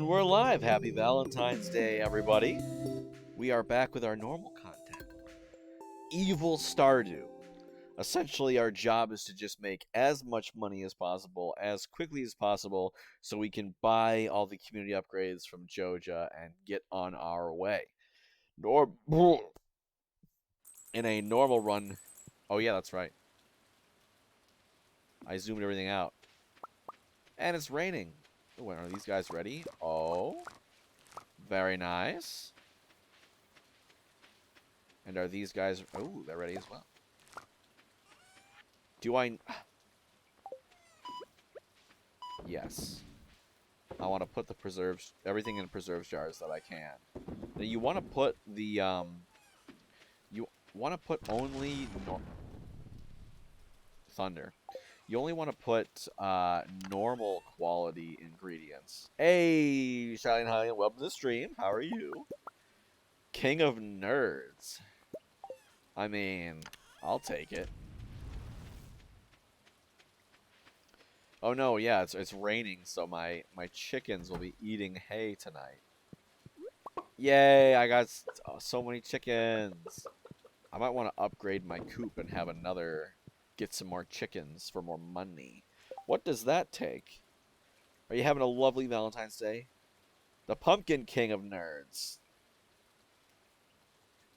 And we're live. Happy Valentine's Day, everybody. We are back with our normal content. Evil Stardew. Essentially, our job is to just make as much money as possible, as quickly as possible, so we can buy all the community upgrades from Joja and get on our way. In a normal run... Oh yeah, that's right. I zoomed everything out. And it's raining. Oh, are these guys ready? Oh. Very nice. And are these guys... Oh, they're ready as well. Do I... Yes. I want to put the preserves... Everything in preserves jars that I can. Now, you want to put the... You want to put only... Thunder. You only want to put normal quality ingredients. Hey, Shining High, and welcome to the stream. How are you? King of Nerds. I mean, I'll take it. Oh no, yeah, it's raining, so my chickens will be eating hay tonight. Yay, I got so many chickens. I might want to upgrade my coop and have another, get some more chickens for more money. What does that take? Are you having a lovely Valentine's Day? The Pumpkin King of Nerds.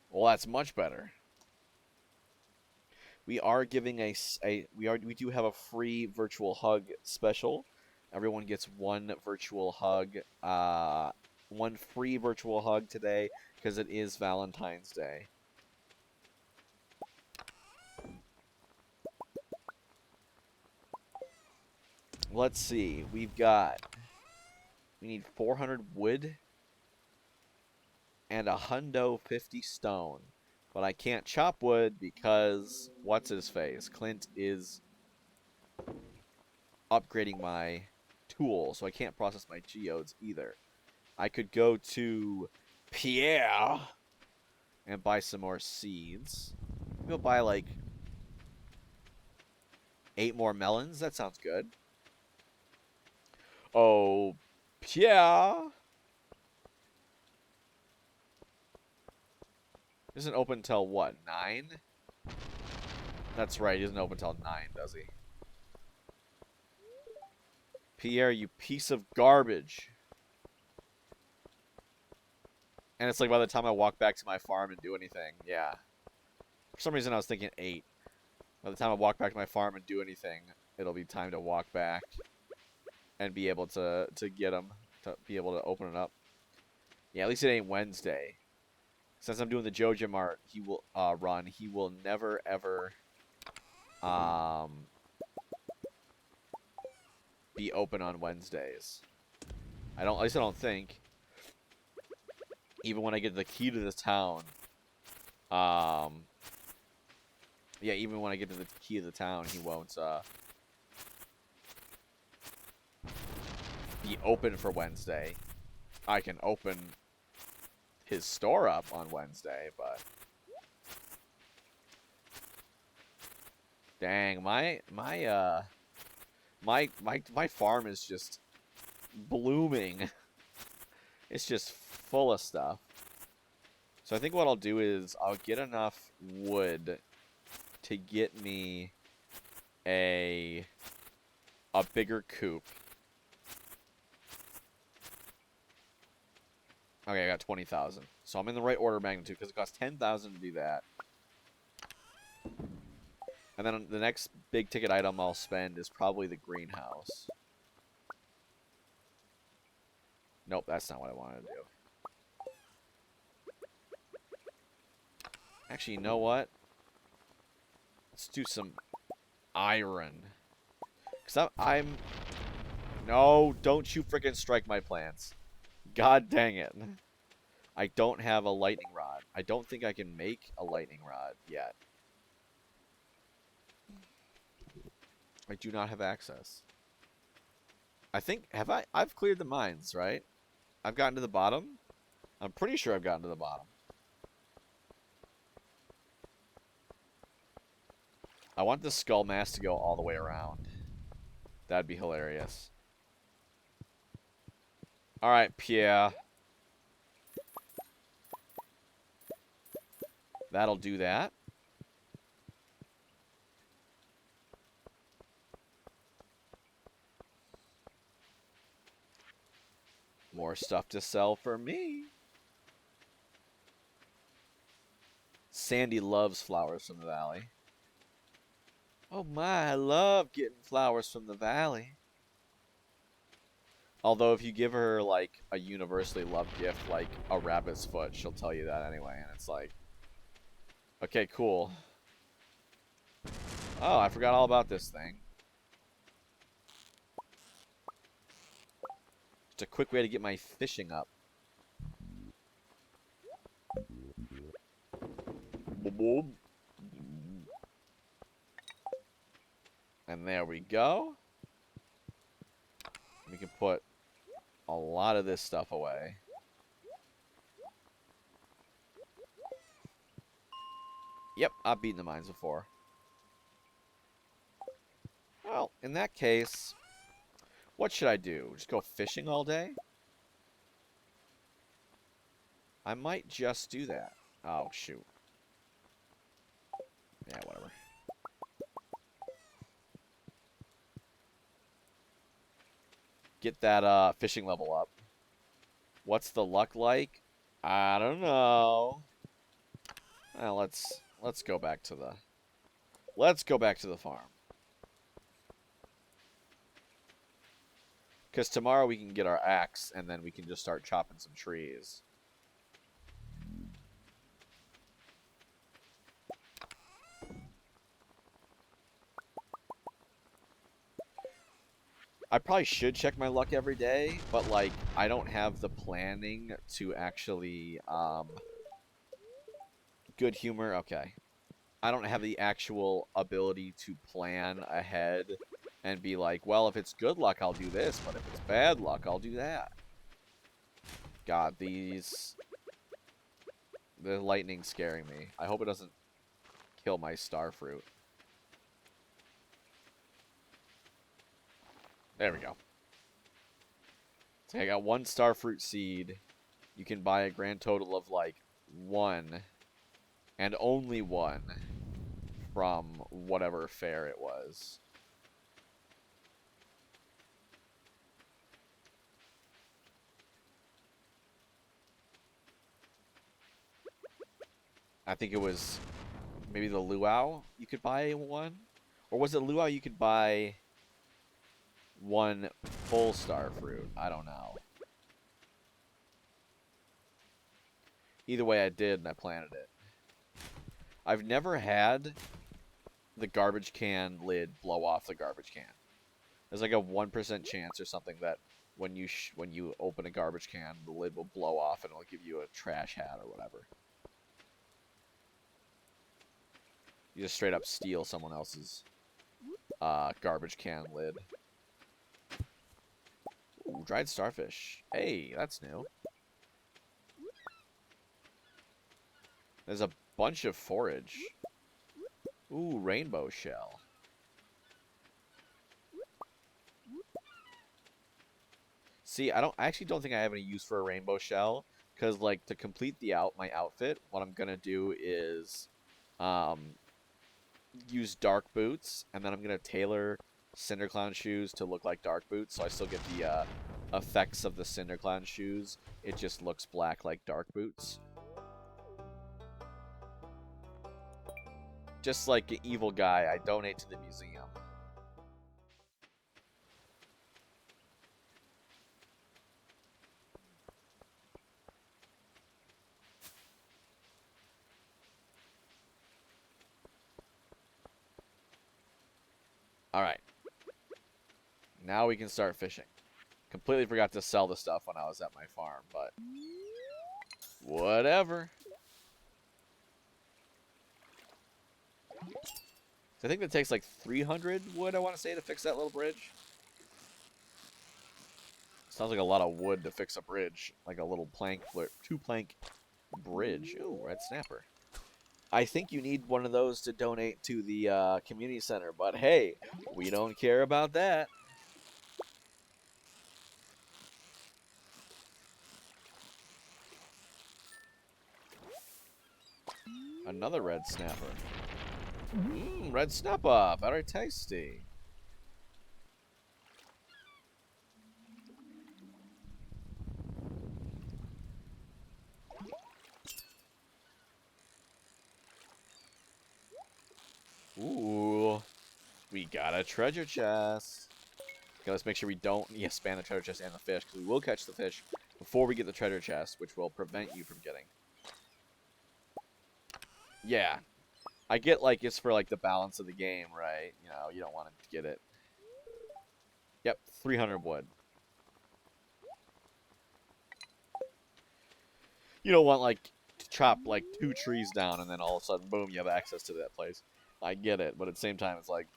Well, that's much better. We are giving we do have a free virtual hug special. Everyone gets one virtual hug, one free virtual hug today because it is Valentine's Day. Let's see. We need 400 wood and 150 stone. But I can't chop wood because what's his face? Clint is upgrading my tool, so I can't process my geodes either. I could go to Pierre and buy some more seeds. Maybe I'll buy like 8 more melons. That sounds good. Oh, Pierre. Isn't open till what, 9? That's right, he doesn't open till 9, does he? Pierre, you piece of garbage. And it's like by the time I walk back to my farm and do anything, yeah. For some reason I was thinking 8. By the time I walk back to my farm and do anything, it'll be time to walk back and be able to get them, to be able to open it up. Yeah, at least it ain't Wednesday. Since I'm doing the Joja Mart, he will run. He will never ever be open on Wednesdays. At least I don't think. Even when I get the key to this town, yeah, even when I get to the key of the town, he won't be open for Wednesday. I can open his store up on Wednesday, but dang, my farm is just blooming. It's just full of stuff. So I think what I'll do is I'll get enough wood to get me a bigger coop. Okay, I got 20,000. So I'm in the right order of magnitude because it costs 10,000 to do that. And then the next big ticket item I'll spend is probably the greenhouse. Nope, that's not what I wanted to do. Actually, you know what? Let's do some iron. Because I'm... No, don't you freaking strike my plants. God dang it. I don't have a lightning rod. I don't think I can make a lightning rod yet. I do not have access. I think... I've cleared the mines, right? I've gotten to the bottom? I'm pretty sure I've gotten to the bottom. I want the skull mask to go all the way around. That'd be hilarious. All right, Pierre. That'll do that. More stuff to sell for me. Sandy loves flowers from the valley. Oh my, I love getting flowers from the valley. Although if you give her like a universally loved gift like a rabbit's foot, she'll tell you that anyway, and it's like, okay, cool. Oh, I forgot all about this thing. It's a quick way to get my fishing up. And there we go. We can put a lot of this stuff away. Yep, I've beaten the mines before. Well, in that case, what should I do? Just go fishing all day? I might just do that. Oh, shoot. Yeah, whatever. Get that fishing level up. What's the luck like? I don't know. Well, let's go back to the farm. Because tomorrow we can get our axe, and then we can just start chopping some trees. I probably should check my luck every day, but, like, I don't have the planning to actually, good humor, okay. I don't have the actual ability to plan ahead and be like, well, if it's good luck, I'll do this, but if it's bad luck, I'll do that. God, the lightning's scaring me. I hope it doesn't kill my star fruit. There we go. So I got one star fruit seed. You can buy a grand total of like one, and only one, from whatever fair it was. I think it was maybe the luau you could buy one, or was it luau you could buy one full star fruit? I don't know. Either way, I did, and I planted it. I've never had the garbage can lid blow off the garbage can. There's like a 1% chance or something that when you open a garbage can, the lid will blow off and it'll give you a trash hat or whatever. You just straight up steal someone else's garbage can lid. Ooh, dried starfish. Hey, that's new. There's a bunch of forage. Ooh, rainbow shell. See, I actually don't think I have any use for a rainbow shell, because like to complete my outfit, what I'm gonna do is use dark boots, and then I'm gonna tailor Cinderclown shoes to look like dark boots, so I still get the effects of the Cinderclown shoes. It just looks black like dark boots. Just like an evil guy, I donate to the museum. Alright. Now we can start fishing. Completely forgot to sell the stuff when I was at my farm, but whatever. So I think that takes like 300 wood, I want to say, to fix that little bridge. Sounds like a lot of wood to fix a bridge. Like a little plank, two-plank bridge. Ooh, red snapper. I think you need one of those to donate to the community center, but hey, we don't care about that. Another red snapper. Red snapper. Very tasty. Ooh. We got a treasure chest. Okay, let's make sure we don't spam the treasure chest and the fish, because we will catch the fish before we get the treasure chest, which will prevent you from getting. Yeah. I get, like, it's for, like, the balance of the game, right? You know, you don't want to get it. Yep, 300 wood. You don't want, like, to chop, like, 2 trees down, and then all of a sudden, boom, you have access to that place. I get it, but at the same time, it's like,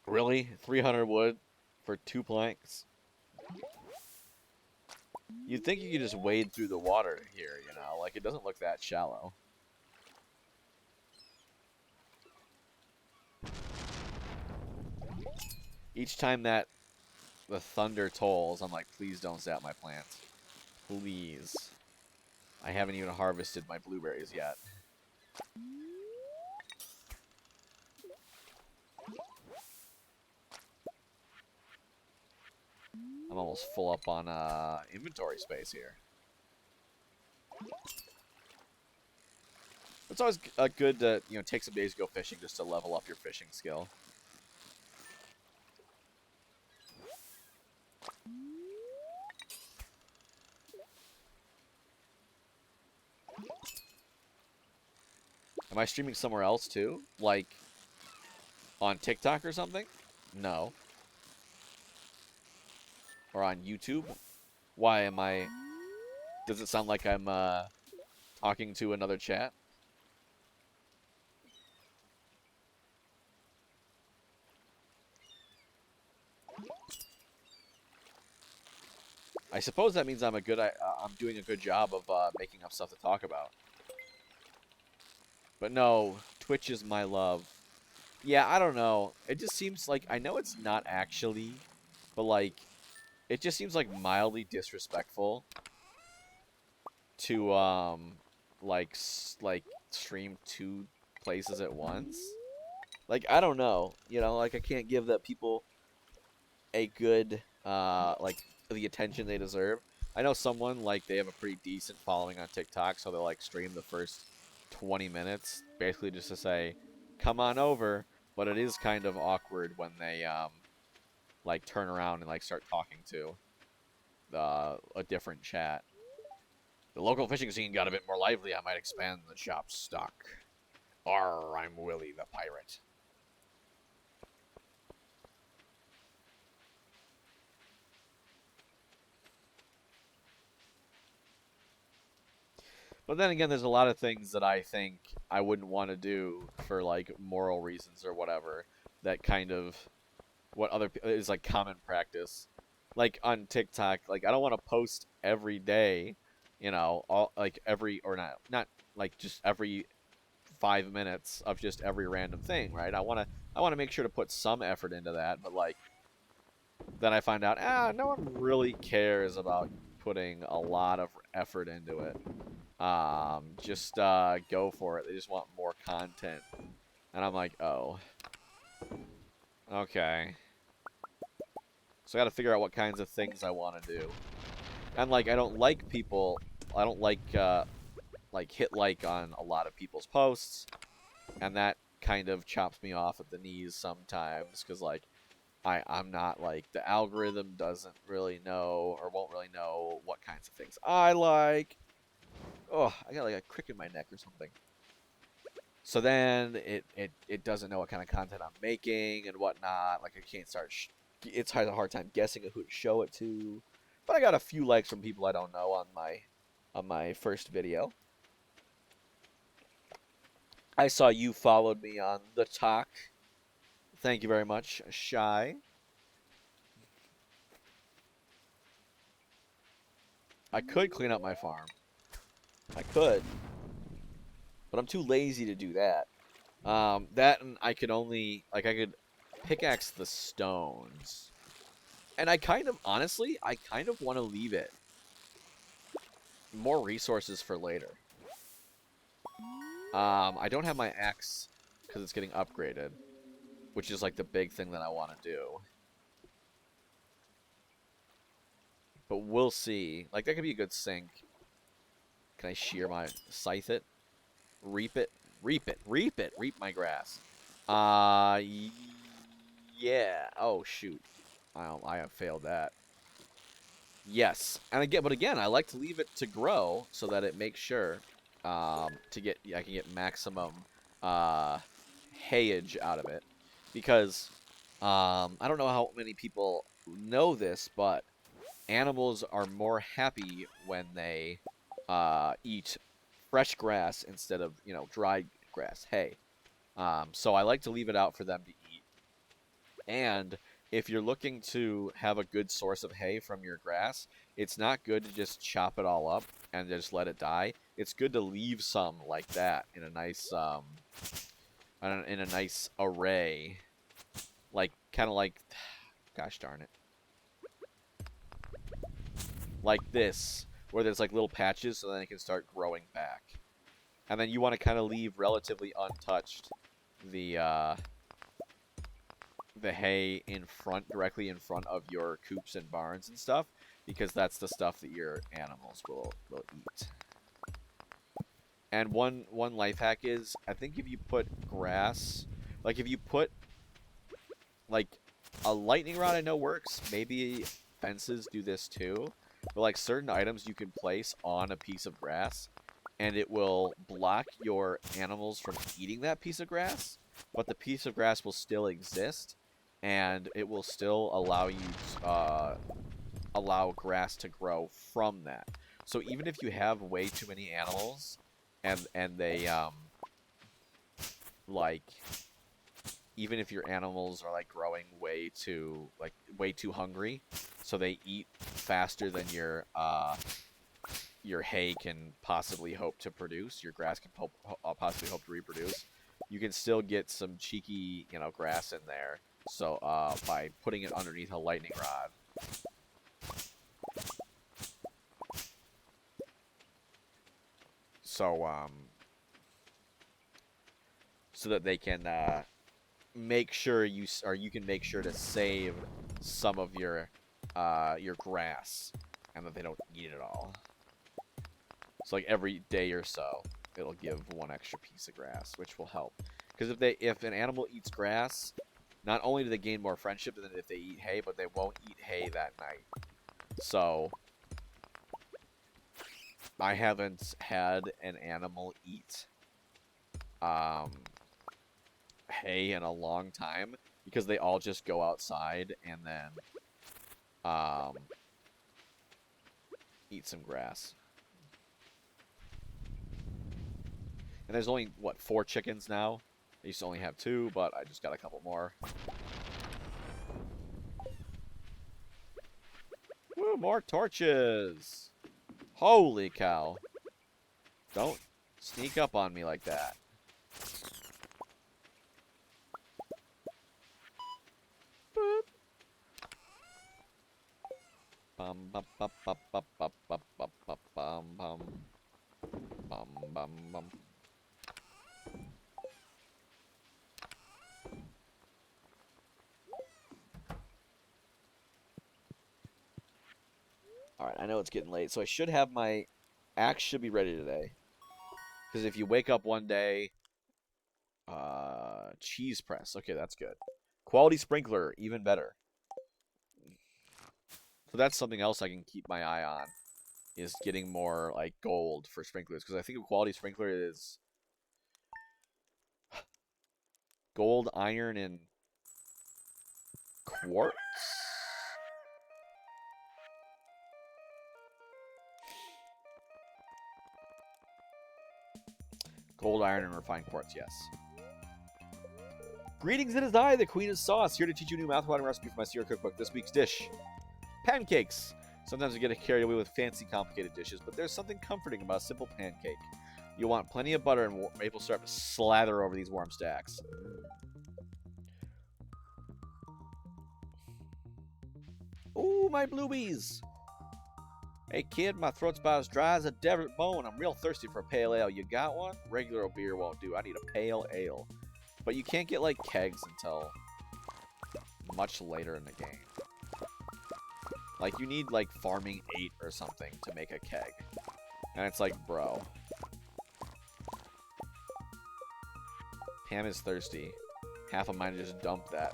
really? 300 wood for 2 planks? You'd think you could just wade through the water here, you know? Like, it doesn't look that shallow. Each time that the thunder tolls, I'm like, please don't zap my plants. Please. I haven't even harvested my blueberries yet. I'm almost full up on inventory space here. It's always good to, you know, take some days to go fishing just to level up your fishing skill. Am I streaming somewhere else too? Like on TikTok or something? No. Or on YouTube? Why am I... Does it sound like I'm talking to another chat? I suppose that means I'm doing a good job of making up stuff to talk about. But no, Twitch is my love. Yeah, I don't know. It just seems like, I know it's not actually, but like, it just seems like mildly disrespectful to like stream 2 places at once. Like, I don't know. You know, like, I can't give that people a good like the attention they deserve. I know someone, like, they have a pretty decent following on TikTok, so they'll like stream the first 20 minutes basically just to say, "Come on over." But it is kind of awkward when they like turn around and like start talking to a different chat. The local fishing scene got a bit more lively. I might expand the shop's stock. Arr, I'm Willie the pirate. But then again, there's a lot of things that I think I wouldn't want to do for like moral reasons or whatever. That kind of what other is like common practice. Like on TikTok, like I don't want to post every day, you know, all like every or not like just every 5 minutes of just every random thing, right? I want to make sure to put some effort into that, but like then I find out, no one really cares about putting a lot of effort into it. Just go for it. They just want more content. And I'm like, oh. Okay. So I gotta figure out what kinds of things I want to do. And, like, I don't like hit like on a lot of people's posts. And that kind of chops me off at the knees sometimes. Because, like, I'm not, like, the algorithm doesn't really know or won't really know what kinds of things I like. Oh, I got, like, a crick in my neck or something. So then it doesn't know what kind of content I'm making and whatnot. Like, I can't start. It's a hard time guessing who to show it to. But I got a few likes from people I don't know on my first video. I saw you followed me on the talk. Thank you very much, Shy. I could clean up my farm. I could, but I'm too lazy to do that. That and I could only I could pickaxe the stones. And I kind of, honestly, I kind of want to leave it. More resources for later. I don't have my axe because it's getting upgraded, which is like the big thing that I want to do. But we'll see. Like, that could be a good sink. Can I shear my scythe it? Reap it? Reap it. Reap it. Reap my grass. Uh, yeah. Oh, shoot. I have failed that. Yes. And again, but again, I like to leave it to grow so that it makes sure I can get maximum uh hayage out of it. Because I don't know how many people know this, but animals are more happy when they eat fresh grass instead of, dried grass, hay. So I like to leave it out for them to eat. And if you're looking to have a good source of hay from your grass, it's not good to just chop it all up and just let it die. It's good to leave some like that in a nice array, like kind of like, gosh darn it, like this, where there's like little patches, so then it can start growing back. And then you want to kind of leave relatively untouched the the hay in front, directly in front of your coops and barns and stuff, because that's the stuff that your animals will eat. And one life hack is, I think if you put grass, like if you put like a lightning rod, I know works. Maybe fences do this too. But like certain items you can place on a piece of grass, and it will block your animals from eating that piece of grass, but the piece of grass will still exist, and it will still allow you to, allow grass to grow from that. So even if you have way too many animals, and they like even if your animals are like growing way too hungry, so they eat faster than your hay can possibly hope to produce, your grass can possibly hope to reproduce, you can still get some cheeky, grass in there. So by putting it underneath a lightning rod. So so that they can make sure you can make sure to save some of your grass, and that they don't eat it all. So like every day or so, it'll give one extra piece of grass, which will help. Because if an animal eats grass, not only do they gain more friendship than if they eat hay, but they won't eat hay that night. So I haven't had an animal eat um, hay in a long time, because they all just go outside and then um, eat some grass. And there's only, what, 4 chickens now? I used to only have 2, but I just got a couple more. Woo, more torches! Holy cow. Don't sneak up on me like that. Boop. Bum bum bum bum bum bum bum bum bum bum bum bum bum bum. Alright, I know it's getting late, so I should have my axe should be ready today. Because if you wake up one day, cheese press. Okay, that's good. Quality sprinkler, even better. So that's something else I can keep my eye on, is getting more like gold for sprinklers, because I think a quality sprinkler is gold, iron, and quartz. Gold, iron, and refined quartz, yes. Greetings, it is I, the Queen of Sauce, here to teach you a new mouthwatering recipe for my Sierra cookbook. This week's dish: pancakes. Sometimes we get carried away with fancy, complicated dishes, but there's something comforting about a simple pancake. You'll want plenty of butter and maple syrup to slather over these warm stacks. Ooh, my bluebies! Hey kid, my throat's about as dry as a desert bone. I'm real thirsty for a pale ale. You got one? Regular beer won't do. I need a pale ale. But you can't get like kegs until much later in the game. Like you need like farming 8 or something to make a keg. And it's like, bro. Pam is thirsty. Half of mine just dumped that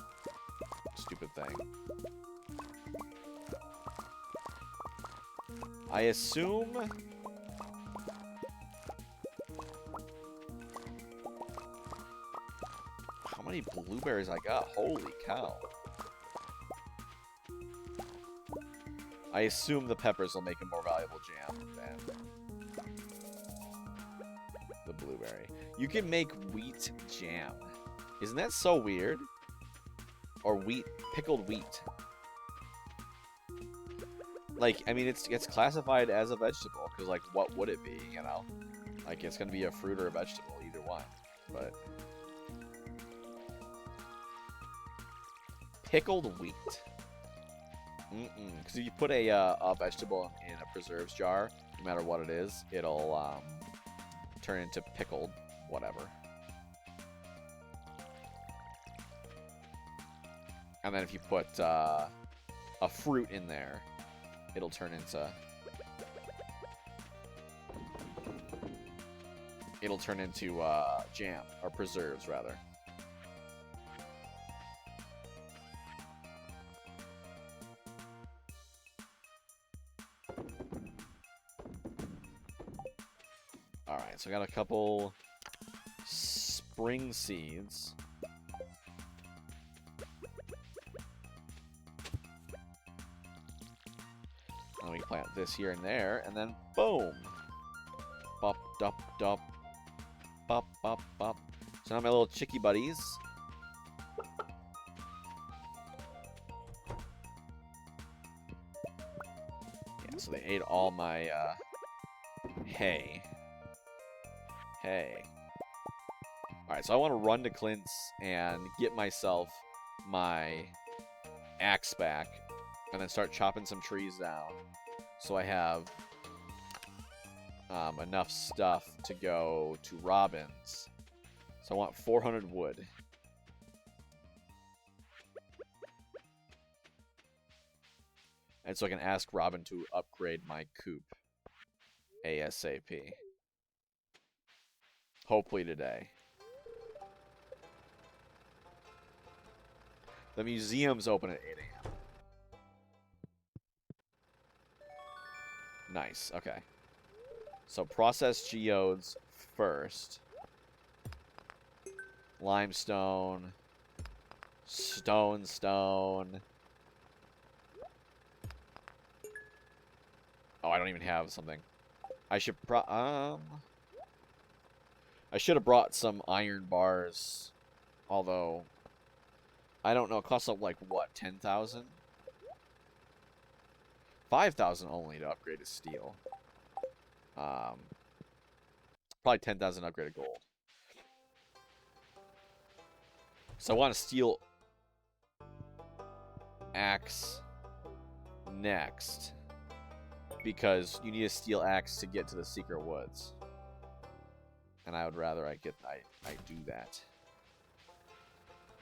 stupid thing. I assume... How many blueberries I got? Holy cow. I assume the peppers will make a more valuable jam than the blueberry. You can make wheat jam. Isn't that so weird? Or pickled wheat. Like, I mean, it's classified as a vegetable, because, like, what would it be, you know? Like, it's going to be a fruit or a vegetable, either one. But... Pickled wheat. Because if you put a vegetable in a preserves jar, no matter what it is, it'll turn into pickled whatever. And then if you put a fruit in there, it'll turn into... jam, or preserves, rather. Alright, so I got a couple spring seeds. And we plant this here and there, and then boom! Bop, dop, dop. Bop, bop, bop. So now my little chickie buddies. Yeah, so they ate all my hay. Hay. Alright, so I want to run to Clint's and get myself my axe back. And then start chopping some trees down. So I have enough stuff to go to Robin's. So I want 400 wood. And so I can ask Robin to upgrade my coop ASAP. Hopefully today. The museum's open at 8 a.m. Nice, okay. So process geodes first. Limestone. Stone. Oh, I don't even have something. I should I should have brought some iron bars. Although I don't know, it costs up like what, 10,000? 5,000 only to upgrade to steel. Probably 10,000 upgrade to gold. So I want a steel axe next. Because you need a steel axe to get to the secret woods. And I would rather I do that.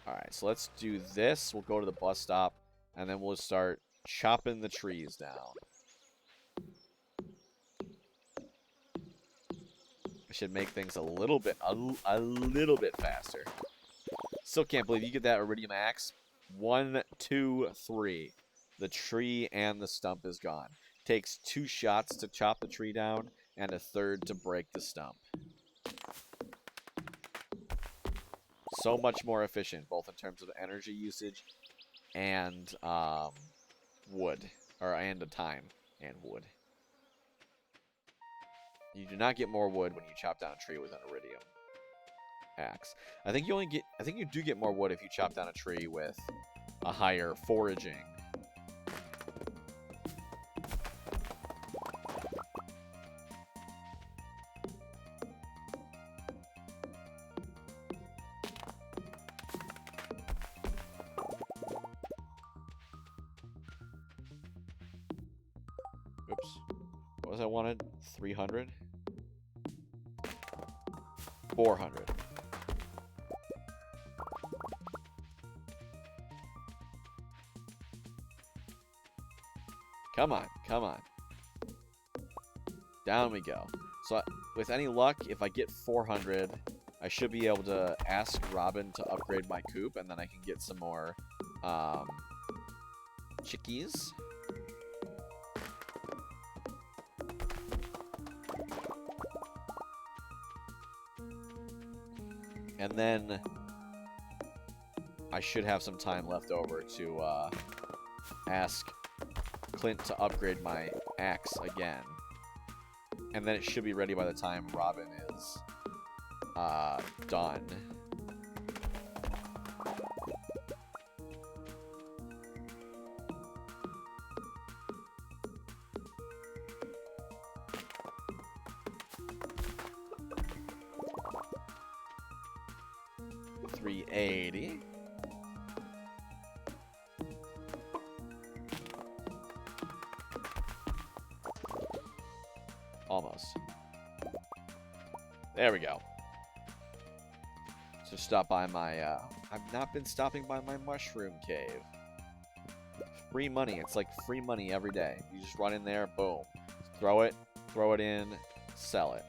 Alright, so let's do this. We'll go to the bus stop. And then we'll start chopping the trees down. I should make things a little bit faster. Still can't believe you get that iridium axe. 1, 2, 3. The tree and the stump is gone. Takes 2 shots to chop the tree down and a 3rd to break the stump. So much more efficient, both in terms of energy usage and wood, and the time and wood. You do not get more wood when you chop down a tree with an iridium axe. I think you do get more wood if you chop down a tree with a higher foraging. Oops. was I wanted? 300? 400. Come on, come on. Down we go. So, with any luck, if I get 400, I should be able to ask Robin to upgrade my coop, and then I can get some more, chickies. And then I should have some time left over to ask Clint to upgrade my axe again. And then it should be ready by the time Robin is done. $380. Almost. There we go. So stop by my, I've not been stopping by my mushroom cave. Free money. It's like free money every day. You just run in there, boom. Throw it in, sell it.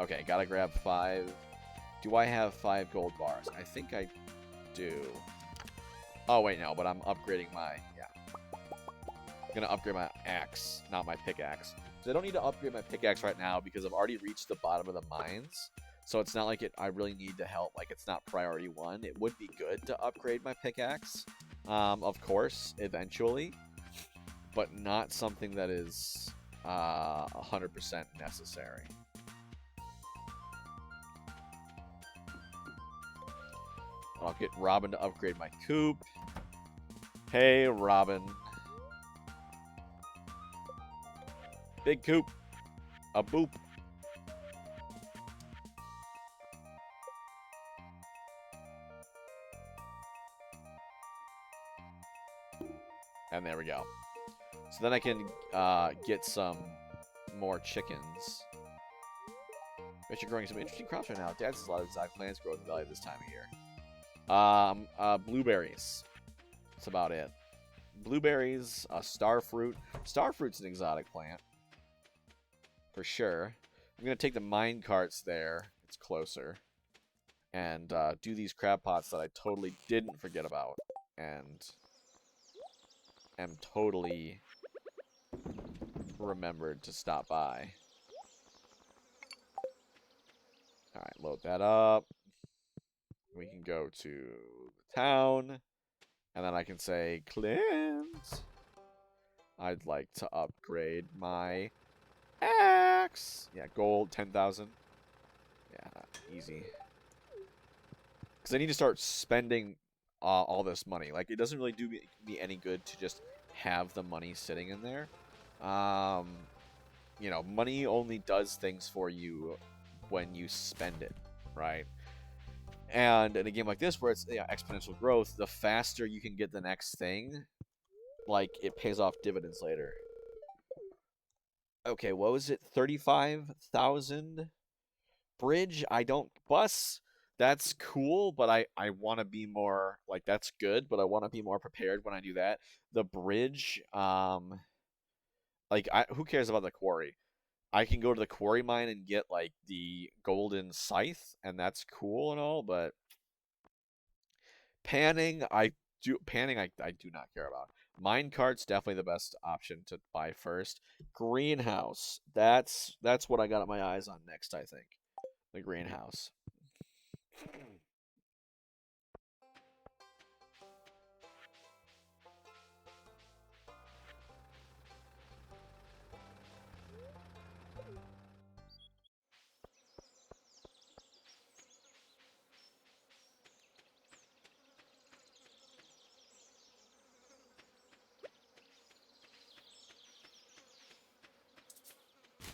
Okay, gotta grab 5. Do I have 5 gold bars? I think I do. Oh, wait, no, but I'm upgrading my, yeah. I'm gonna upgrade my axe, not my pickaxe. So I don't need to upgrade my pickaxe right now because I've already reached the bottom of the mines. So it's not like I really need to help. Like, it's not priority 1. It would be good to upgrade my pickaxe, of course, eventually. But not something that is 100% necessary. I'll get Robin to upgrade my coop. Hey, Robin. Big coop. A boop. And there we go. So then I can get some more chickens. Bet you're growing some interesting crops right now. Dad says a lot of exotic plants grow in the valley this time of year. Blueberries. That's about it. Blueberries, starfruit. Starfruit's an exotic plant. For sure. I'm going to take the mine carts there. It's closer. And do these crab pots that I totally didn't forget about. And am totally remembered to stop by. Alright, load that up. We can go to the town. And then I can say, Clint, I'd like to upgrade my axe. Yeah, gold, 10,000. Yeah, easy. Because I need to start spending all this money. Like, it doesn't really do me any good to just have the money sitting in there. You know, money only does things for you when you spend it, right? And in a game like this, where it's exponential growth, the faster you can get the next thing, like, it pays off dividends later. Okay, what was it? 35,000? Bridge? I don't... Bus? That's cool, but I want to be more... Like, that's good, but I want to be more prepared when I do that. The bridge, like, who cares about the quarry? I can go to the quarry mine and get, like, the golden scythe, and that's cool and all, but... Panning, I do not care about. Minecart's definitely the best option to buy first. Greenhouse. That's what I got my eyes on next, I think. The greenhouse.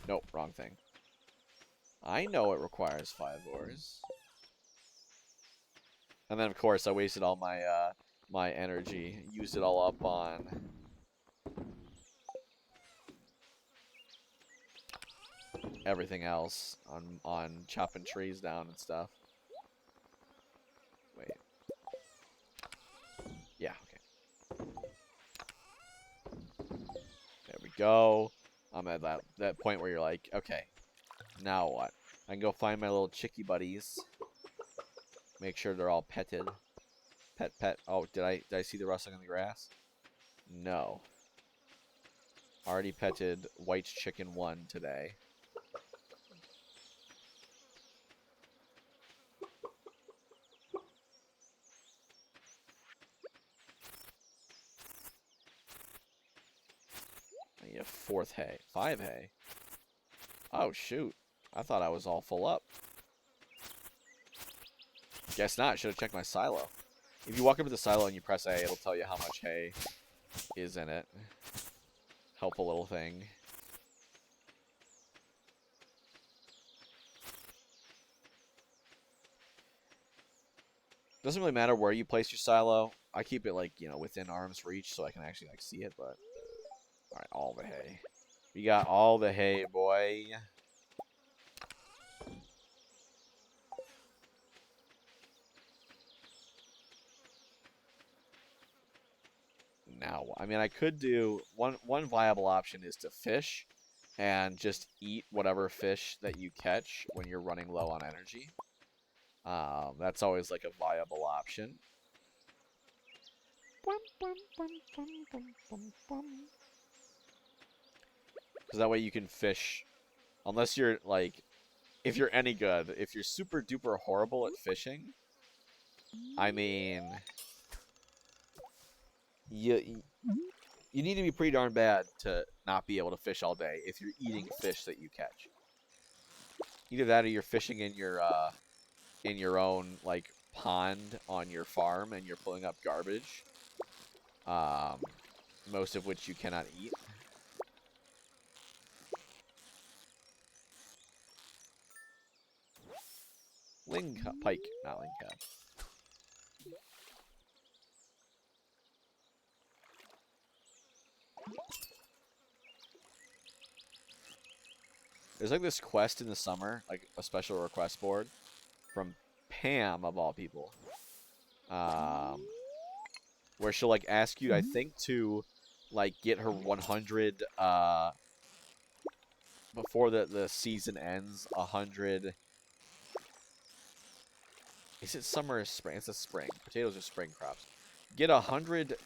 Nope, wrong thing. I know it requires 5 ores. And then, of course, I wasted all my my energy. Used it all up on... everything else on chopping trees down and stuff. Wait. Yeah, okay. There we go. I'm at that point where you're like, okay, now what? I can go find my little chickie buddies. Make sure they're all petted. Pet. Oh, did I see the rustling in the grass? No. Already petted white chicken 1 today. I need a 4th hay. 5 hay. Oh, shoot. I thought I was all full up. Guess not. Should have checked my silo. If you walk up to the silo and you press A, it'll tell you how much hay is in it. Helpful little thing. Doesn't really matter where you place your silo. I keep it, like, within arm's reach so I can actually, like, see it, but... Alright, all the hay. We got all the hay, boy. Now, I mean, I could do... One viable option is to fish and just eat whatever fish that you catch when you're running low on energy. That's always, like, a viable option. Because that way you can fish, unless you're, like, if you're any good, if you're super duper horrible at fishing, I mean, you need to be pretty darn bad to not be able to fish all day if you're eating fish that you catch. Either that or you're fishing in your own, like, pond on your farm and you're pulling up garbage, most of which you cannot eat. Pike, not lingcod. There's, like, this quest in the summer, like a special request board from Pam, of all people, where she'll, like, ask you, I think, to, like, get her 100 before the season ends. 100. Is it summer or spring? It's a spring. Potatoes are spring crops. Get 100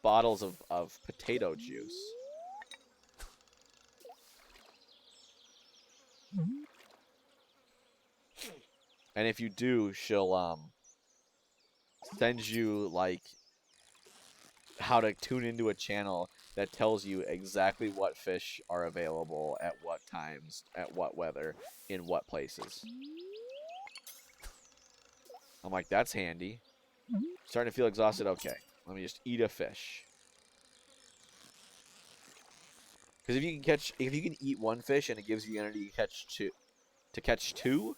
bottles of potato juice. And if you do, she'll send you, like, how to tune into a channel that tells you exactly what fish are available at what times, at what weather, in what places. I'm like, that's handy. Starting to feel exhausted. Okay, let me just eat a fish. Because if you can eat one fish and it gives you energy to catch two,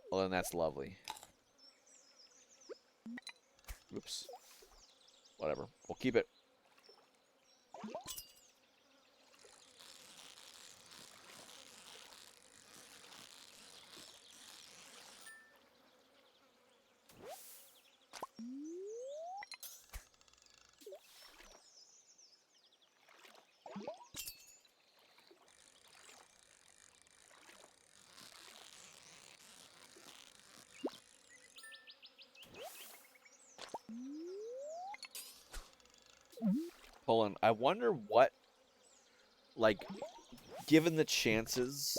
well, then that's lovely. Oops. Whatever. We'll keep it. Hold on. I wonder what, like, given the chances...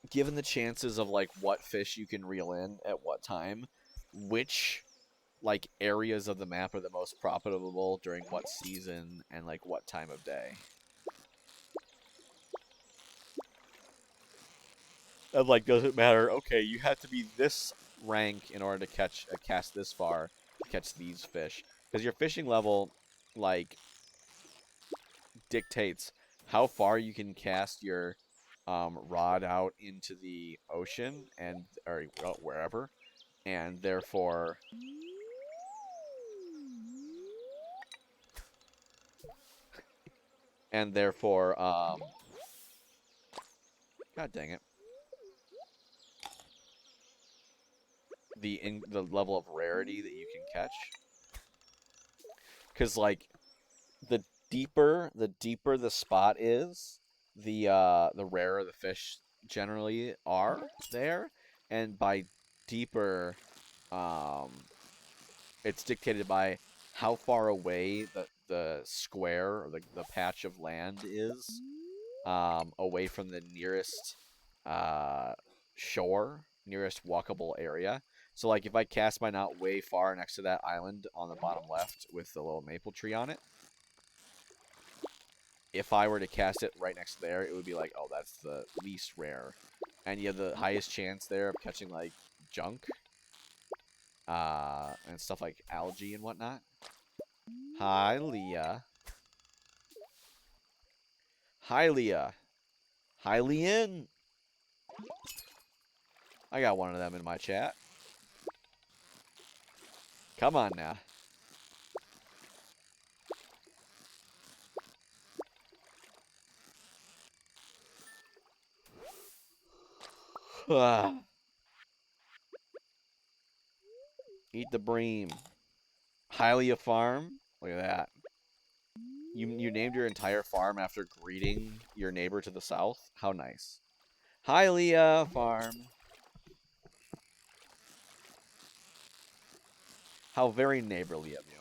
Given the chances of, like, what fish you can reel in at what time, which, like, areas of the map are the most profitable during what season and, like, what time of day? And, like, does it matter? Okay, you have to be this rank in order to cast this far to catch these fish. Because your fishing level, like, dictates how far you can cast your rod out into the ocean or wherever, and therefore and therefore, God dang it, the level of rarity that you can catch. Because like the deeper the spot is, the rarer the fish generally are there, and by deeper, um, it's dictated by how far away the square or the patch of land is, away from the nearest uh, shore, nearest walkable area. So, like, if I cast my net way far next to that island on the bottom left with the little maple tree on it, if I were to cast it right next to there, it would be like, oh, that's the least rare. And you have the highest chance there of catching, like, junk, and stuff like algae and whatnot. Hi, Leah. Hi, Leah. Hi, Leanne. I got one of them in my chat. Come on now. Eat the bream. Hylia Farm. Look at that. You named your entire farm after greeting your neighbor to the south? How nice. Hylia Farm. How very neighborly of you.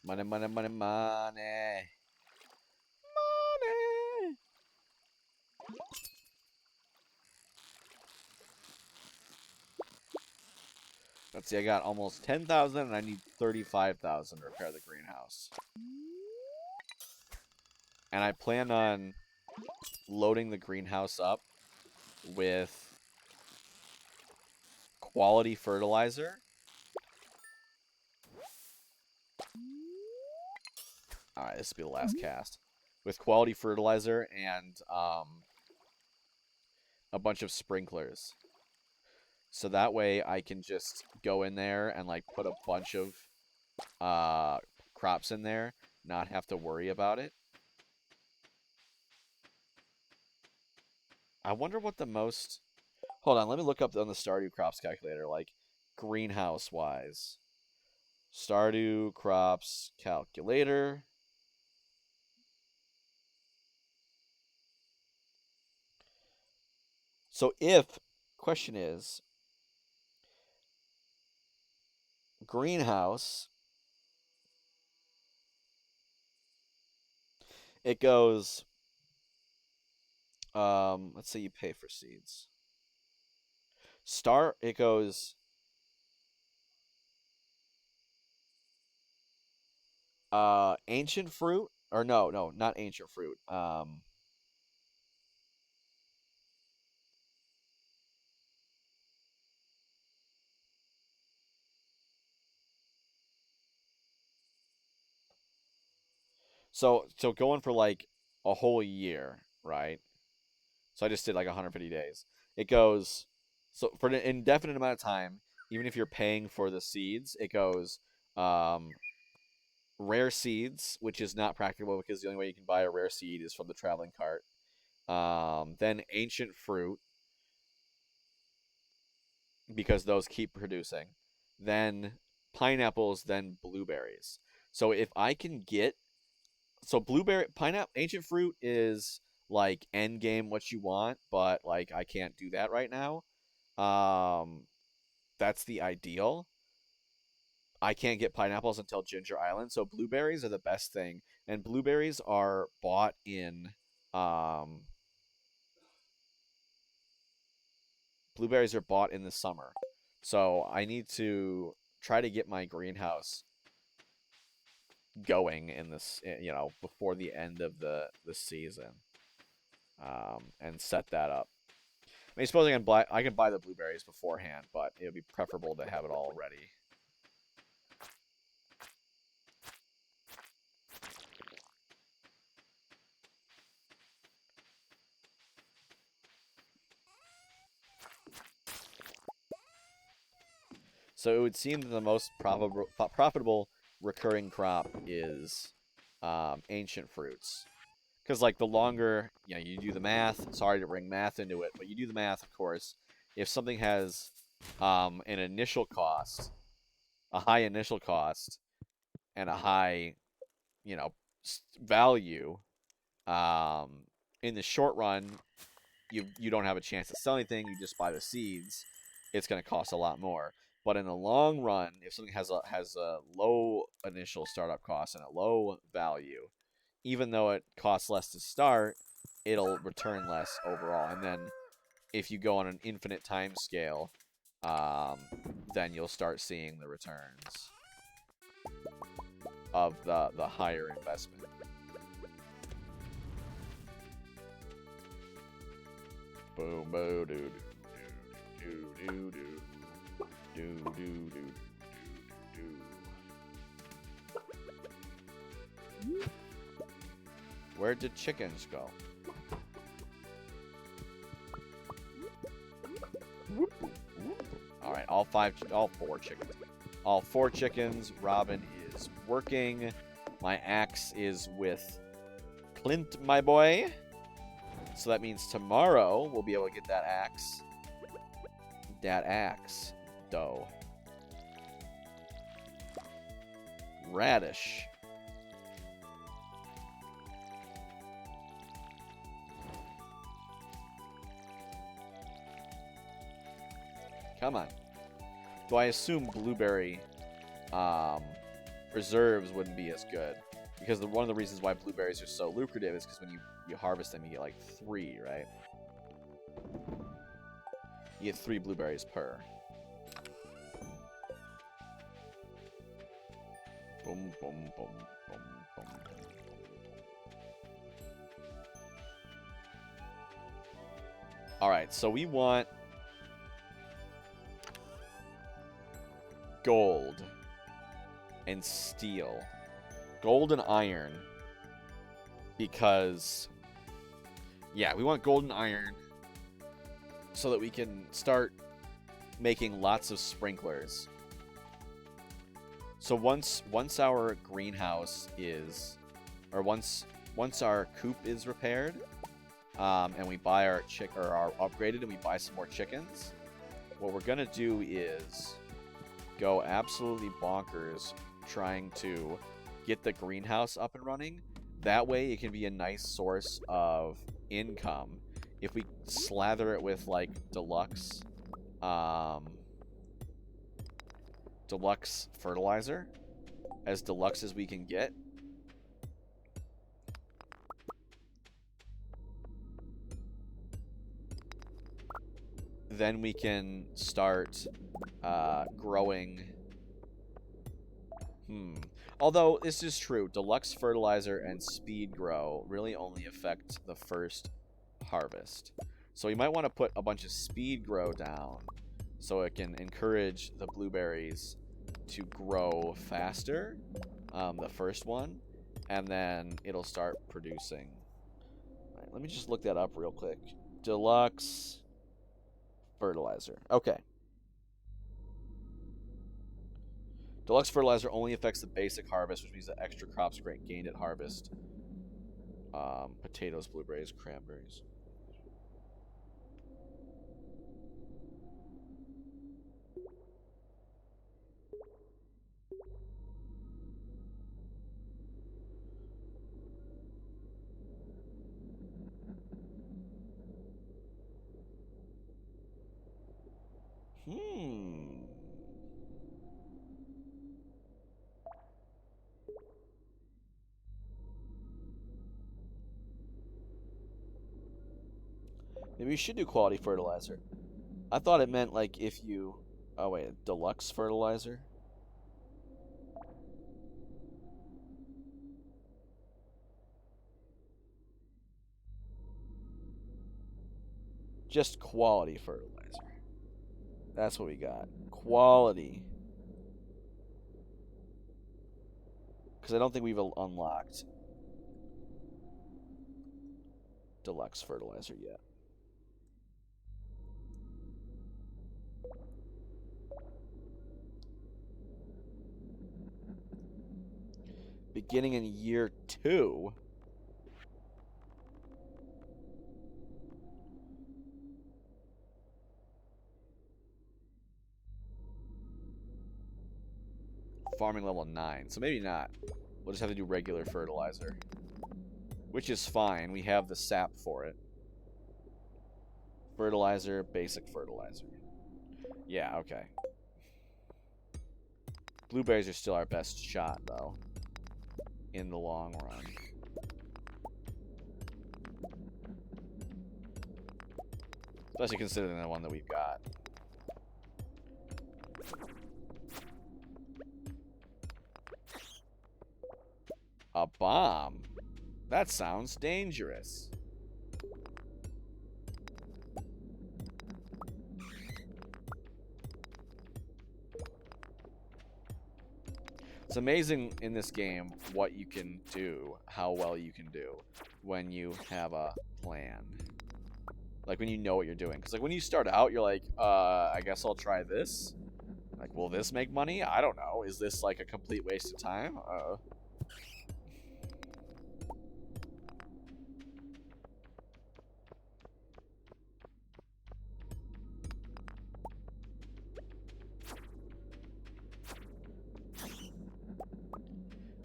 Money, money, money, money. Money. Let's see, I got almost 10,000 and I need 35,000 to repair the greenhouse. And I plan on loading the greenhouse up with quality fertilizer. Alright, this will be the last cast. With quality fertilizer and a bunch of sprinklers. So that way I can just go in there and like put a bunch of crops in there, not have to worry about it. I wonder what the most... Hold on, let me look up on the Stardew crops calculator, like greenhouse-wise. Stardew crops calculator. So if, question is, greenhouse, it goes, let's say you pay for seeds. It goes, ancient fruit, or no, not ancient fruit. So going for like a whole year, right? So I just did like 150 days. It goes, so for an indefinite amount of time, even if you're paying for the seeds, it goes, um, rare seeds, which is not practical because the only way you can buy a rare seed is from the traveling cart. Then ancient fruit, because those keep producing. Then pineapples, then blueberries. So if I can get, so blueberry, pineapple, ancient fruit is like end game what you want, but like I can't do that right now. Um, that's the ideal. I can't get pineapples until Ginger Island, so blueberries are the best thing, and blueberries are bought in. Um, Blueberries are bought in the summer, so I need to try to get my greenhouse going in this, before the end of the season, and set that up. I mean, suppose I can buy the blueberries beforehand, but it would be preferable to have it all ready. So it would seem that the most profitable recurring crop is ancient fruits. Because, like, the longer, you do the math, sorry to bring math into it, but you do the math, of course. If something has an initial cost, a high initial cost, and a high, you know, value, um, in the short run, you don't have a chance to sell anything. You just buy the seeds. It's going to cost a lot more. But in the long run, if something has a low initial startup cost and a low value, even though it costs less to start, it'll return less overall. And then if you go on an infinite time scale, then you'll start seeing the returns of the higher investment. Boom, boo, doo, doo, doo, doo, doo, doo, doo, doo, doo. Where did chickens go? All right, all four chickens. All four chickens. Robin is working. My axe is with Clint, my boy. So that means tomorrow we'll be able to get that axe. Dough. Radish. Come on. Though I assume blueberry preserves wouldn't be as good. Because one of the reasons why blueberries are so lucrative is because when you harvest them, you get like 3, right? You get 3 blueberries per. Boom, boom, boom, boom, boom, boom. Alright, so we want gold and steel. Gold and iron. Because, yeah, we want gold and iron so that we can start making lots of sprinklers. So once our greenhouse is, or once our coop is repaired, and we buy our are upgraded and we buy some more chickens, what we're gonna do is go absolutely bonkers trying to get the greenhouse up and running. That way it can be a nice source of income. If we slather it with like deluxe fertilizer, as deluxe as we can get, then we can start growing. Although this is true, deluxe fertilizer and speed grow really only affect the first harvest. So you might want to put a bunch of speed grow down so it can encourage the blueberries to grow faster, the first one, and then it'll start producing. All right, let me just look that up real quick. Deluxe fertilizer. Okay. Deluxe fertilizer only affects the basic harvest, which means that extra crops gained at harvest. Potatoes, blueberries, cranberries. Maybe we should do quality fertilizer. I thought it meant like if you... Oh wait, deluxe fertilizer? Just quality fertilizer. That's what we got. Quality. Because I don't think we've unlocked deluxe fertilizer yet. Beginning in year 2. Farming level 9. So maybe not. We'll just have to do regular fertilizer. Which is fine. We have the sap for it. Fertilizer, basic fertilizer. Yeah, okay. Blueberries are still our best shot, though. In the long run. Especially considering the one that we've got. A bomb? That sounds dangerous. It's amazing in this game what you can do, how well you can do when you have a plan. Like when you know what you're doing. Because like when you start out, you're like, I guess I'll try this. Like, will this make money? I don't know. Is this like a complete waste of time?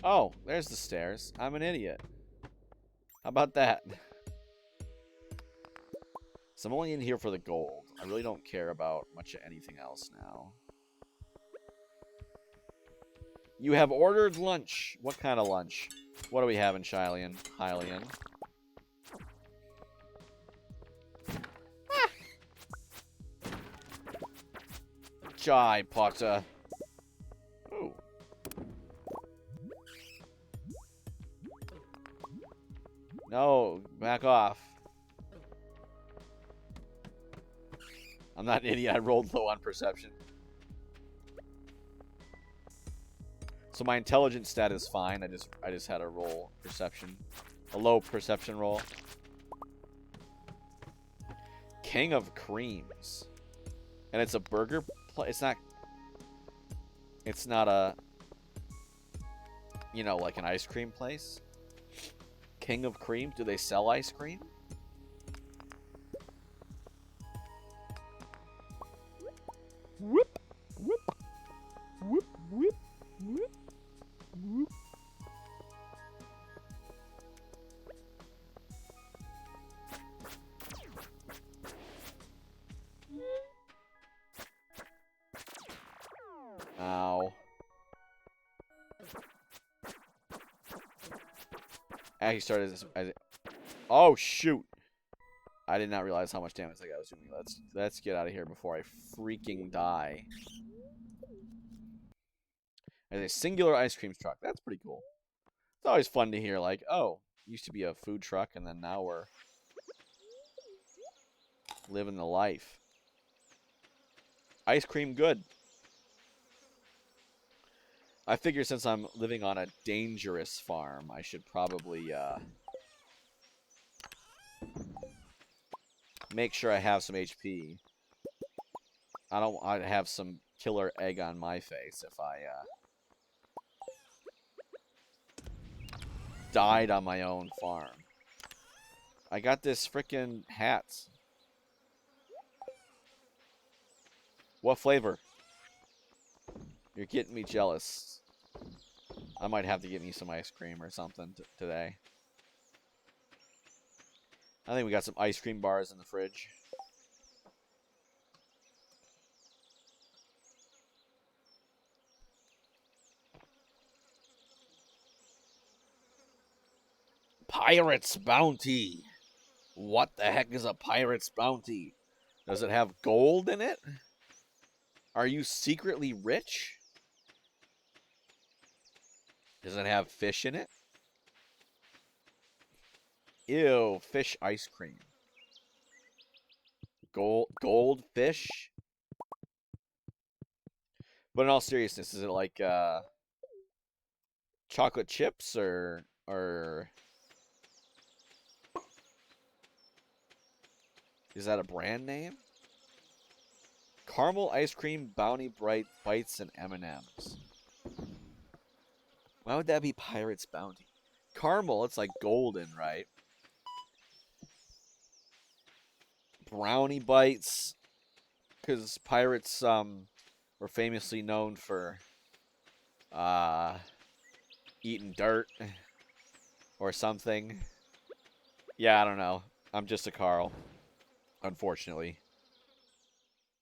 Oh, there's the stairs. I'm an idiot. How about that? So I'm only in here for the gold. I really don't care about much of anything else now. You have ordered lunch. What kind of lunch? What do we have in Hylian? Hylian. Jai Potter. Ooh. No, back off. I'm not an idiot. I rolled low on perception. So my intelligence stat is fine. I just had a roll perception. A low perception roll. King of Creams. And it's a burger place. It's not a, you know, like an ice cream place. King of Cream. Do they sell ice cream? Whoop, whoop, whoop, whoop, whoop, whoop. Ow. Actually started as oh shoot. I did not realize how much damage that guy was doing. Let's get out of here before I freaking die. There's a singular ice cream truck. That's pretty cool. It's always fun to hear like, oh, used to be a food truck and then now we're living the life. Ice cream good. I figure since I'm living on a dangerous farm, I should probably make sure I have some HP. I'd have some killer egg on my face if I died on my own farm. I got this frickin' hat. What flavor? You're getting me jealous. I might have to get me some ice cream or something today. I think we got some ice cream bars in the fridge. Pirate's Bounty. What the heck is a pirate's bounty? Does it have gold in it? Are you secretly rich? Does it have fish in it? Ew, fish ice cream. Gold fish? But in all seriousness, is it like chocolate chips or is that a brand name? Caramel ice cream, Bounty Bright Bites, and M&Ms. Why would that be Pirate's Bounty? Caramel, it's like golden, right? Brownie Bites, because pirates were famously known for uh, eating dirt or something. Yeah, I don't know. I'm just a Carl, unfortunately.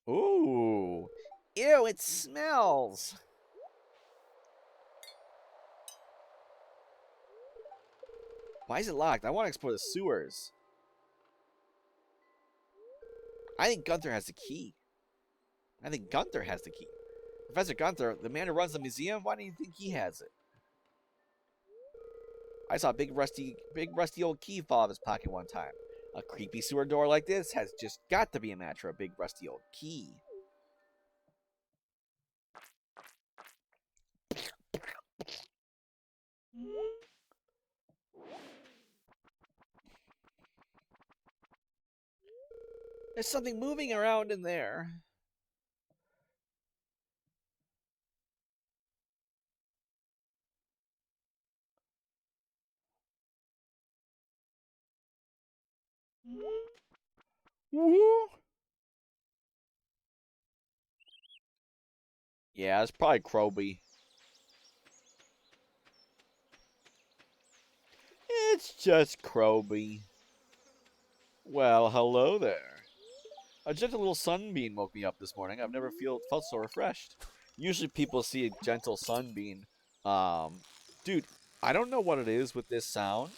Ooh. Ew, it smells. Why is it locked? I want to explore the sewers. I think Gunther has the key. I think Gunther has the key. Professor Gunther, the man who runs the museum, why do you think he has it? I saw a big rusty old key fall out of his pocket one time. A creepy sewer door like this has just got to be a match for a big rusty old key. There's something moving around in there. Woo! Yeah, it's probably Croby. It's just Croby. Well, hello there. A gentle little sunbeam woke me up this morning. I've never felt so refreshed. Usually people see a gentle sunbeam. Dude, I don't know what it is with this sound.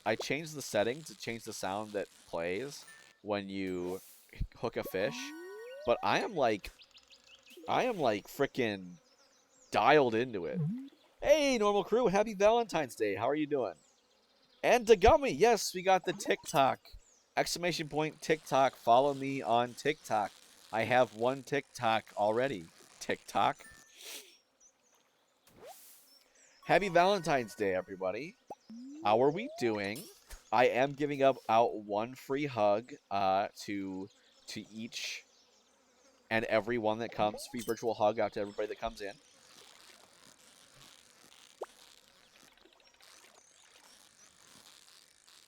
I changed the setting to change the sound that plays when you hook a fish, but I am like freaking dialed into it. Hey, normal crew, happy Valentine's Day. How are you doing? And Dagummy, yes, we got the TikTok. Exclamation point TikTok. Follow me on TikTok. I have one TikTok already. TikTok. Happy Valentine's Day, everybody. How are we doing? I am giving out one free hug to each and every one that comes. Free virtual hug out to everybody that comes in.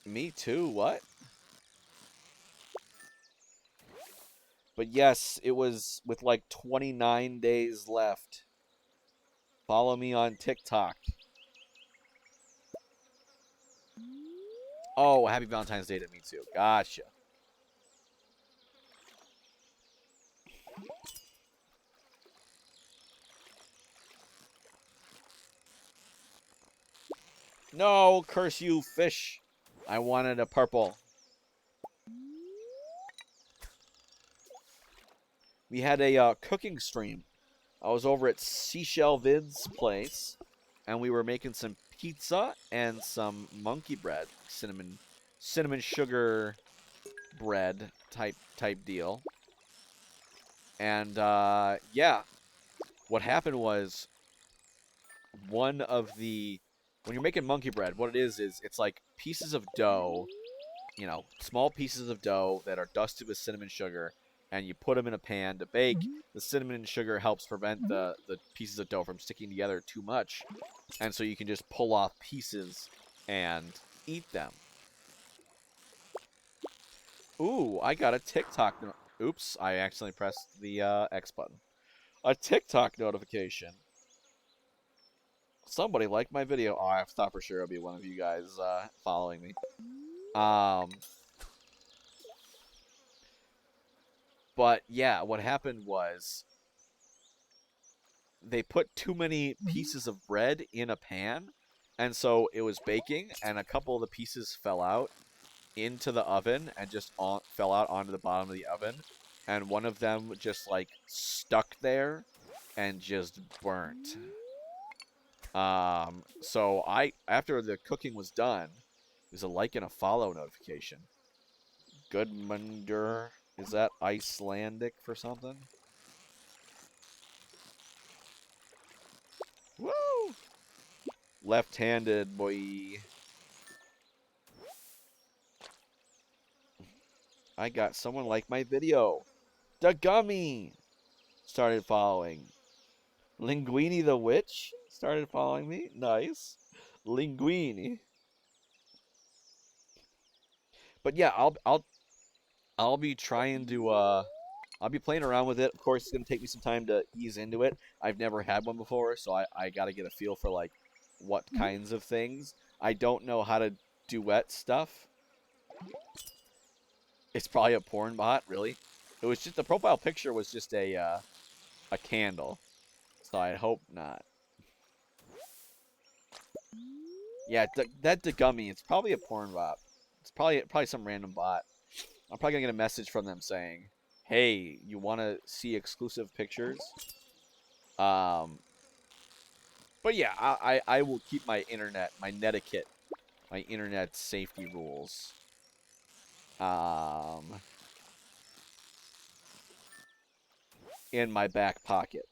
Me too. What? But yes, it was with like 29 days left. Follow me on TikTok. Oh, happy Valentine's Day to me too. Gotcha. No, curse you, fish. I wanted a purple. We had a cooking stream. I was over at Seashell Vid's place, and we were making some pizza and some monkey bread, cinnamon sugar bread type deal. And yeah, what happened was one of the when you're making monkey bread, what it is it's like pieces of dough, small pieces of dough that are dusted with cinnamon sugar, and you put them in a pan to bake. The cinnamon and sugar helps prevent the pieces of dough from sticking together too much, and so you can just pull off pieces and eat them. Ooh, I got a TikTok. Oops, I accidentally pressed the X button. A TikTok notification. Somebody liked my video. Oh, I thought for sure it'll be one of you guys following me. But yeah, what happened was they put too many pieces of bread in a pan, and so it was baking, and a couple of the pieces fell out into the oven and just fell out onto the bottom of the oven, and one of them just like stuck there and just burnt. So after the cooking was done, there's a like and a follow notification. Goodmunder, is that Icelandic for something? Woo! Left-handed, boy. I got someone like my video. The Gummy started following. Linguini the witch started following me. Nice. Linguini. But yeah, I'll be trying to I'll be playing around with it. Of course, it's gonna take me some time to ease into it. I've never had one before, so I gotta get a feel for like what kinds of things. I don't know how to duet stuff. It's probably a porn bot, really. It was just the profile picture was just a candle, so I hope not. Yeah, that Degummy, it's probably a porn bot. It's probably some random bot. I'm probably gonna get a message from them saying, "Hey, you want to see exclusive pictures?" Um, but yeah, I will keep my netiquette, my internet safety rules, um, in my back pocket.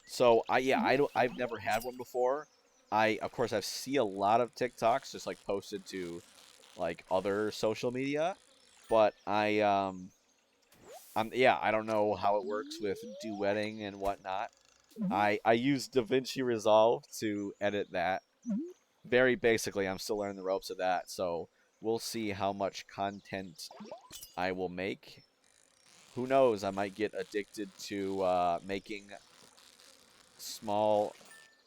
So I've never had one before. I of course I see a lot of TikToks just like posted to like other social media, but I don't know how it works with duetting and whatnot. I use DaVinci Resolve to edit that. Very basically, I'm still learning the ropes of that, so we'll see how much content I will make. Who knows? I might get addicted to making small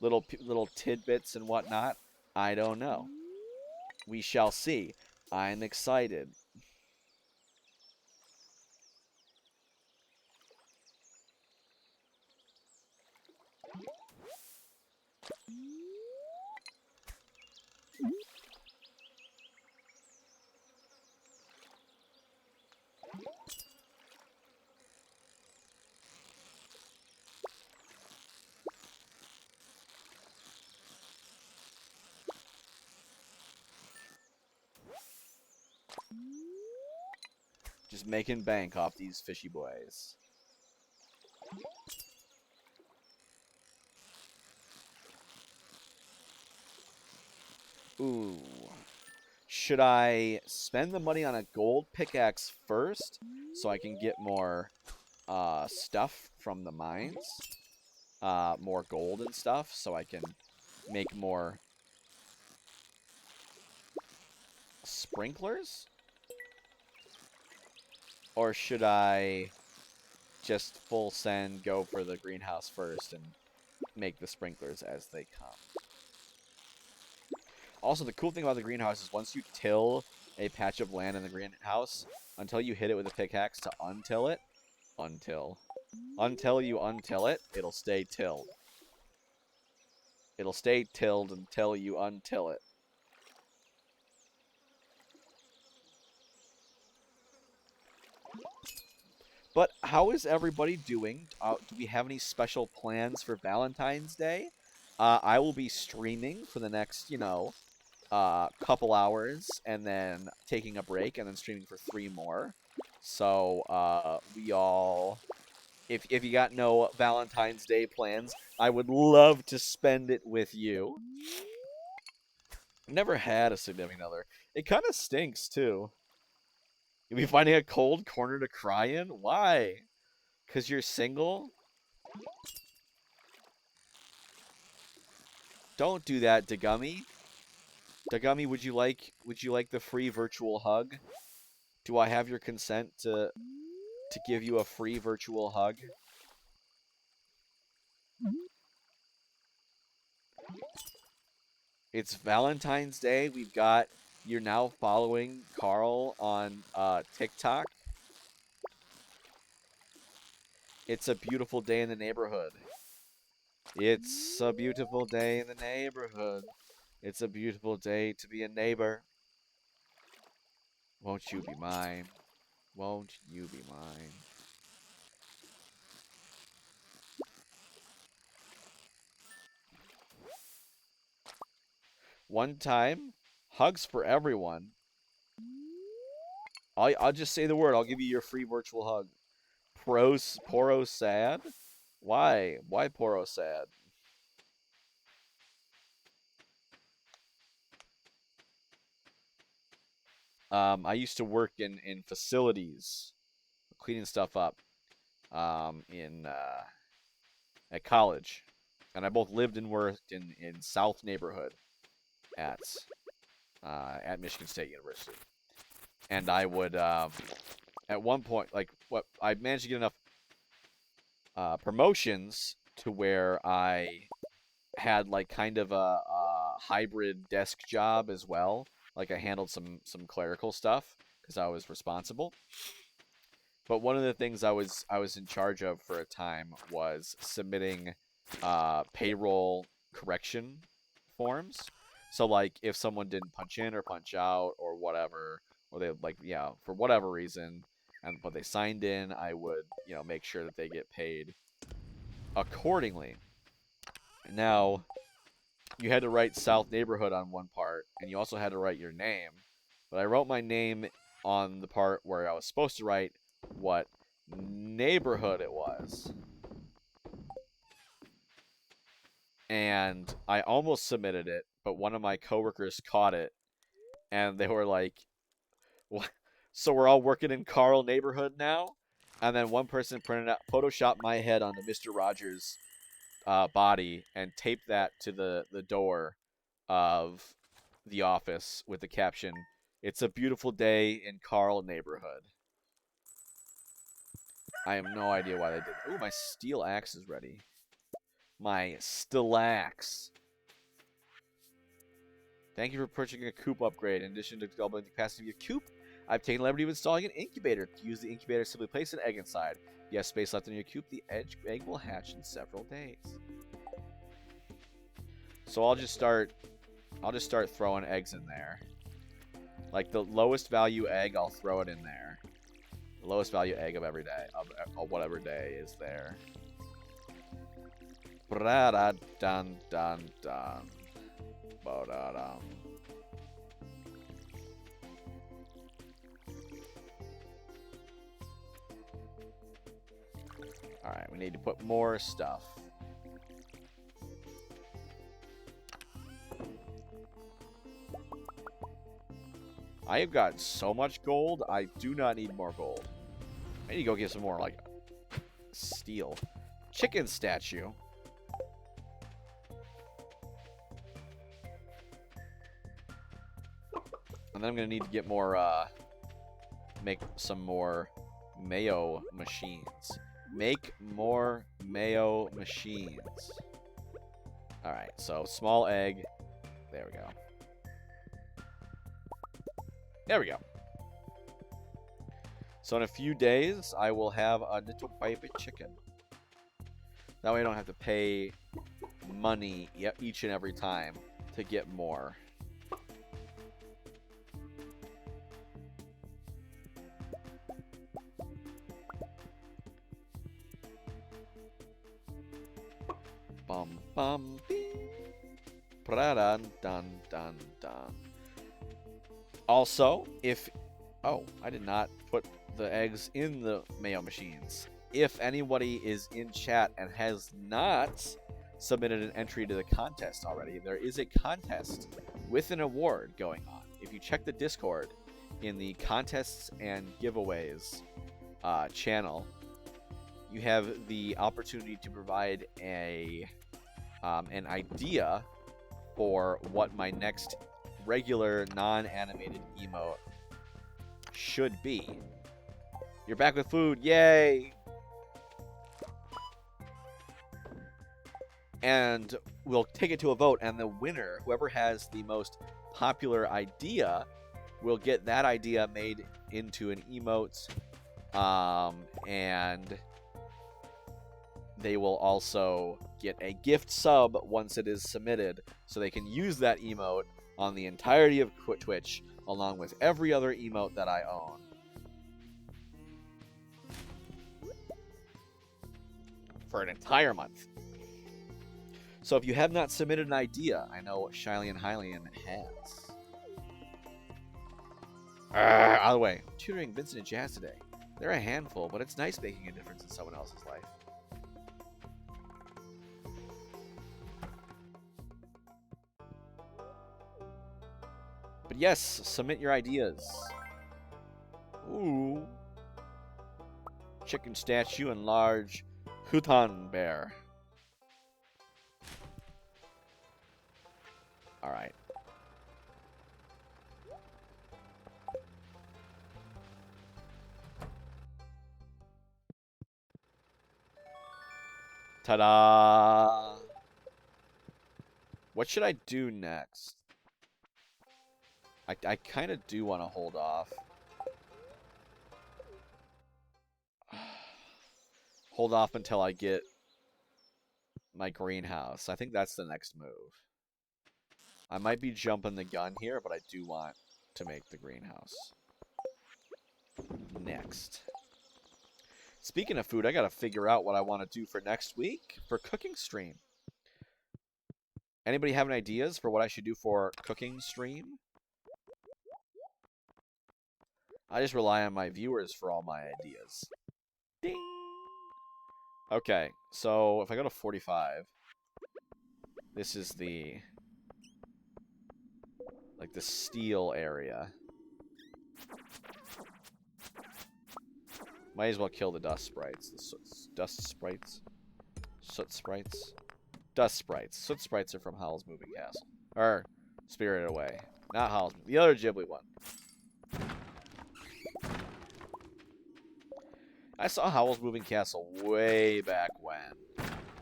little tidbits and whatnot. I don't know. We shall see. I'm excited. Just making bank off these fishy boys. Ooh. Should I spend the money on a gold pickaxe first so I can get more stuff from the mines? More gold and stuff so I can make more sprinklers? Or should I just full send go for the greenhouse first and make the sprinklers as they come? Also, the cool thing about the greenhouse is once you till a patch of land in the greenhouse, until you hit it with a pickaxe to untill it, until you untill it, it'll stay tilled. It'll stay tilled until you untill it. But how is everybody doing? Do we have any special plans for Valentine's Day? I will be streaming for the next, couple hours, and then taking a break, and then streaming for 3 more. So we all, if you got no Valentine's Day plans, I would love to spend it with you. Never had a significant other. It kind of stinks too. You'll be finding a cold corner to cry in. Why? Cause you're single? Don't do that, Dagummy. Dagummy, would you like the free virtual hug? Do I have your consent to give you a free virtual hug? It's Valentine's Day. You're now following Carl on TikTok. It's a beautiful day in the neighborhood. It's a beautiful day in the neighborhood. It's a beautiful day to be a neighbor. Won't you be mine? Won't you be mine? One time, hugs for everyone. I'll just say the word. I'll give you your free virtual hug. Poro sad? Why? Why Poro sad? I used to work in facilities, cleaning stuff up, in at college, and I both lived and worked in South neighborhood at Michigan State University. And I would at one point, like, what I managed to get enough promotions to where I had like kind of a hybrid desk job as well. Like I handled some clerical stuff because I was responsible. But one of the things I was in charge of for a time was submitting payroll correction forms. So like if someone didn't punch in or punch out or whatever, or they like for whatever reason, and but they signed in, I would make sure that they get paid accordingly. Now you had to write South neighborhood on one part, and you also had to write your name. But I wrote my name on the part where I was supposed to write what neighborhood it was. And I almost submitted it, but one of my coworkers caught it, and they were like, "What? So we're all working in Carl neighborhood now?" And then one person printed out, photoshopped my head onto Mr. Rogers' body and taped that to the door of the office with the caption, "It's a beautiful day in Carl neighborhood." I have no idea why they did that. Ooh, my steel axe is ready. My steel axe. Thank you for purchasing a coop upgrade. In addition to doubling the capacity of your coop, I've taken the liberty of installing an incubator. To use the incubator, simply place an egg inside. If you have space left in your coop, the egg will hatch in several days. So I'll just start throwing eggs in there. Like the lowest value egg, I'll throw it in there. The lowest value egg of every day, of whatever day is there. Dun dun dun. Ba-da-dum. Alright, we need to put more stuff. I have got so much gold, I do not need more gold. I need to go get some more, like, steel. Chicken statue. And then I'm going to need to get more, make some more mayo machines. Make more mayo machines. Alright, so small egg. There we go. There we go. So in a few days, I will have a little baby chicken. That way I don't have to pay money each and every time to get more. Bum bum bing. Dun dun dun dun. Also, if I did not put the eggs in the mayo machines. If anybody is in chat and has not submitted an entry to the contest already, there is a contest with an award going on. If you check the Discord in the contests and giveaways channel, you have the opportunity to provide an idea for what my next regular non-animated emote should be. You're back with food, yay! And we'll take it to a vote, and the winner, whoever has the most popular idea, will get that idea made into an emote, and they will also get a gift sub once it is submitted, so they can use that emote on the entirety of Twitch, along with every other emote that I own. For an entire month. So if you have not submitted an idea, I know Shylian Hylian has. Out of the way. I'm tutoring Vincent and Jazz today. They're a handful, but it's nice making a difference in someone else's life. But yes, submit your ideas. Ooh. Chicken statue and large Hutan bear. Alright. Ta-da! What should I do next? I kind of do want to hold off. Hold off until I get my greenhouse. I think that's the next move. I might be jumping the gun here, but I do want to make the greenhouse. Next. Speaking of food, I gotta figure out what I want to do for next week for cooking stream. Anybody have any ideas for what I should do for cooking stream? I just rely on my viewers for all my ideas. Ding! Okay, so if I go to 45, this is the, like, the steel area. Might as well kill the dust sprites. The dust sprites? Soot sprites? Dust sprites. Soot sprites are from Howl's Moving Castle. Or, Spirited Away. Not Howl's. The other Ghibli one. I saw Howl's Moving Castle way back when.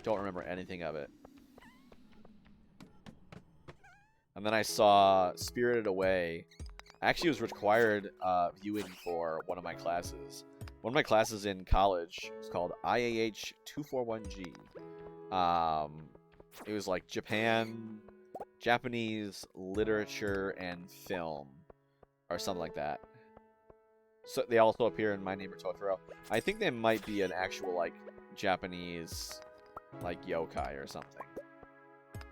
Don't remember anything of it. And then I saw Spirited Away. Actually, it was required viewing for one of my classes. One of my classes in college was called IAH 241G. It was like Japanese literature and film, or something like that. So they also appear in My Neighbor Totoro. I think they might be an actual like Japanese like yokai or something.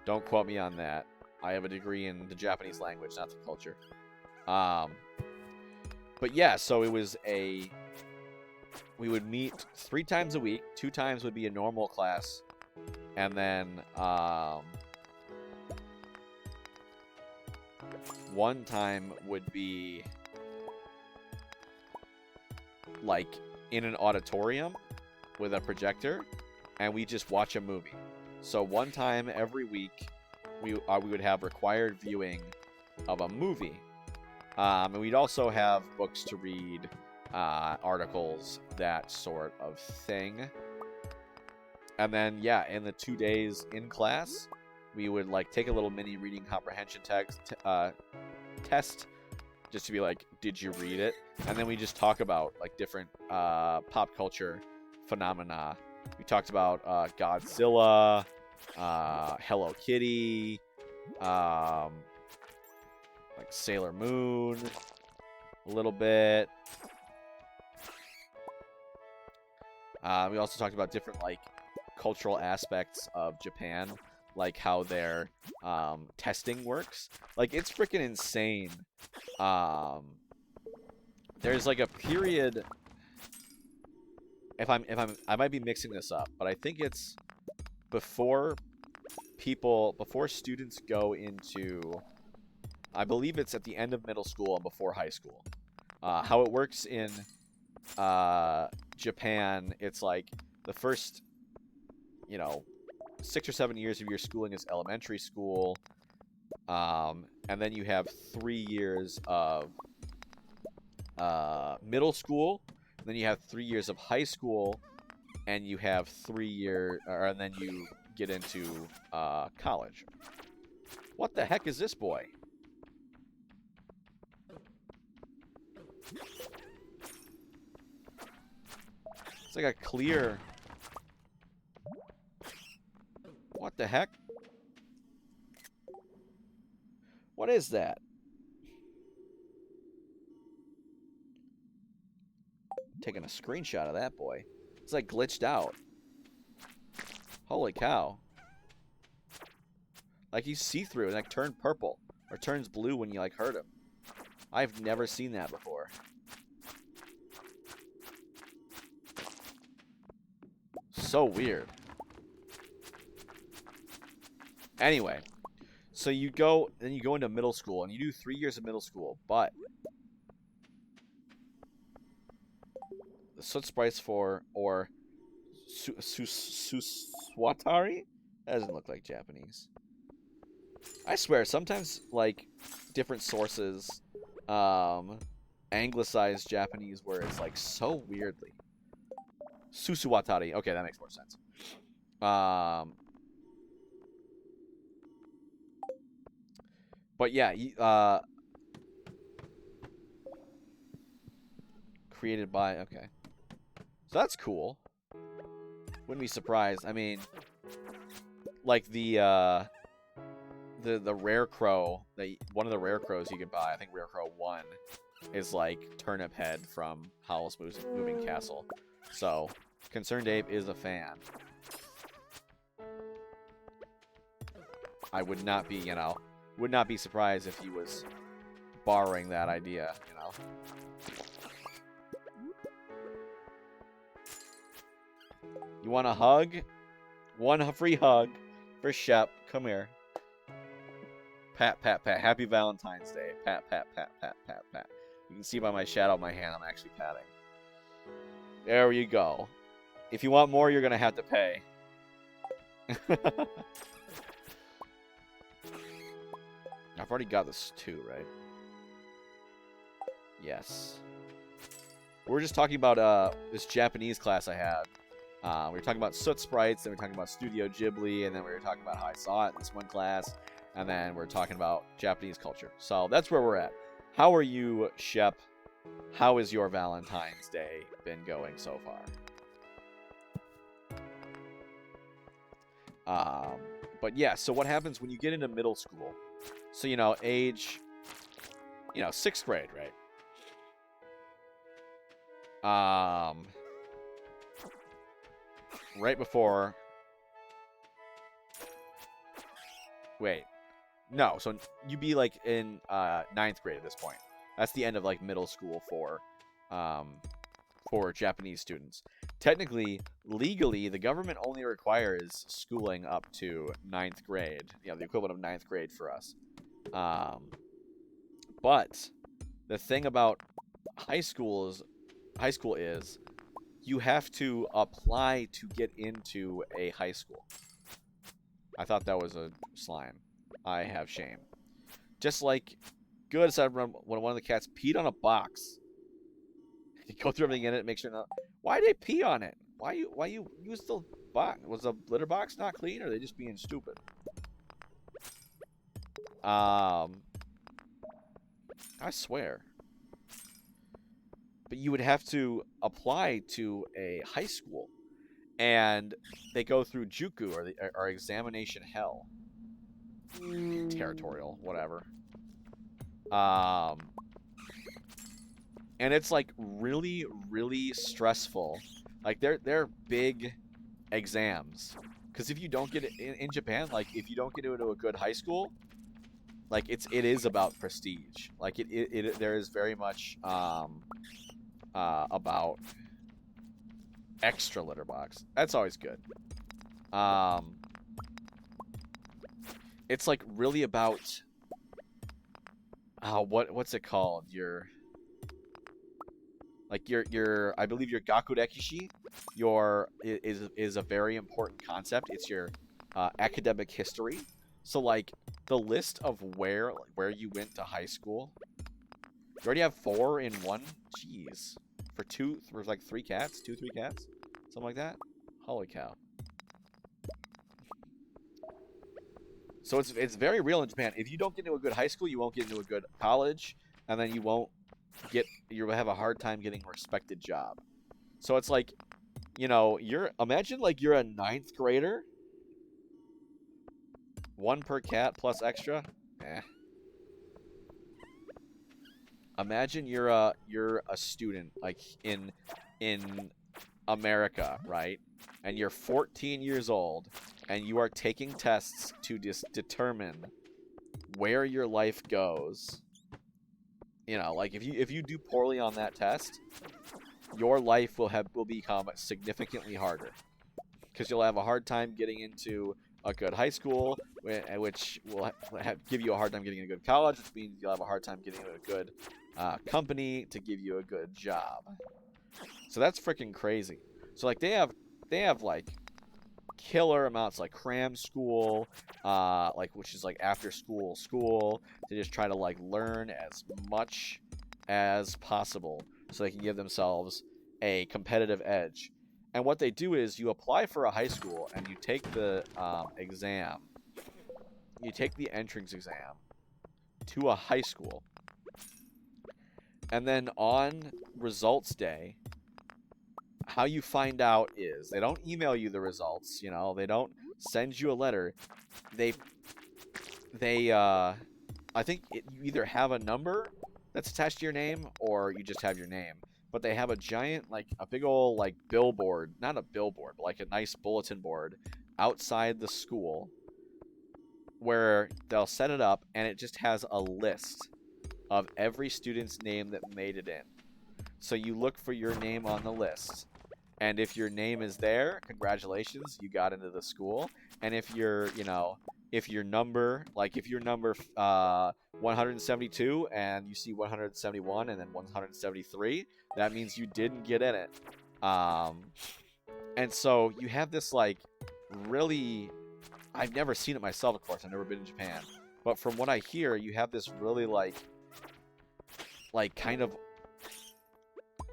Don't quote me on that. I have a degree in the Japanese language, not the culture. But yeah, so it was a... We would meet 3 times a week. 2 times would be a normal class. And then, 1 time would be, like, in an auditorium with a projector. And we just watch a movie. So 1 time every week, we would have required viewing of a movie. And we'd also have books to read, articles, that sort of thing. And then, yeah, in the 2 days in class, we would, like, take a little mini reading comprehension test, just to be like, did you read it? And then we just talk about, like, different pop culture phenomena. We talked about Godzilla, Hello Kitty, like Sailor Moon, a little bit. We also talked about different, like, cultural aspects of Japan, like how their testing works. Like, it's freaking insane. There's like a period. I might be mixing this up, but I think it's before students go into, I believe it's at the end of middle school and before high school. How it works in Japan, it's like the first, 6 or 7 years of your schooling is elementary school, and then you have 3 years of middle school, and then you have 3 years of high school, and you have 3 years, and then you get into college. What the heck is this boy? It's like a clear... What the heck? What is that? Taking a screenshot of that boy. It's like glitched out. Holy cow. Like he's see-through and like turned purple. Or turns blue when you like hurt him. I've never seen that before. So weird. Anyway, so you go into middle school, and you do 3 years of middle school, but soot sprites for or Suswatari? That doesn't look like Japanese. I swear, sometimes like different sources anglicize Japanese words like so weirdly. Susuwatari. Okay, that makes more sense. But yeah, created by, okay. So that's cool. Wouldn't be surprised. I mean, like the rare crow, one of the rare crows you could buy, I think rare crow 1 is like Turnip Head from Howl's Moving Castle. So, Concerned Ape is a fan. I would not be, would not be surprised if he was borrowing that idea, You want a hug? One free hug for Shep. Come here. Pat, pat, pat. Happy Valentine's Day. Pat, pat, pat, pat, pat, pat. You can see by my shadow of my hand, I'm actually patting. There you go. If you want more, you're going to have to pay. I've already got this too, right? Yes. We're just talking about this Japanese class I had. We were talking about soot sprites, then we were talking about Studio Ghibli, and then we were talking about how I saw it in this one class, and then we're talking about Japanese culture. So that's where we're at. How are you, Shep? How has your Valentine's Day been going so far? But yeah, so what happens when you get into middle school? So, age, 6th grade, right? Right before... Wait. No, so you'd be, like, in 9th grade at this point. That's the end of, like, middle school for Japanese students. Technically, legally, the government only requires schooling up to 9th grade. The equivalent of 9th grade for us. But the thing about high school is you have to apply to get into a high school. I thought that was a slime. I have shame. Just like good aside when one of the cats peed on a box. You go through everything in it, make sure not. Why did they pee on it? Why you use the box? Was the litter box not clean, or are they just being stupid? I swear. But you would have to apply to a high school, and they go through Juku or examination hell. Territorial, whatever. And it's like really, really stressful. Like they're big exams, because if you don't get it in Japan, like if you don't get into a good high school, like it is about prestige. Like there is very much about extra litter box. That's always good. It's like really about what's it called? Your I believe your gakurekishi is a very important concept. It's your academic history. So like the list of where you went to high school. You already have 4 in one? Jeez. For like 3 cats? 2, 3 cats? Something like that? Holy cow. So it's very real in Japan. If you don't get into a good high school, you won't get into a good college, and then you'll have a hard time getting a respected job. So it's like, imagine like you're a 9th grader. 1 per cat plus extra. Imagine you're a student like in America, right? And you're 14 years old, and you are taking tests to determine where your life goes. Like if you do poorly on that test, your life will become significantly harder, because you'll have a hard time getting into a good high school, which will give you a hard time getting into a good college, which means you'll have a hard time getting into a good company to give you a good job. So that's freaking crazy. So like they have like killer amounts like cram school, like which is like after school to just try to like learn as much as possible so they can give themselves a competitive edge. And what they do is you apply for a high school and you take the exam. You take the entrance exam to a high school, and then on results day, how you find out is they don't email you the results. They don't send you a letter. They I think you either have a number that's attached to your name or you just have your name. But they have a giant, like a big old like billboard, not a billboard, but like a nice bulletin board outside the school where they'll set it up, and it just has a list of every student's name that made it in. So you look for your name on the list. And if your name is there, congratulations, you got into the school. And if you're number 172 and you see 171 and then 173, that means you didn't get in it. And so you have this like really, I've never seen it myself, of course. I've never been in Japan. But from what I hear, you have this really like kind of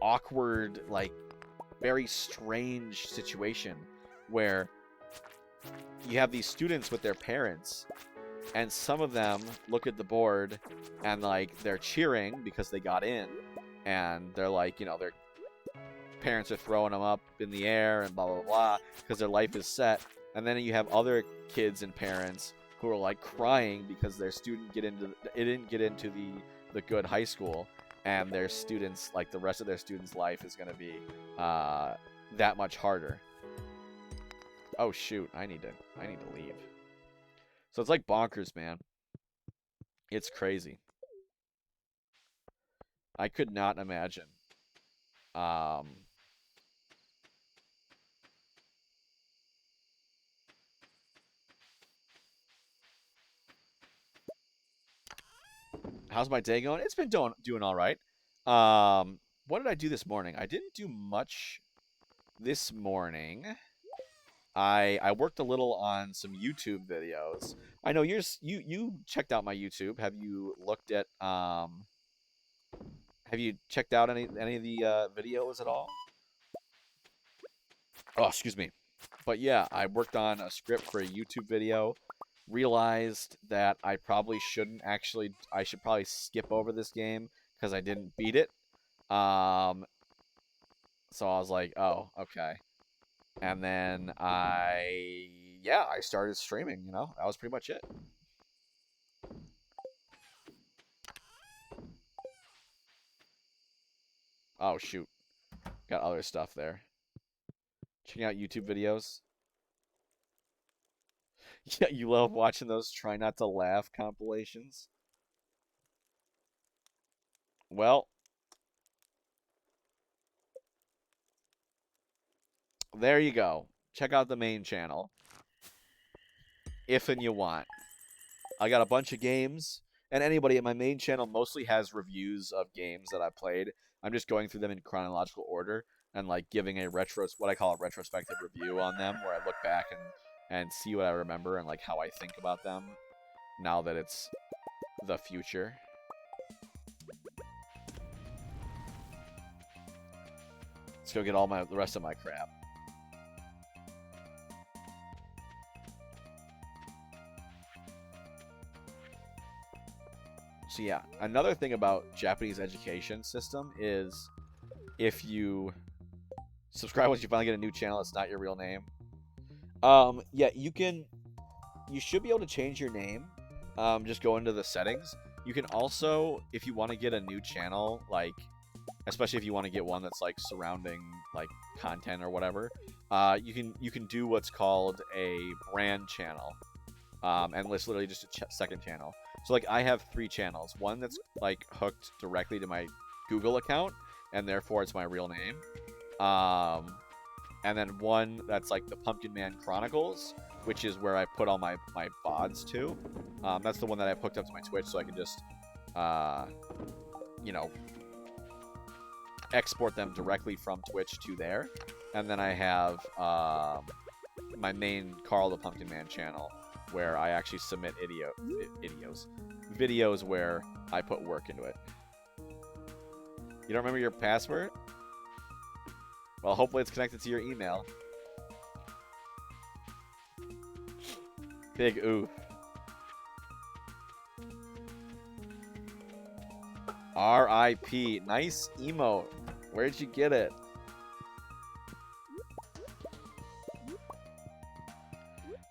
awkward, like very strange situation where you have these students with their parents, and some of them look at the board and like they're cheering because they got in, and they're like, their parents are throwing them up in the air and blah blah blah because their life is set. And then you have other kids and parents who are like crying because their student didn't get into the good high school, and their students, like the rest of their students' life is going to be that much harder. Oh shoot, I need to leave. So it's like bonkers, man. It's crazy. I could not imagine. Um, how's my day going? It's been doing all right. What did I do this morning? I didn't do much this morning. I worked a little on some YouTube videos. I know you checked out my YouTube. Have you checked out any of the videos at all? Oh, excuse me. But yeah, I worked on a script for a YouTube video. Realized that I should probably skip over this game because I didn't beat it. Um, so I was like, oh, okay. And then I started streaming. That was pretty much it. Oh shoot, got other stuff there. Checking out YouTube videos. Yeah, you love watching those try not to laugh compilations. Well, there you go. Check out the main channel if and you want. I got a bunch of games, and anybody at my main channel mostly has reviews of games that I played. I'm just going through them in chronological order and like giving what I call a retrospective review on them, where I look back and see what I remember and like how I think about them now that it's the future. Let's go get the rest of my crap. So yeah, another thing about Japanese education system is if you subscribe once you finally get a new channel, it's not your real name. Yeah, you should be able to change your name. Just go into the settings. You can also, if you want to get a new channel, like, especially if you want to get one that's like surrounding like content or whatever, you can do what's called a brand channel, and it's literally just a second channel. So like I have 3 channels. One that's like hooked directly to my Google account, and therefore it's my real name. And then one that's like the Pumpkin Man Chronicles, which is where I put all my VODs to. That's the one that I've hooked up to my Twitch, so I can just, export them directly from Twitch to there. And then I have my main Carl the Pumpkin Man channel where I actually submit videos where I put work into it. You don't remember your password? Well, hopefully it's connected to your email. Big ooh. R.I.P. Nice emote. Where'd you get it?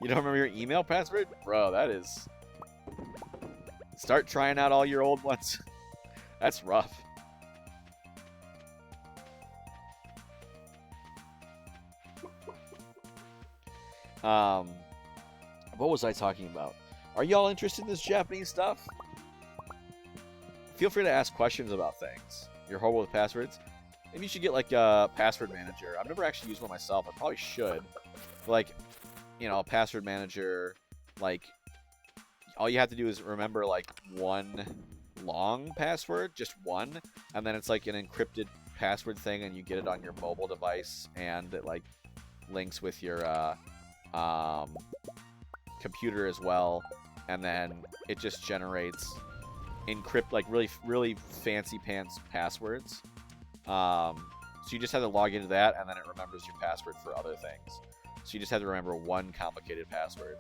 You don't remember your email password? Bro, that is... Start trying out all your old ones. That's rough. What was I talking about? Are y'all interested in this Japanese stuff? Feel free to ask questions about things. You're horrible with passwords? Maybe you should get like a password manager. I've never actually used one myself. I probably should. Like, you know, a password manager, like, all you have to do is remember like one long password, just one, and then it's like an encrypted password thing, and you get it on your mobile device, and it like links with your computer as well, and then it just generates like really fancy pants passwords. So you just have to log into that, and then it remembers your password for other things. So you just have to remember one complicated password.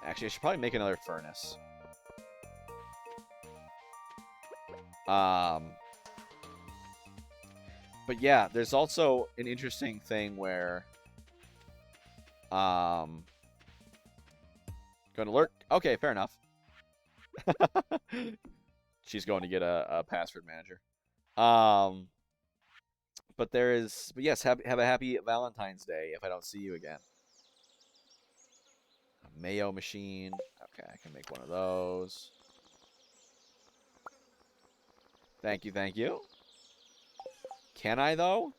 Actually, I should probably make another furnace. But yeah, there's also an interesting thing where going to lurk. Okay, fair enough. She's going to get a password manager. But yes, have a happy Valentine's Day if I don't see you again. A mayo machine. Okay, I can make one of those. Thank you, thank you. Can I, though?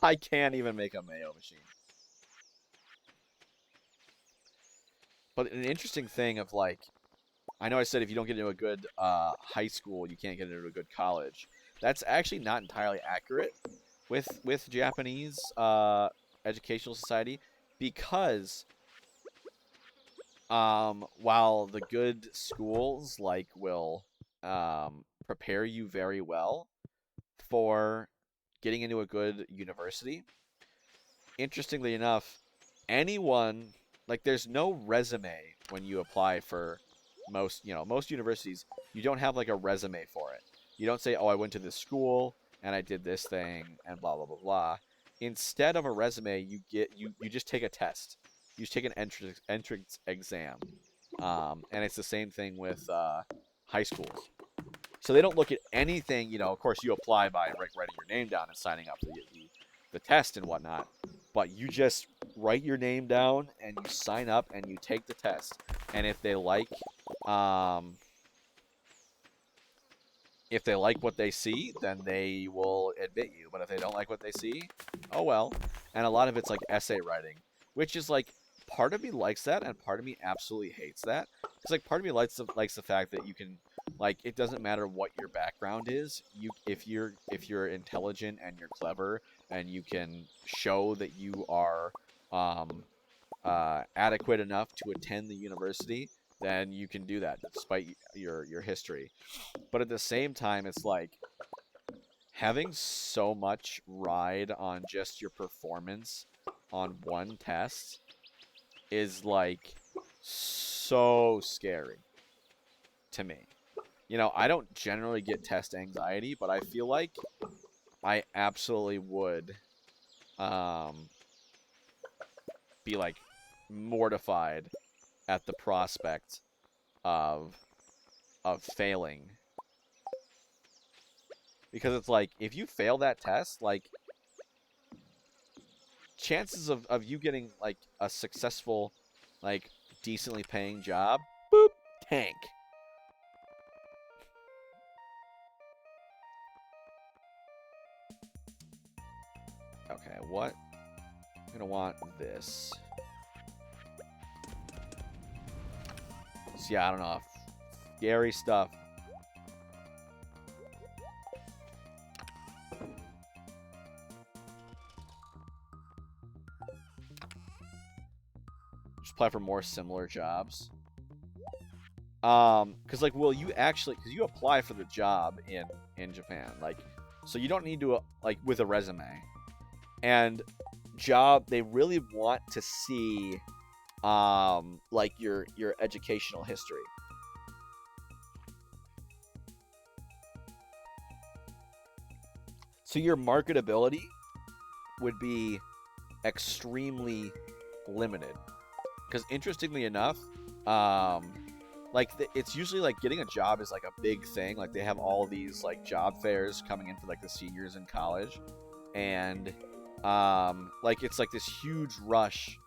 I can't even make a mayo machine. But an interesting thing of, like, I know I said if you don't get into a good high school, you can't get into a good college. That's actually not entirely accurate with Japanese educational society, because while the good schools like will prepare you very well for getting into a good university, interestingly enough, anyone, like, there's no resume when you apply for most universities. You don't have like a resume for it. You don't say, oh, I went to this school and I did this thing and blah blah blah blah. Instead of a resume, you just take a test. You just take an entrance exam, and it's the same thing with high schools. So they don't look at anything. You know, of course, you apply by writing your name down and signing up for the test and whatnot. But you just write your name down and you sign up and you take the test. And if they like what they see, then they will admit you. But if they don't like what they see, oh well. And a lot of it's like essay writing, which is like, part of me likes that and part of me absolutely hates that. It's like, part of me likes the fact that you can, like, it doesn't matter what your background is. If you're intelligent and you're clever and you can show that you are adequate enough to attend the university, then you can do that despite your history. But at the same time, it's like, having so much ride on just your performance on one test is like so scary to me. You know, I don't generally get test anxiety, but I feel like I absolutely would be like mortified at the prospect of failing. Because it's like, if you fail that test, like, chances of you getting like a successful, like, decently paying job, boop, tank. Okay, what? I'm gonna want this. So yeah, I don't know. Scary stuff. Just apply for more similar jobs. Because like, will you actually? Because you apply for the job in Japan, like, so you don't need to like with a resume, and job they really want to see, like your educational history. So your marketability would be extremely limited. Because interestingly enough, um, like it's usually like getting a job is like a big thing. Like they have all these like job fairs coming in for like the seniors in college, and like it's like this huge rush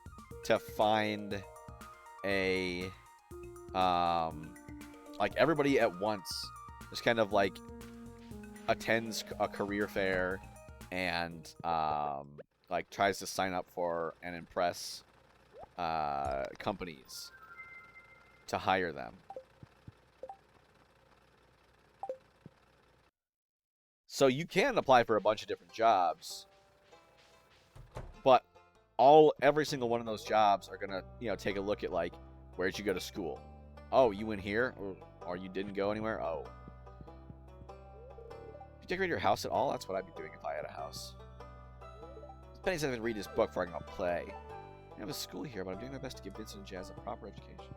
to find a like everybody at once just kind of like attends a career fair and like tries to sign up for and impress companies to hire them. So you can apply for a bunch of different jobs, but every single one of those jobs are gonna, take a look at like, where'd you go to school? Oh, you went here, or you didn't go anywhere? Oh. You decorate your house at all? That's what I'd be doing if I had a house. Penny said I can read his book before I can go play. I have a school here, but I'm doing my best to give Vincent and Jazz a proper education.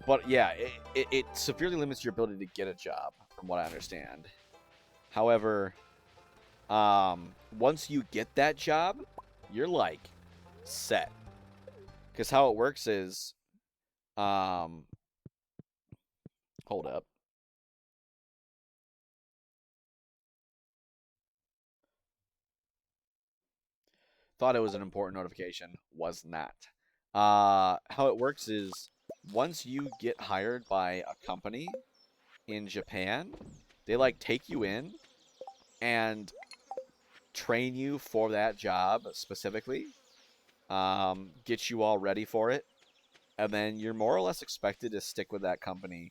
But yeah, it severely limits your ability to get a job, from what I understand. However, once you get that job, you're like set. Because how it works is, hold up. Thought it was an important notification, was not. How it works is once you get hired by a company in Japan, they like take you in and train you for that job specifically, get you all ready for it, and then you're more or less expected to stick with that company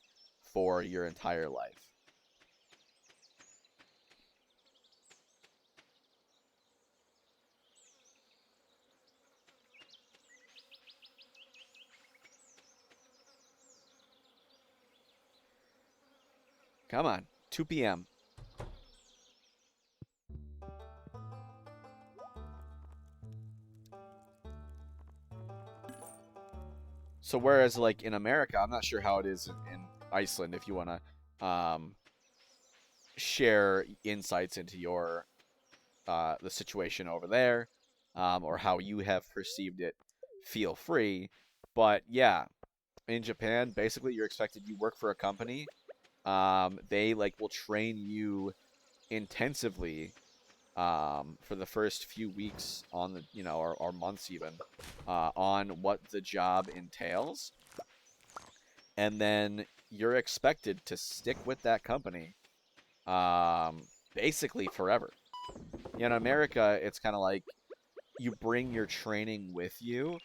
for your entire life. Come on, 2 p.m. So whereas like in America, I'm not sure how it is in Iceland. If you want to share insights into your the situation over there, or how you have perceived it, feel free. But yeah, in Japan, basically you're expected, you work for a company. They like will train you intensively for the first few weeks on the, or months even, on what the job entails, and then you're expected to stick with that company, basically forever. In America, it's kind of like you bring your training with you,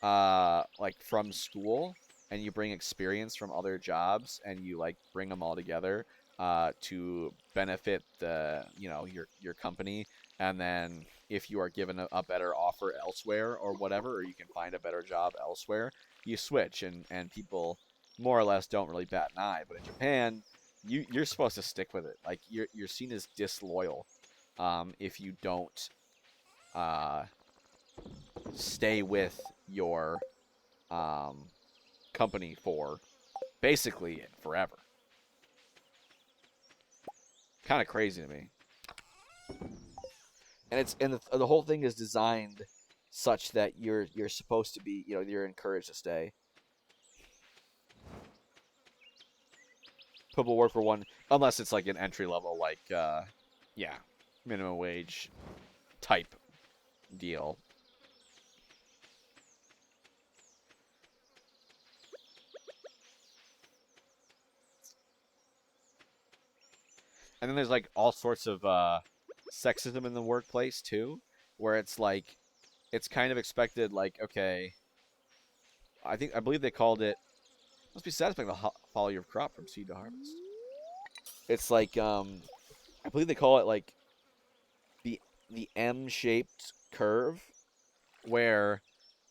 like from school, and you bring experience from other jobs, and you like bring them all together, to benefit the, your company. And then if you are given a better offer elsewhere or whatever, or you can find a better job elsewhere, you switch, and people more or less don't really bat an eye. But in Japan, you're supposed to stick with it. Like you're seen as disloyal, if you don't uh, stay with your company for basically forever. Kind of crazy to me. And the whole thing is designed such that you're supposed to be, you're encouraged to stay. People work for one, unless it's like an entry level, like yeah, minimum wage type deal. And then there's like all sorts of sexism in the workplace too, where it's like it's kind of expected. Like, okay, I believe they called it must be satisfying to follow your crop from seed to harvest. It's like I believe they call it like the the M-shaped curve, where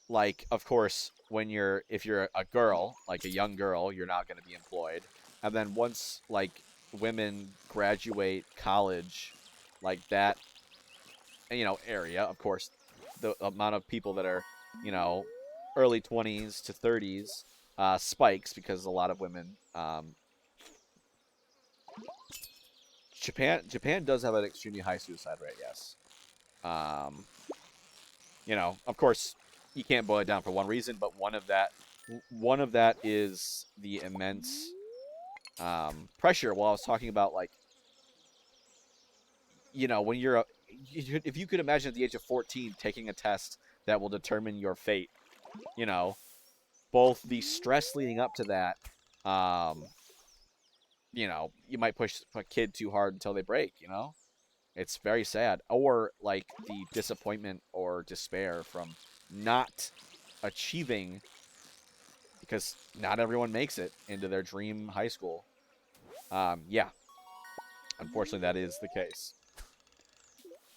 like of course when you're if you're a girl, like a young girl, you're not going to be employed. And then once like women graduate college, like that, area, of course, the amount of people that are, you know, early 20s to 30s spikes because a lot of women Japan does have an extremely high suicide rate, yes. Um, of course, you can't boil it down for one reason, but one of that is the immense pressure. While I was talking about like, when if you could imagine at the age of 14 taking a test that will determine your fate, you know, both the stress leading up to that, um, you might push a kid too hard until they break, It's very sad. Or like the disappointment or despair from not achieving because not everyone makes it into their dream high school. Yeah, unfortunately that is the case.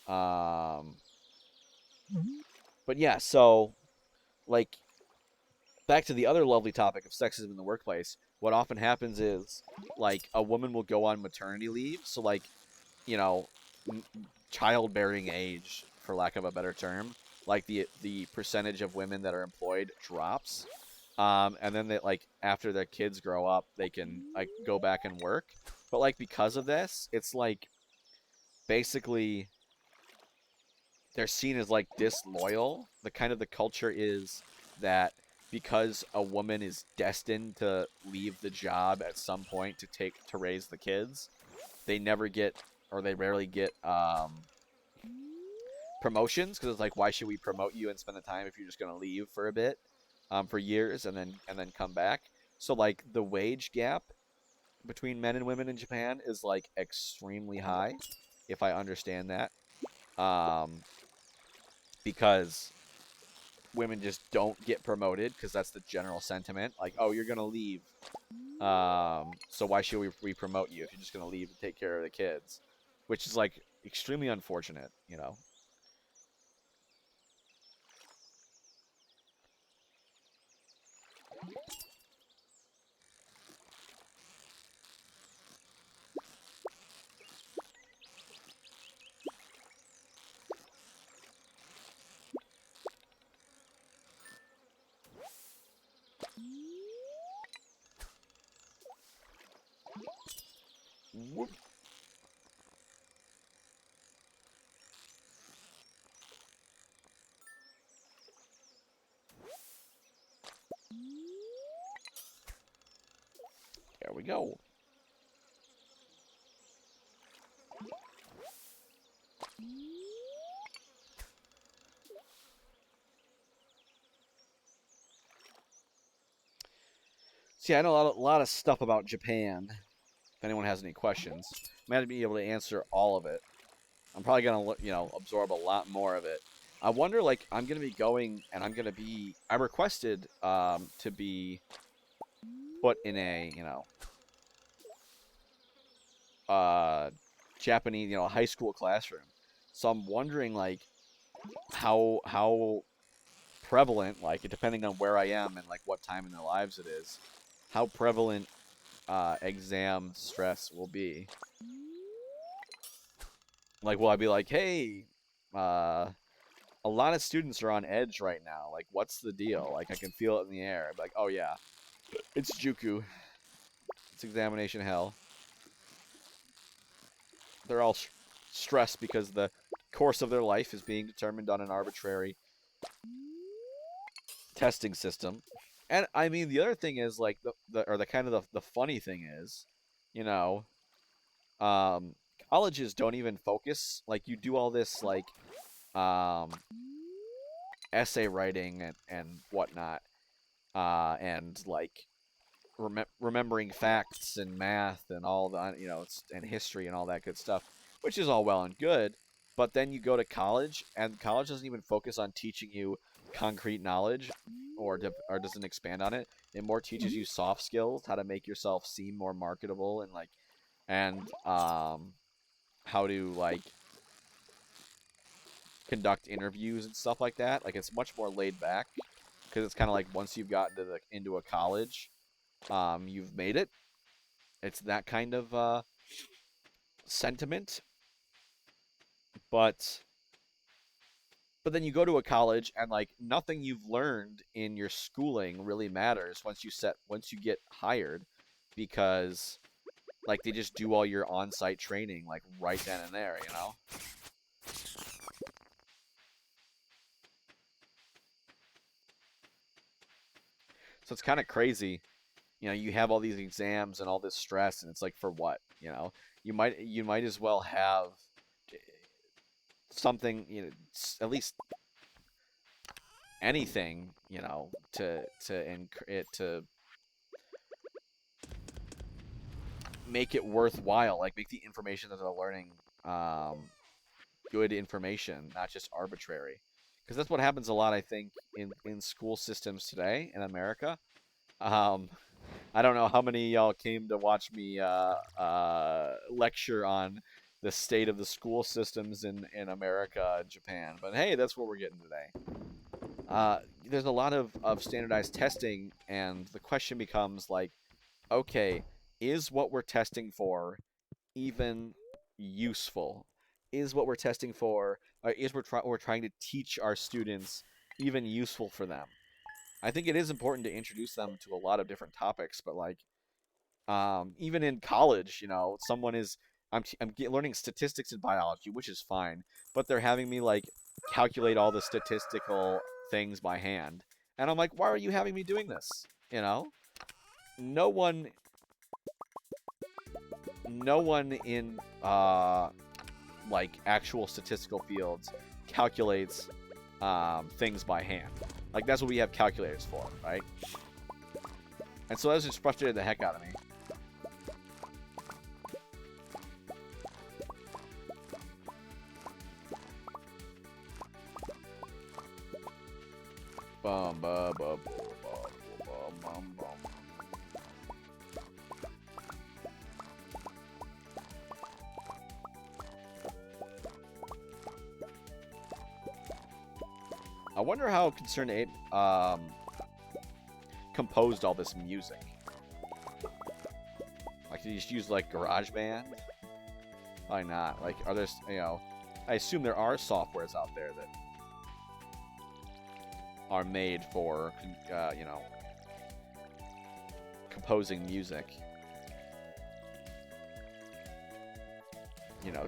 Um, but yeah, so like back to the other lovely topic of sexism in the workplace. What often happens is like a woman will go on maternity leave, so like you know, childbearing age, for lack of a better term, like the percentage of women that are employed drops. And then they like after their kids grow up, they can like go back and work. But like because of this, it's like basically they're seen as like disloyal. The culture is that because a woman is destined to leave the job at some point to raise the kids, they never get or they rarely get promotions because it's like why should we promote you and spend the time if you're just going to leave for a bit for years and then come back. So like the wage gap between men and women in Japan is like extremely high, if I understand that, um, because women just don't get promoted because that's the general sentiment, like, oh, you're going to leave, so why should we promote you if you're just going to leave and take care of the kids, which is like extremely unfortunate. Whoop. There we go. See, I know a lot of stuff about Japan. If anyone has any questions, I'm gonna be able to answer all of it. I'm probably gonna, absorb a lot more of it. I wonder, like, I'm gonna be going, and I requested to be put in a, uh, Japanese, high school classroom. So I'm wondering, like, how prevalent, like, depending on where I am and like what time in their lives it is, how prevalent exam stress will be. Like, will I be like, hey, uh, a lot of students are on edge right now. Like, what's the deal? Like, I can feel it in the air. I'd be like, oh yeah, it's Juku. It's examination hell. They're all stressed because the course of their life is being determined on an arbitrary testing system. And I mean, the other thing is like the kind of the funny thing is, you know, um, colleges don't even focus. Like, you do all this like um, essay writing and whatnot, and like remembering facts and math and all the and history and all that good stuff, which is all well and good. But then you go to college, and college doesn't even focus on teaching you concrete knowledge, or doesn't expand on it. It more teaches you soft skills, how to make yourself seem more marketable, and how to conduct interviews and stuff like that. Like, it's much more laid back because it's kind of like once you've gotten into a college, you've made it. It's that kind of sentiment, but then you go to a college, and like nothing you've learned in your schooling really matters once you get hired, because like they just do all your on-site training like right then and there, you know? So it's kind of crazy. You have all these exams and all this stress, and it's like, for what? You might as well have something, at least anything, to make it worthwhile, like make the information that they're learning um, good information, not just arbitrary. Because that's what happens a lot, I think, in school systems today in America. Um, I don't know how many of y'all came to watch me lecture on the state of the school systems in America and Japan, but hey, that's what we're getting today. There's a lot of standardized testing, and the question becomes like, okay, is what we're testing for even useful? Is what we're testing for, we're trying to teach our students, even useful for them? I think it is important to introduce them to a lot of different topics, but like, even in college, someone is learning statistics and biology, which is fine, but they're having me like calculate all the statistical things by hand, and I'm like, why are you having me doing this? No one, no one in like actual statistical fields calculates things by hand. Like, that's what we have calculators for, right? And so that just frustrated the heck out of me. Bum, bum, bum, bum, bum, bum, bum. I wonder how Concerned Ape composed all this music. Like, did he just use like GarageBand? Why not? Like, are there, I assume there are softwares out there that are made for, composing music.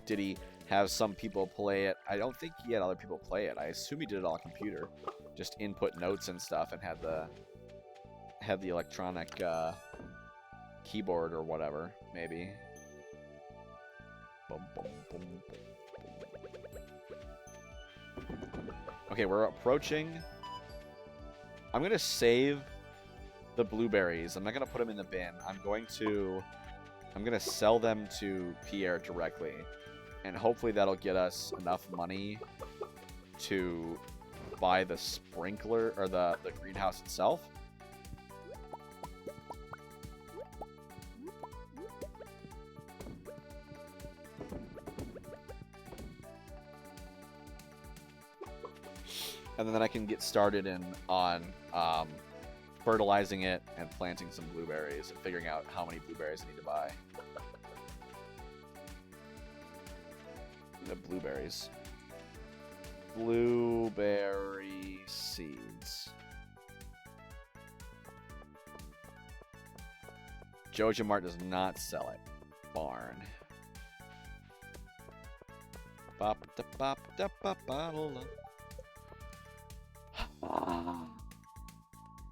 Did he have some people play it? I don't think he had other people play it. I assume he did it all on computer, just input notes and stuff, and had the electronic keyboard or whatever, maybe. Boom, boom, boom, boom. Okay, we're approaching. I'm gonna save the blueberries. I'm not gonna put them in the bin. I'm gonna sell them to Pierre directly, and hopefully that'll get us enough money to buy the sprinkler or the greenhouse itself. And then I can get started on fertilizing it and planting some blueberries and figuring out how many blueberries I need to buy. The blueberries. Blueberry seeds. Joja Mart does not sell it. Barn. Bop da bop da bop bottle.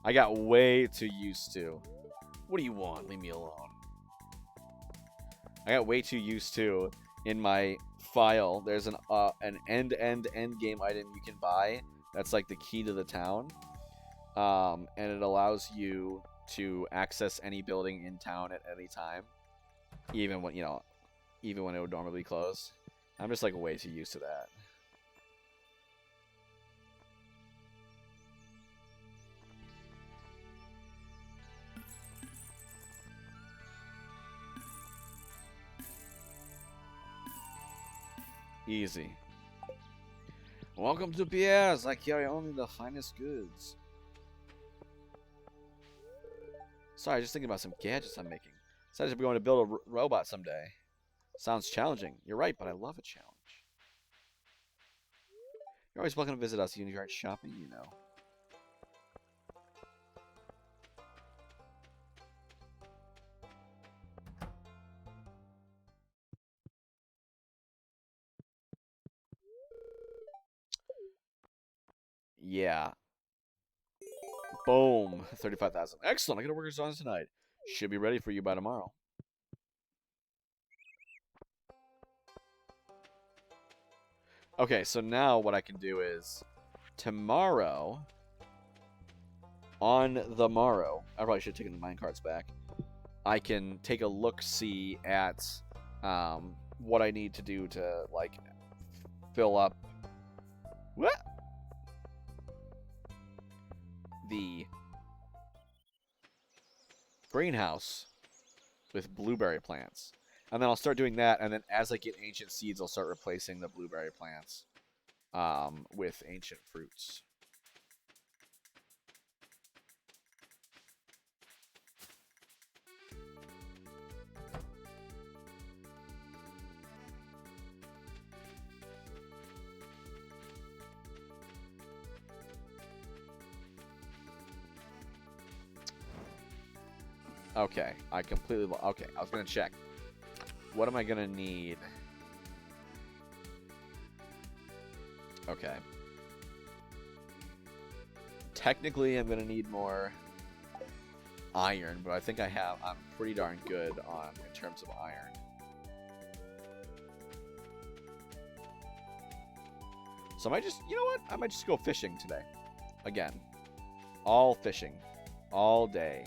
I got way too used to. What do you want? Leave me alone. I got way too used to, in my file, there's an end game item you can buy that's like the key to the town. And it allows you to access any building in town at any time, even when even when it would normally be closed. I'm just like way too used to that. Easy. Welcome to Pierre's. I carry only the finest goods. Sorry, just thinking about some gadgets I'm making. Decided to be going to build a robot someday. Sounds challenging. You're right, but I love a challenge. You're always welcome to visit us even if you aren't shopping, you know. Yeah. Boom. 35,000. Excellent. I got a workers on tonight. Should be ready for you by tomorrow. Okay, so now what I can do is tomorrow, on the morrow, I probably should have taken the mine carts back. I can take a look-see at what I need to do to, like, fill up the greenhouse with blueberry plants. And then I'll start doing that, and then as I get ancient seeds, I'll start replacing the blueberry plants with ancient fruits. Okay, I completely... Okay, I was going to check. What am I going to need? Okay. Technically, I'm going to need more iron, but I think I'm pretty darn good in terms of iron. So I might just... You know what? I might just go fishing today. Again. All fishing. All day.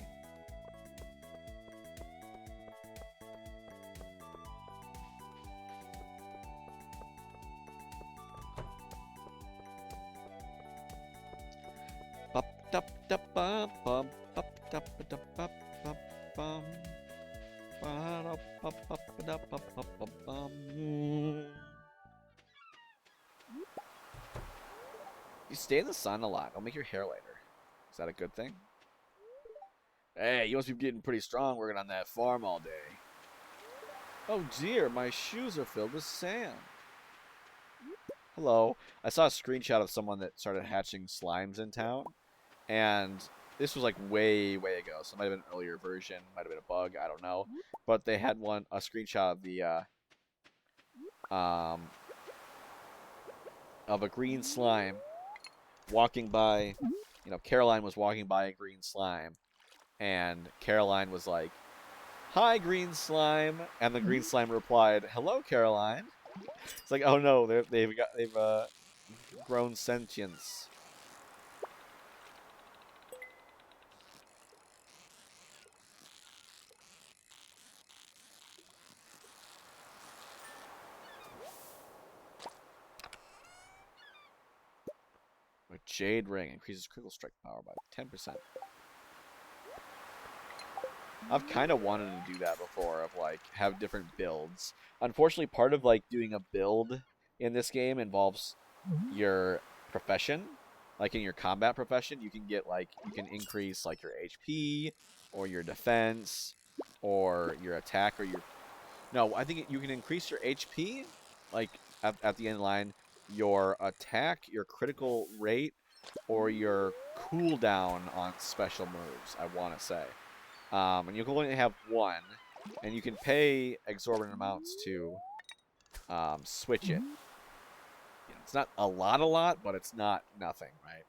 You stay in the sun a lot. It'll make your hair lighter. Is that a good thing? Hey, you must be getting pretty strong working on that farm all day. Oh dear, my shoes are filled with sand. Hello. I saw a screenshot of someone that started hatching slimes in town. And this was like way, way ago. So it might have been an earlier version. Might have been a bug. I don't know. But they had a screenshot of the, of a green slime walking by. You know, Caroline was walking by a green slime. And Caroline was like, "Hi, green slime." And the green slime replied, "Hello, Caroline." It's like, oh no, they've grown sentience. A jade ring increases critical strike power by 10%. I've kind of wanted to do that before, of like have different builds. Unfortunately, part of like doing a build in this game involves your profession. Like in your combat profession, you can get like you can increase like your HP or your defense or your attack or your no, I think you can increase your HP like at the end line, your attack, your critical rate, or your cooldown on special moves, I want to say. And you can only have one, and you can pay exorbitant amounts to switch it. You know, it's not a lot, but it's not nothing, right?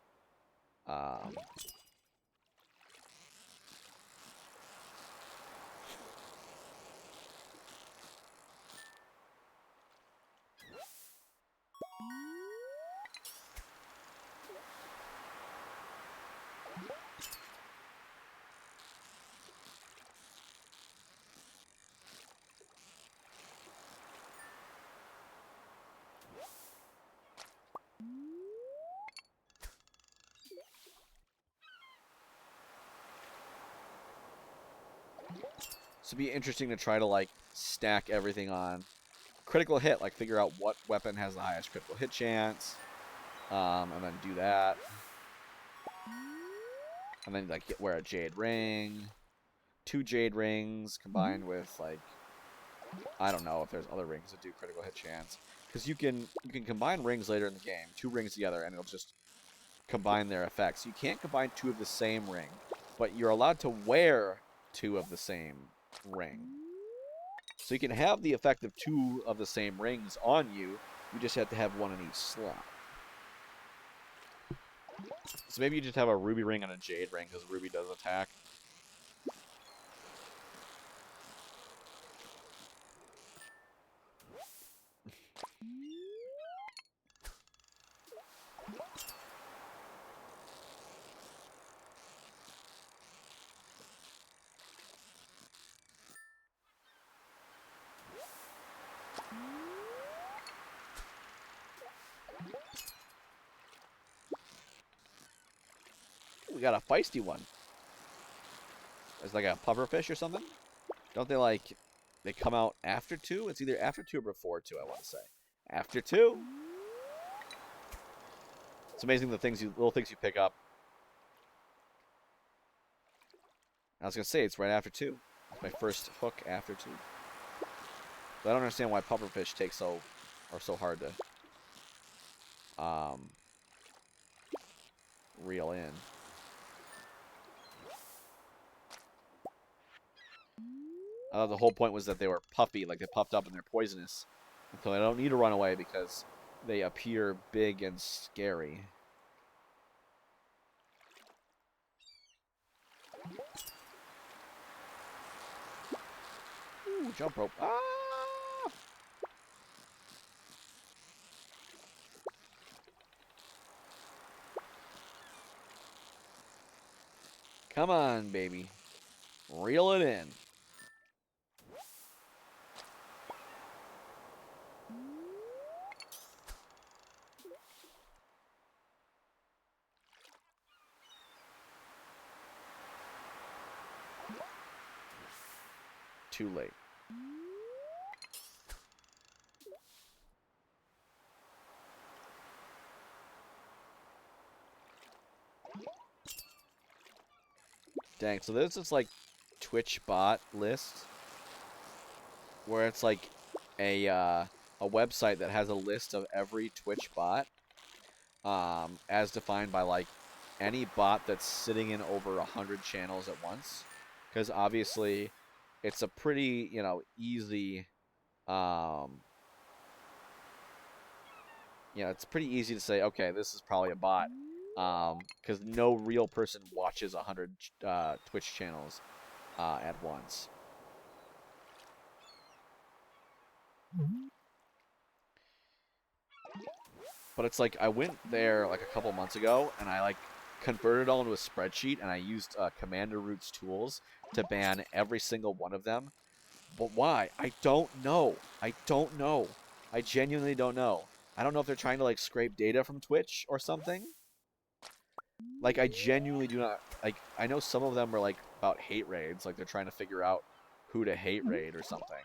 So it'd be interesting to try to like stack everything on critical hit, like figure out what weapon has the highest critical hit chance, and then do that, and then like wear a jade ring, 2 jade rings combined with like I don't know if there's other rings that do critical hit chance, because you can combine rings later in the game, 2 rings together, and it'll just combine their effects. You can't combine 2 of the same ring, but you're allowed to wear 2 of the same ring. So you can have the effect of 2 of the same rings on you. You just have to have 1 in each slot. So maybe you just have a ruby ring and a jade ring because ruby does attack. We got a feisty one. It's like a pufferfish or something. Don't they like, they come out after 2? It's either after 2 or before 2, I want to say. After 2? It's amazing the little things you pick up. I was going to say, it's right after 2. It's my first hook after 2. But I don't understand why pufferfish take so hard to reel in. The whole point was that they were puffy, like they puffed up and they're poisonous. So I don't need to run away because they appear big and scary. Ooh, jump rope. Ah! Come on, baby. Reel it in. Too late. Dang, so there's this like Twitch bot list where it's like a website that has a list of every Twitch bot, as defined by like any bot that's sitting in over 100 channels at once, because obviously it's a pretty easy, it's pretty easy to say, okay, this is probably a bot, because no real person watches 100 Twitch channels at once. But it's like I went there like a couple months ago, and I like converted it all into a spreadsheet, and I used Commander Root's tools to ban every single one of them. But why? I don't know. I don't know. I genuinely don't know. I don't know if they're trying to like scrape data from Twitch or something. Like I genuinely do not like. I know some of them are like about hate raids, like they're trying to figure out who to hate raid or something.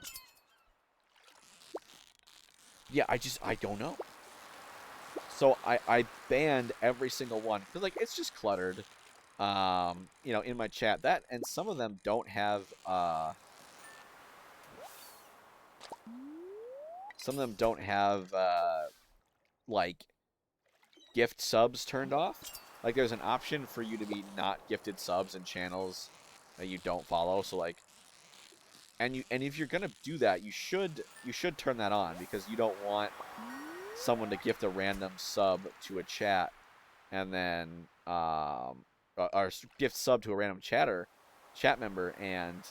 Yeah, I don't know. So I banned every single one because like it's just cluttered. In my chat, that, and some of them don't have like gift subs turned off. Like there's an option for you to be not gifted subs in channels that you don't follow. So like, and if you're gonna do that, you should turn that on, because you don't want someone to gift a random sub to a chat and then or gift sub to a random chat member and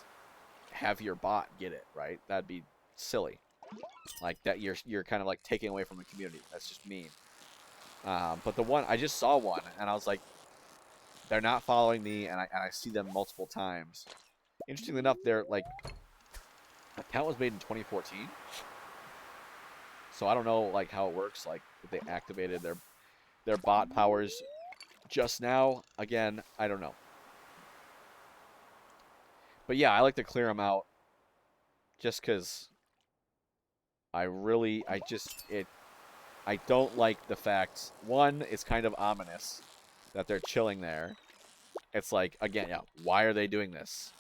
have your bot get it, right? That'd be silly. Like that you're kind of like taking away from the community. That's just mean. But the one I just saw one and I was like, they're not following me, and I see them multiple times. Interestingly enough, their like account was made in 2014. So I don't know like how it works, like if they activated their bot powers just now. Again, I don't know. But yeah, I like to clear them out just because I don't like the fact, one, it's kind of ominous that they're chilling there. It's like, again, yeah, why are they doing this?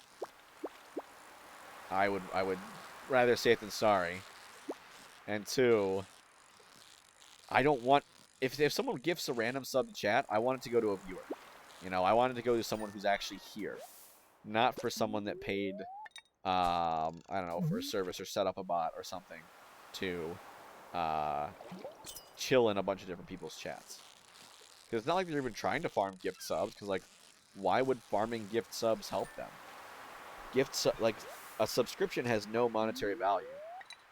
I would rather safe than sorry. And two, I don't want if someone gifts a random sub to chat, I want it to go to a viewer. You know, I want it to go to someone who's actually here, not for someone that paid I don't know, for a service or set up a bot or something to uh chill in a bunch of different people's chats. Because it's not like they're even trying to farm gift subs, because like why would farming gift subs help them? Like a subscription has no monetary value.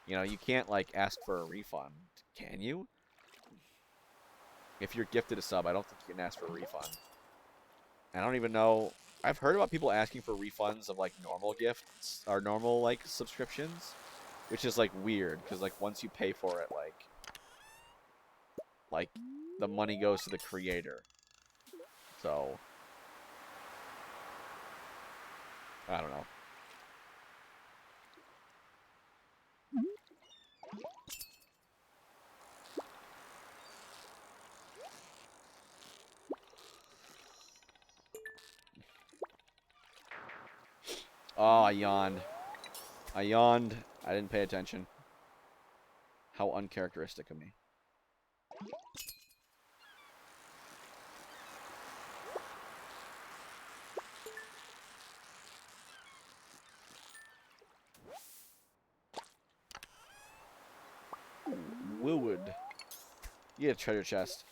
You know, you can't like ask for a refund, can you? If you're gifted a sub, I don't think you can ask for a refund. I don't even know. I've heard about people asking for refunds of like normal gifts or normal like subscriptions, which is like weird because like once you pay for it, like the money goes to the creator. So I don't know. Oh, I yawned. I yawned. I didn't pay attention. How uncharacteristic of me. Woowood. You get a treasure chest.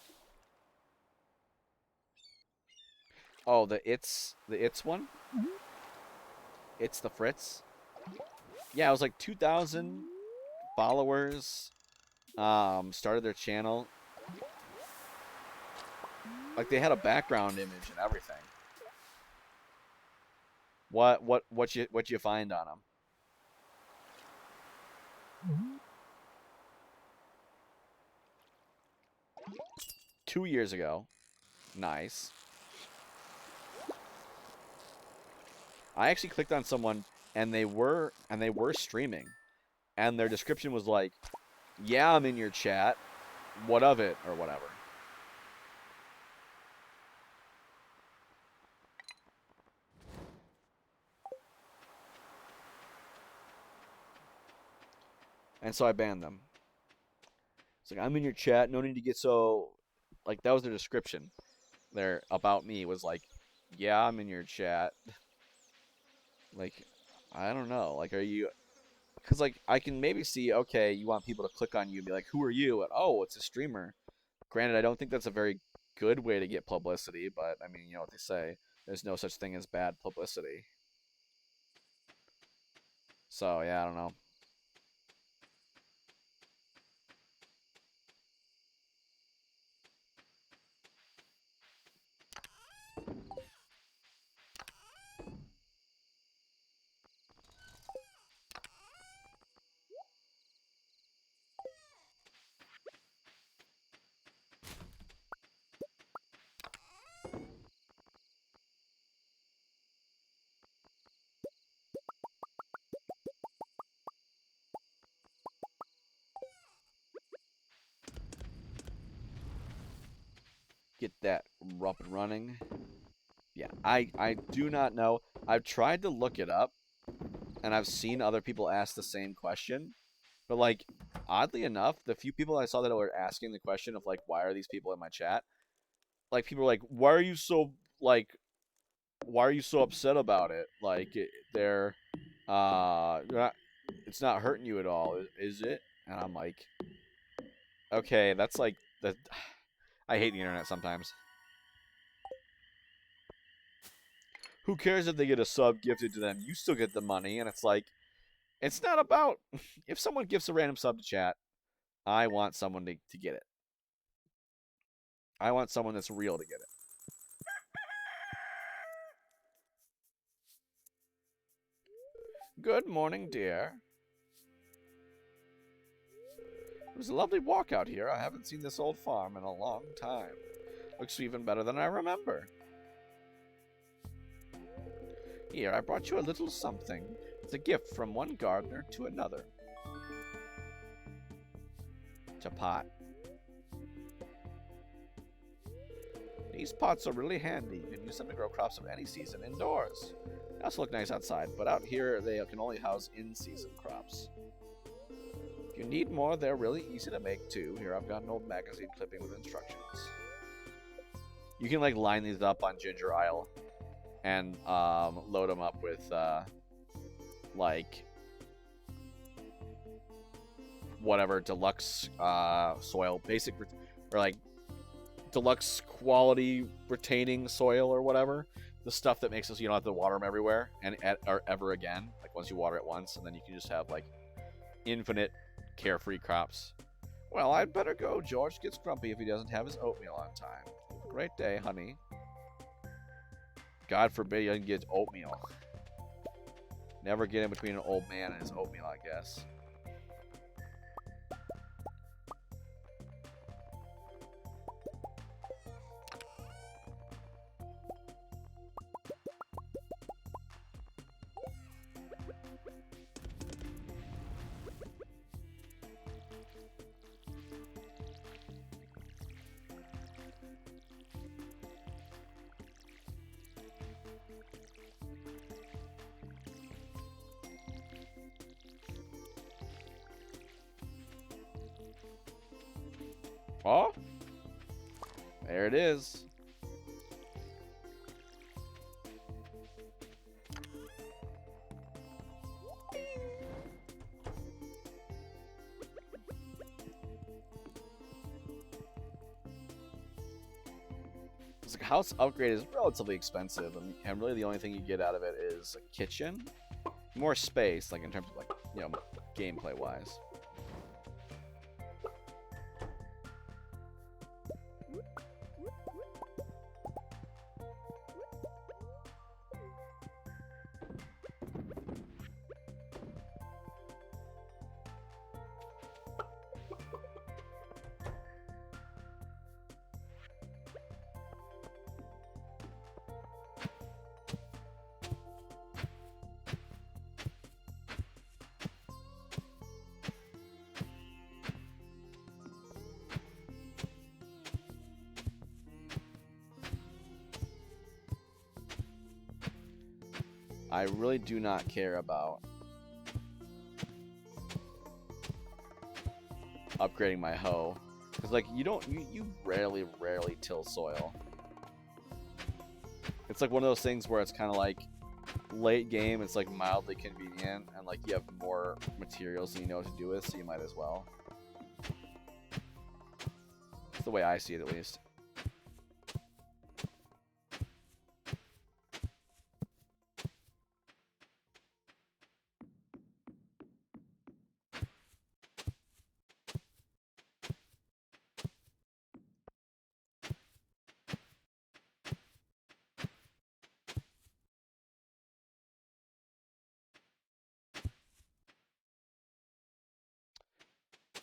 Oh, the it's one? It's the Fritz? Yeah, it was like 2,000 followers. Started their channel. Like they had a background image and everything. What you find on them? 2 years ago. Nice. I actually clicked on someone and they were streaming, and their description was like, "Yeah, I'm in your chat. What of it?" or whatever. And so I banned them. It's like, "I'm in your chat. No need to get so." Like that was their description. Their about me was like, "Yeah, I'm in your chat." Like, I don't know. Like, are you? Because like I can maybe see, okay, you want people to click on you and be like, "Who are you?" And oh, it's a streamer. Granted, I don't think that's a very good way to get publicity, but I mean, you know what they say. There's no such thing as bad publicity. So, yeah, I don't know. Get that up and running. Yeah, I do not know. I've tried to look it up, and I've seen other people ask the same question. But, like, oddly enough, the few people I saw that were asking the question of, like, why are these people in my chat? Like, people were like, why are you so upset about it? Like, they're not, it's not hurting you at all, is it? And I'm like, okay, that's like, I hate the internet sometimes. Who cares if they get a sub gifted to them? You still get the money, and it's like, it's not about, if someone gifts a random sub to chat, I want someone to get it. I want someone that's real to get it. Good morning, dear. It was a lovely walk out here. I haven't seen this old farm in a long time. Looks even better than I remember. Here, I brought you a little something. It's a gift from one gardener to another. It's a pot. These pots are really handy. You can use them to grow crops of any season indoors. They also look nice outside, but out here they can only house in-season crops. If you need more, they're really easy to make too. Here, I've got an old magazine clipping with instructions. You can like line these up on Ginger Isle and load them up with like whatever deluxe soil, basic or like deluxe quality retaining soil or whatever. The stuff that makes us you don't have to water them everywhere and or ever again. Like once you water it once, and then you can just have like infinite carefree crops. Well, I'd better go. George gets grumpy if he doesn't have his oatmeal on time. Have a great day, honey. God forbid he doesn't get oatmeal. Never get in between an old man and his oatmeal, I guess. Oh, there it is. This house upgrade is relatively expensive, and really the only thing you get out of it is a kitchen, more space, like in terms of like gameplay wise. I really do not care about upgrading my hoe, because like you rarely till soil. It's like one of those things where it's kind of like late game, it's like mildly convenient, and like you have more materials than you know what to do with, so you might as well. That's the way I see it, at least.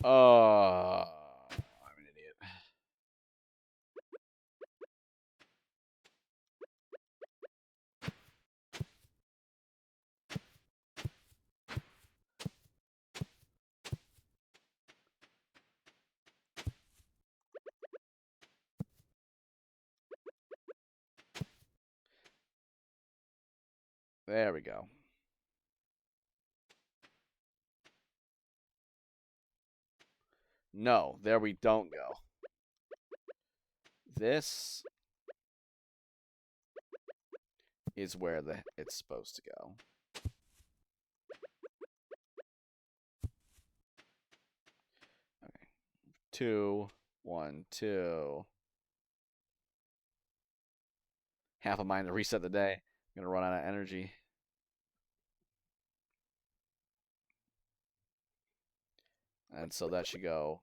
I'm an idiot. There we go. No, there we don't go. This is where it's supposed to go. Okay. 2, 1, 2. Half a mine to reset the day. I'm gonna run out of energy. And so that should go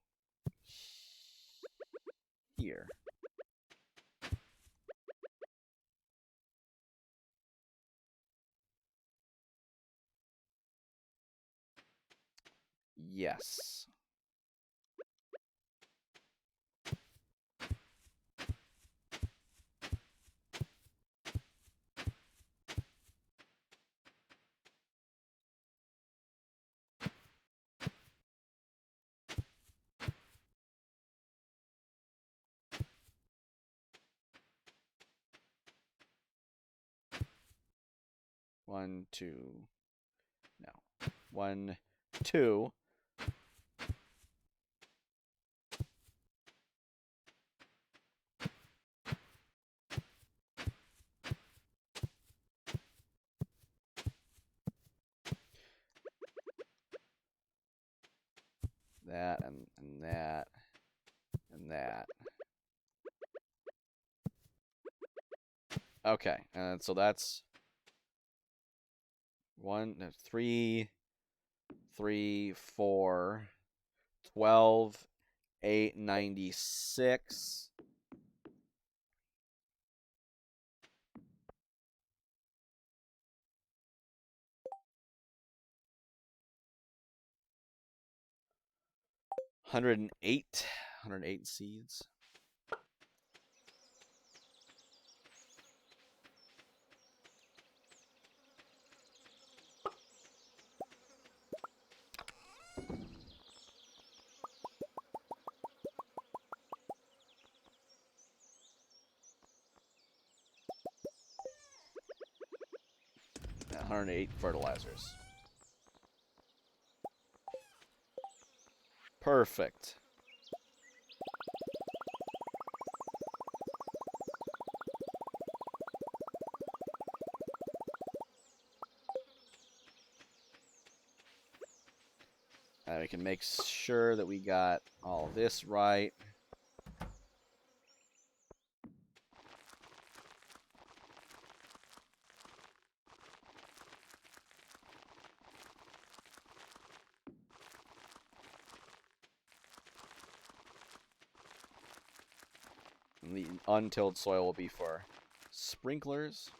here. Yes. 1, 2. No. 1, 2. That and that and that. Okay, and so that's 3, 3, 4, 12, 8, 96. $108 seeds. Yeah, 108 fertilizers. Perfect. We can make sure that we got all this right. And the untilled soil will be for sprinklers.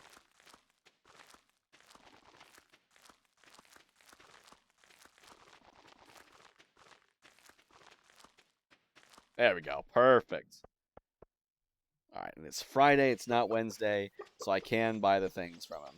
There we go. Perfect. All right, and it's Friday. It's not Wednesday, so I can buy the things from him.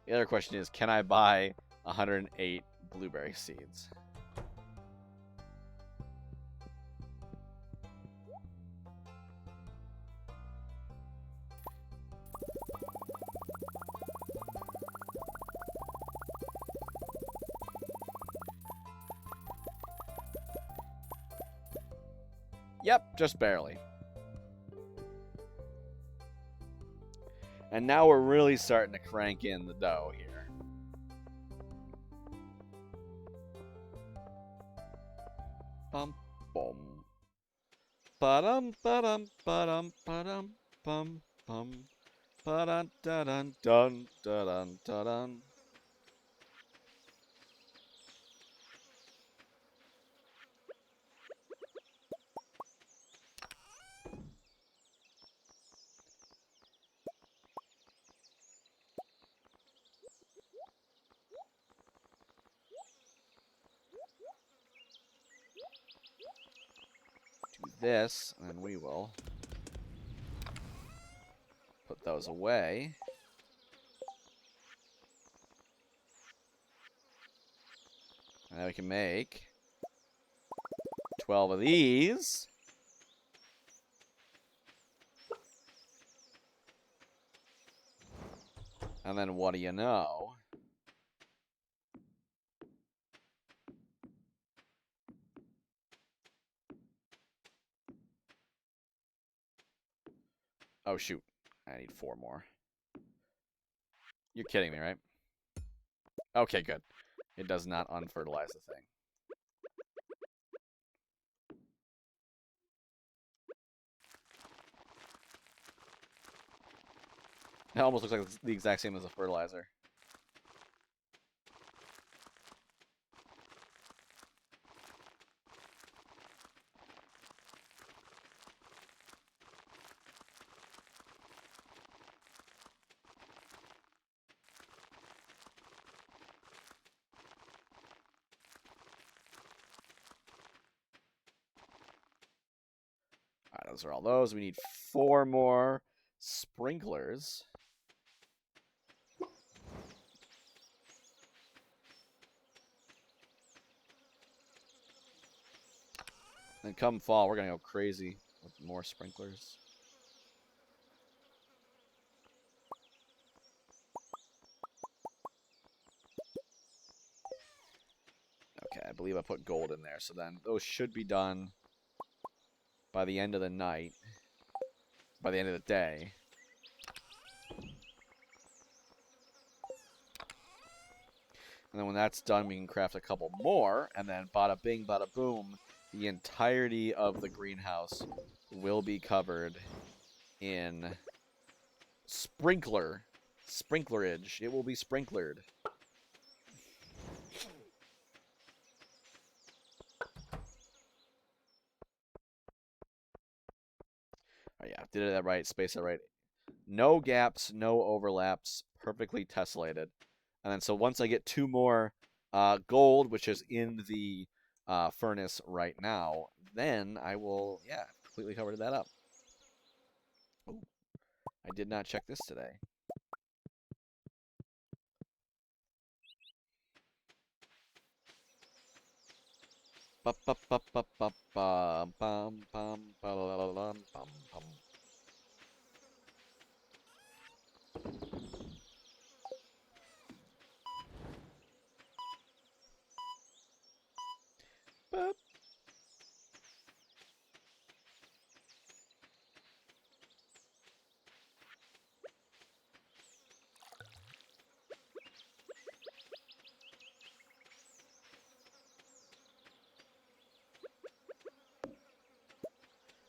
The other question is, can I buy 108 blueberry seeds? Yep, just barely. And now we're really starting to crank in the dough here. Bum bum. Ba-dum ba-dum ba-dum ba-dum bum bum. Ba-dun dun dun dun dun dun. Do this, and then we will put those away. And then we can make 12 of these. And then what do you know? Oh, shoot. I need 4 more. You're kidding me, right? Okay, good. It does not unfertilize the thing. It almost looks like it's the exact same as a fertilizer. those are all those. We need 4 more sprinklers. And come fall, we're going to go crazy with more sprinklers. Okay, I believe I put gold in there. So then those should be done by the end of the night. By the end of the day. And then when that's done, we can craft a couple more. And then bada bing, bada boom. The entirety of the greenhouse will be covered in sprinklerage. It will be sprinklered. Oh, yeah, did it right, spaced it right. No gaps, no overlaps, perfectly tessellated. And then so once I get 2 more gold, which is in the furnace right now, then I will, yeah, completely cover that up. Ooh, I did not check this today.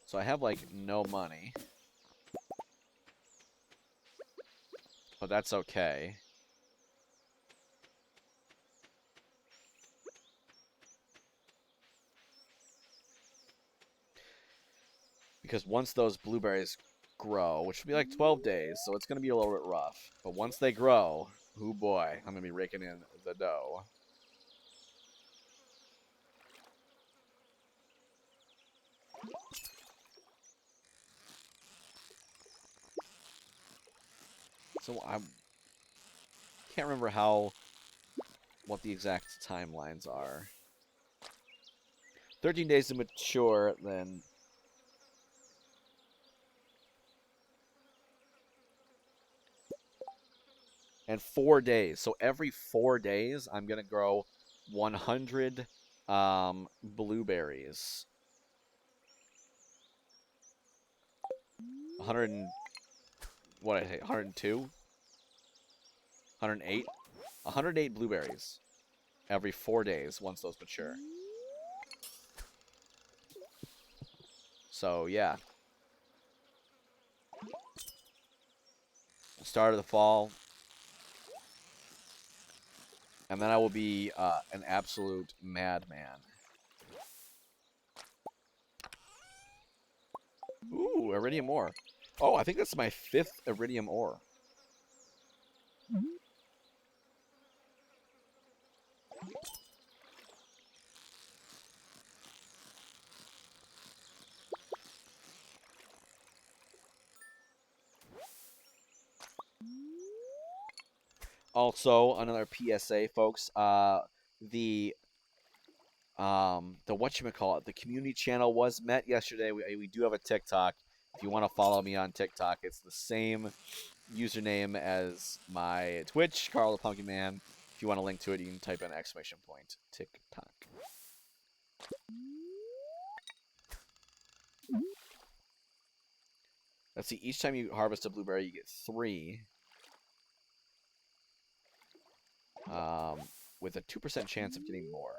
So I have like no money, but that's okay. Because once those blueberries grow, which will be like 12 days, so it's going to be a little bit rough. But once they grow, oh boy, I'm going to be raking in the dough. So I can't remember what the exact timelines are. 13 days to mature, then and 4 days. So every 4 days, I'm gonna grow 100 blueberries. 100 and, what did I say? 102, 108, 108 blueberries every 4 days once those mature. So yeah, start of the fall, and then I will be an absolute madman. Ooh, iridium ore. Oh, I think that's my 5th iridium ore. Also, another PSA, folks. The whatchamacallit, the community channel was met yesterday. We do have a TikTok. If you want to follow me on TikTok, it's the same username as my Twitch, Carl the Pumpkin Man. If you want to link to it, you can type in exclamation point TikTok. Let's see. Each time you harvest a blueberry, you get 3. With a 2% chance of getting more.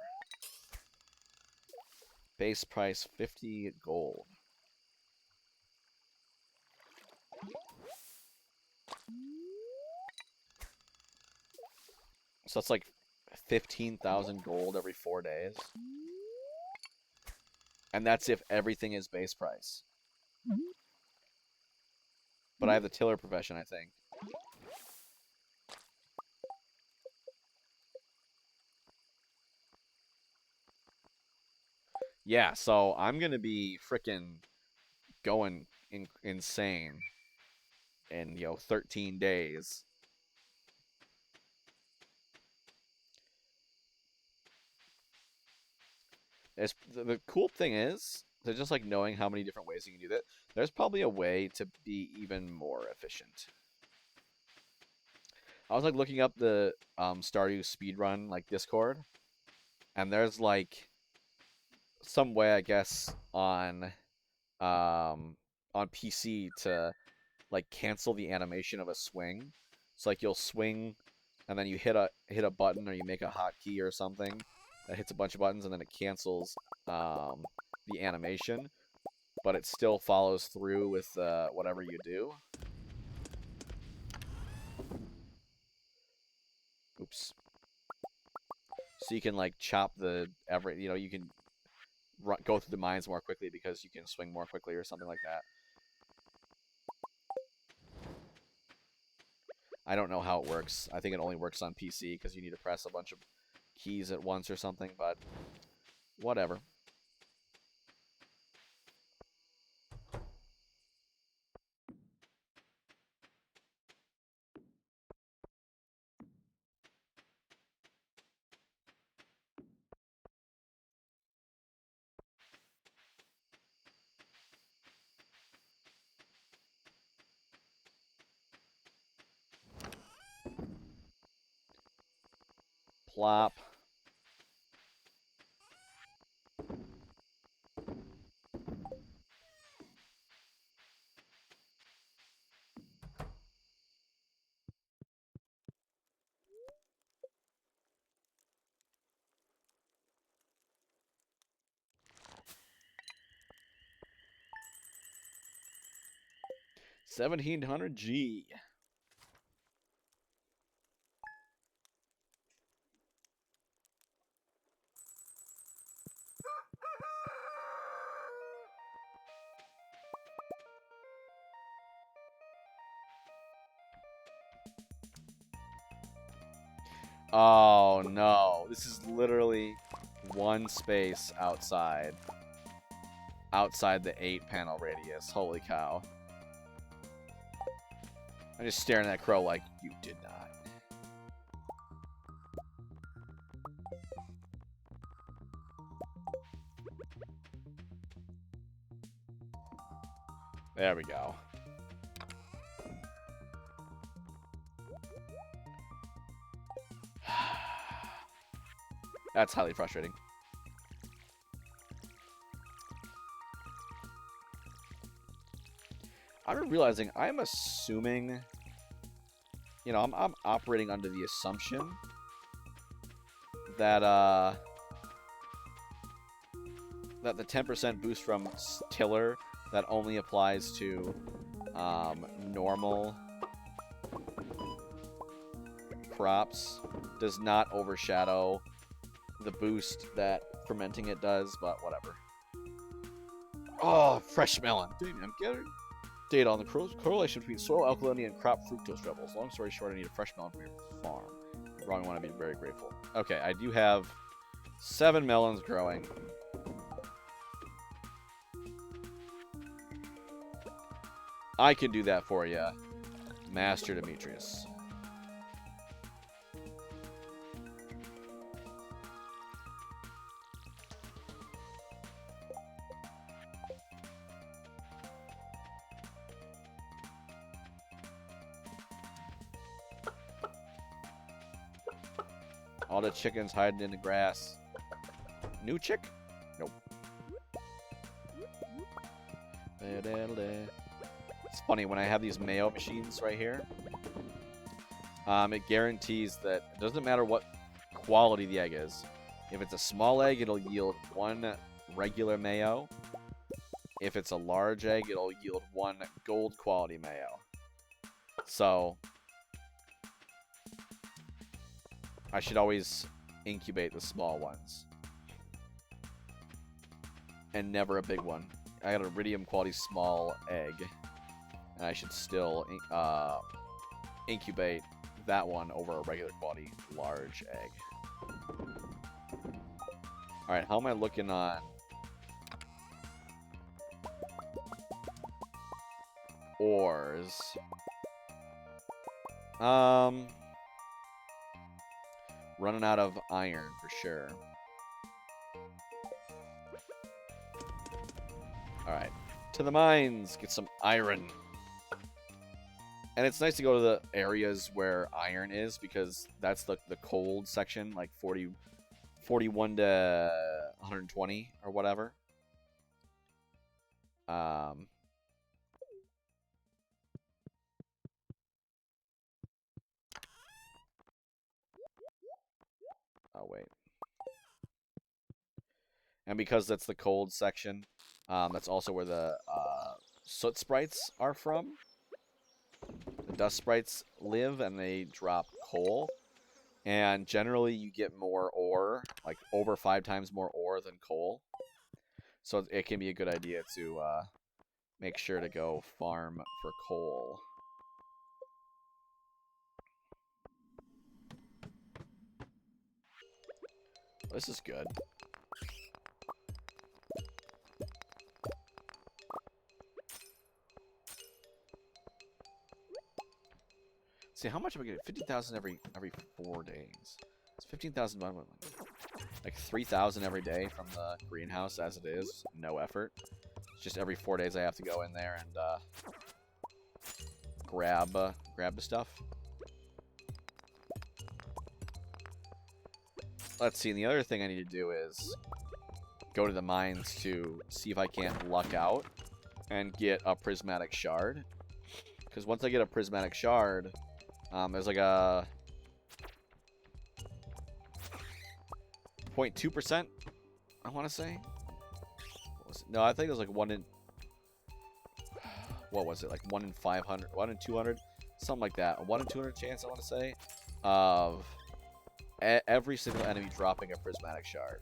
Base price 50 gold. So that's like 15,000 gold every 4 days. And that's if everything is base price. But I have the tiller profession, I think. Yeah, so I'm going to be freaking going insane in 13 days. The cool thing is, that just like knowing how many different ways you can do that, there's probably a way to be even more efficient. I was like looking up the Stardew speedrun like Discord, and there's like some way I guess on PC to like cancel the animation of a swing. So like you'll swing and then you hit a button or you make a hotkey or something that hits a bunch of buttons and then it cancels the animation, but it still follows through with whatever you do. Oops. So you can like chop you can go through the mines more quickly because you can swing more quickly or something like that. I don't know how it works. I think it only works on PC because you need to press a bunch of keys at once or something, but whatever. Plop. $1,700 G. Oh no, this is literally one space outside the 8-panel radius. Holy cow. I'm just staring at that crow like, you did not. There we go. That's highly frustrating. I'm realizing I'm assuming, I'm operating under the assumption that that the 10% boost from Tiller that only applies to normal crops does not overshadow the boost that fermenting it does, but whatever. Oh, fresh melon. Dude, I'm getting data on the correlation between soil alkalinity and crop fructose levels. Long story short, I need a fresh melon from your farm. Wrong one, I'd be very grateful. Okay, I do have 7 melons growing. I can do that for you, Master Demetrius. All the chickens hiding in the grass. New chick? Nope. It's funny, when I have these mayo machines right here, it guarantees that it doesn't matter what quality the egg is. If it's a small egg, it'll yield 1 regular mayo. If it's a large egg, it'll yield 1 gold quality mayo. So I should always incubate the small ones. And never a big one. I got a iridium quality small egg. And I should still incubate that one over a regular quality large egg. Alright, how am I looking on... ores. Running out of iron for sure. Alright. To the mines. Get some iron. And it's nice to go to the areas where iron is, because that's the cold section, like 41 to 120 or whatever. Oh, wait. And because that's the cold section, that's also where the soot sprites are from. The dust sprites live, and they drop coal. And generally, you get more ore, like over 5 times more ore than coal. So it can be a good idea to make sure to go farm for coal. This is good. See, how much am I getting? 50,000 every 4 days. It's 15,000, like 3,000 every day from the greenhouse as it is. No effort. It's just every 4 days I have to go in there and grab the stuff. Let's see. And the other thing I need to do is go to the mines to see if I can't luck out and get a prismatic shard. Because once I get a prismatic shard, there's like a 0.2%, I want to say. No, I think it was like 1 in... What was it? Like 1 in 500, 1 in 200? Something like that. A 1 in 200 chance, I want to say, of every single enemy dropping a prismatic shard.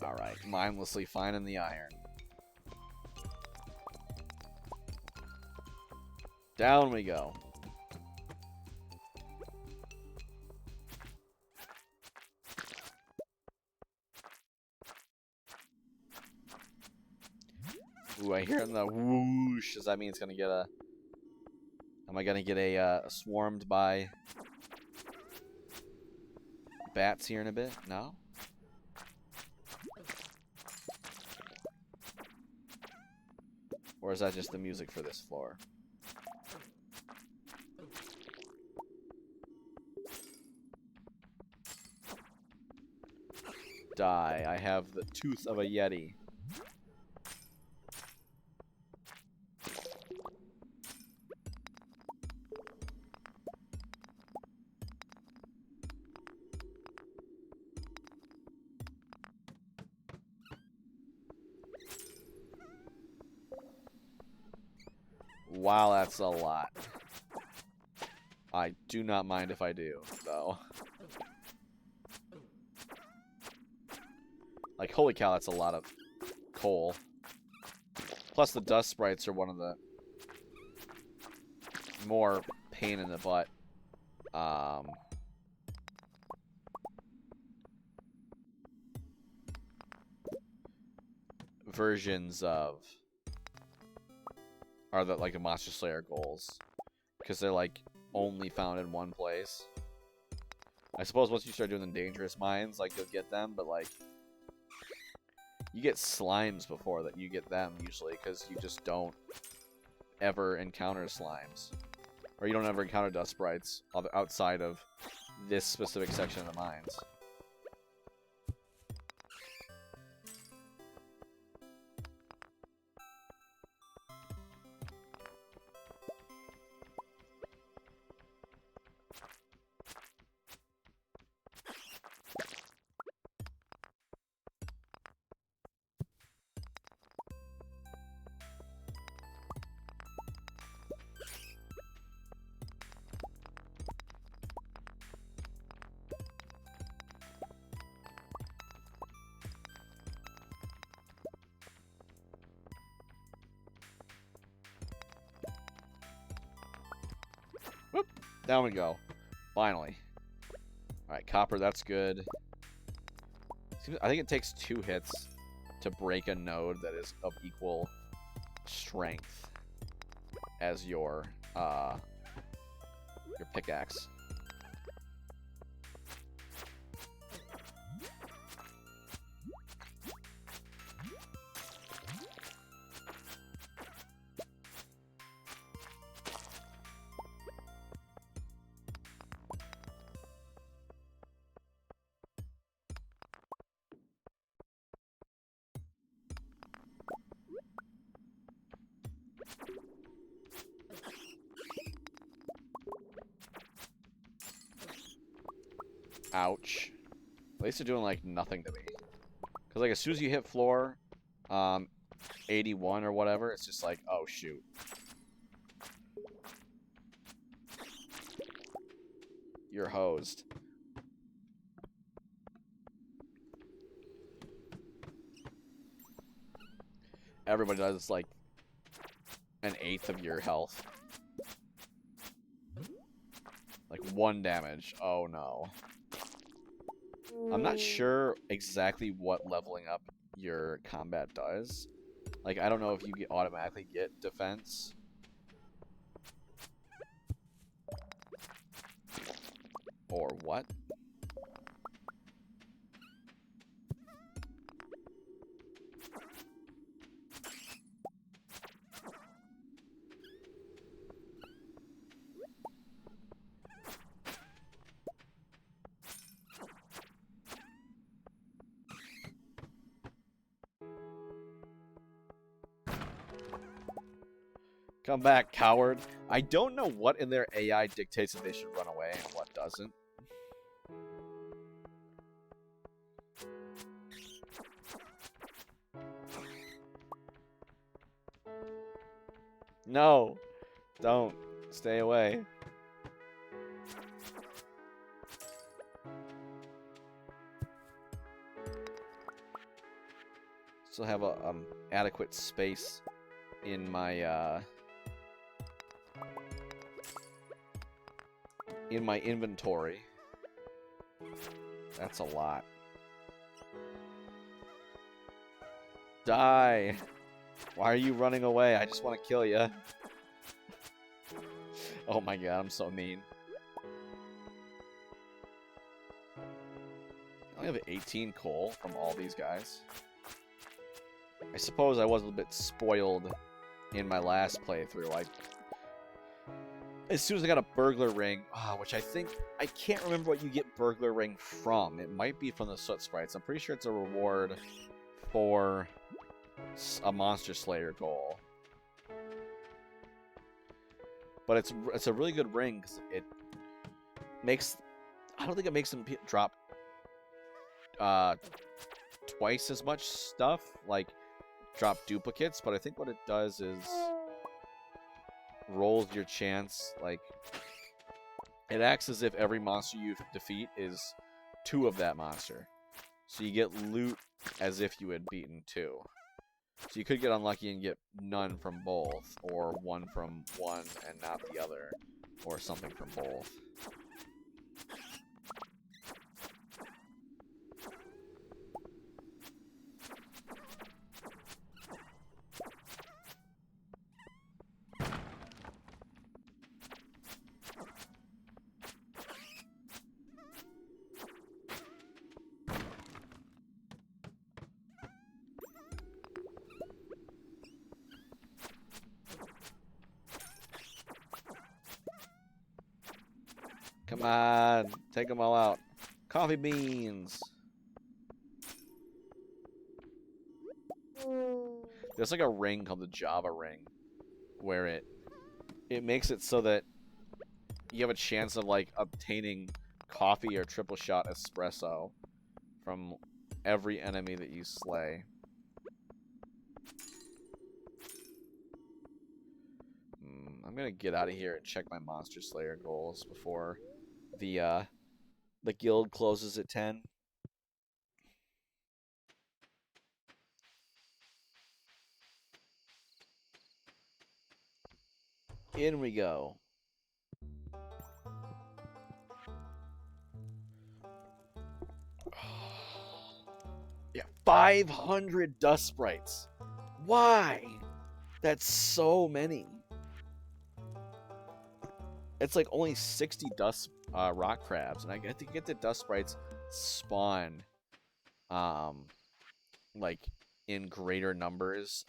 Alright, mindlessly finding the iron. Down we go. Ooh, I hear the whoosh. Does that mean it's gonna get a... Am I gonna get a swarmed by bats here in a bit? No? Or is that just the music for this floor? Die. I have the tooth of a yeti. Wow, that's a lot. I do not mind if I do, though. Like, holy cow, that's a lot of coal. Plus, the dust sprites are one of the more pain in the butt versions of... Are the, like, the Monster Slayer goals. Because they're, like, only found in one place. I suppose once you start doing the dangerous mines, like, you'll get them, but, like... You get slimes before that you get them, usually, because you just don't ever encounter slimes. Or you don't ever encounter dust sprites outside of this specific section of the mines. Down we go. Finally. Alright, copper, that's good. I think it takes 2 hits to break a node that is of equal strength as your pickaxe. Ouch. At least they're doing, like, nothing to me. Because, like, as soon as you hit floor 81 or whatever, it's just like, oh, shoot. You're hosed. Everybody does, like, 1/8 of your health. Like, 1 damage. Oh, no. I'm not sure exactly what leveling up your combat does. Like, I don't know if you automatically get defense. Or what? Come back, coward. I don't know what in their AI dictates that they should run away and what doesn't. No. Don't. Stay away. Still have a adequate space in my inventory. That's a lot. Die. Why are you running away? I just want to kill you. Oh my god, I'm so mean. I only have 18 coal from all these guys. I suppose I was a little bit spoiled in my last playthrough. As soon as I got a burglar ring, which I can't remember what you get burglar ring from. It might be from the soot sprites. I'm pretty sure it's a reward for a monster slayer goal. But it's a really good ring because it makes, I don't think it makes them drop twice as much stuff, like drop duplicates, but I think what it does is rolls your chance, like it acts as if every monster you defeat is 2 of that monster. So you get loot as if you had beaten 2. So you could get unlucky and get none from both, or 1 from one and not the other, or something from both. Come on, take them all out. Coffee beans. There's like a ring called the Java ring, where it makes it so that you have a chance of like obtaining coffee or triple shot espresso from every enemy that you slay. I'm gonna get out of here and check my monster slayer goals before the guild closes at 10. In we go. Yeah, 500 dust sprites. Why? That's so many. It's like only 60 dust rock crabs, and I get the dust sprites spawn, like in greater numbers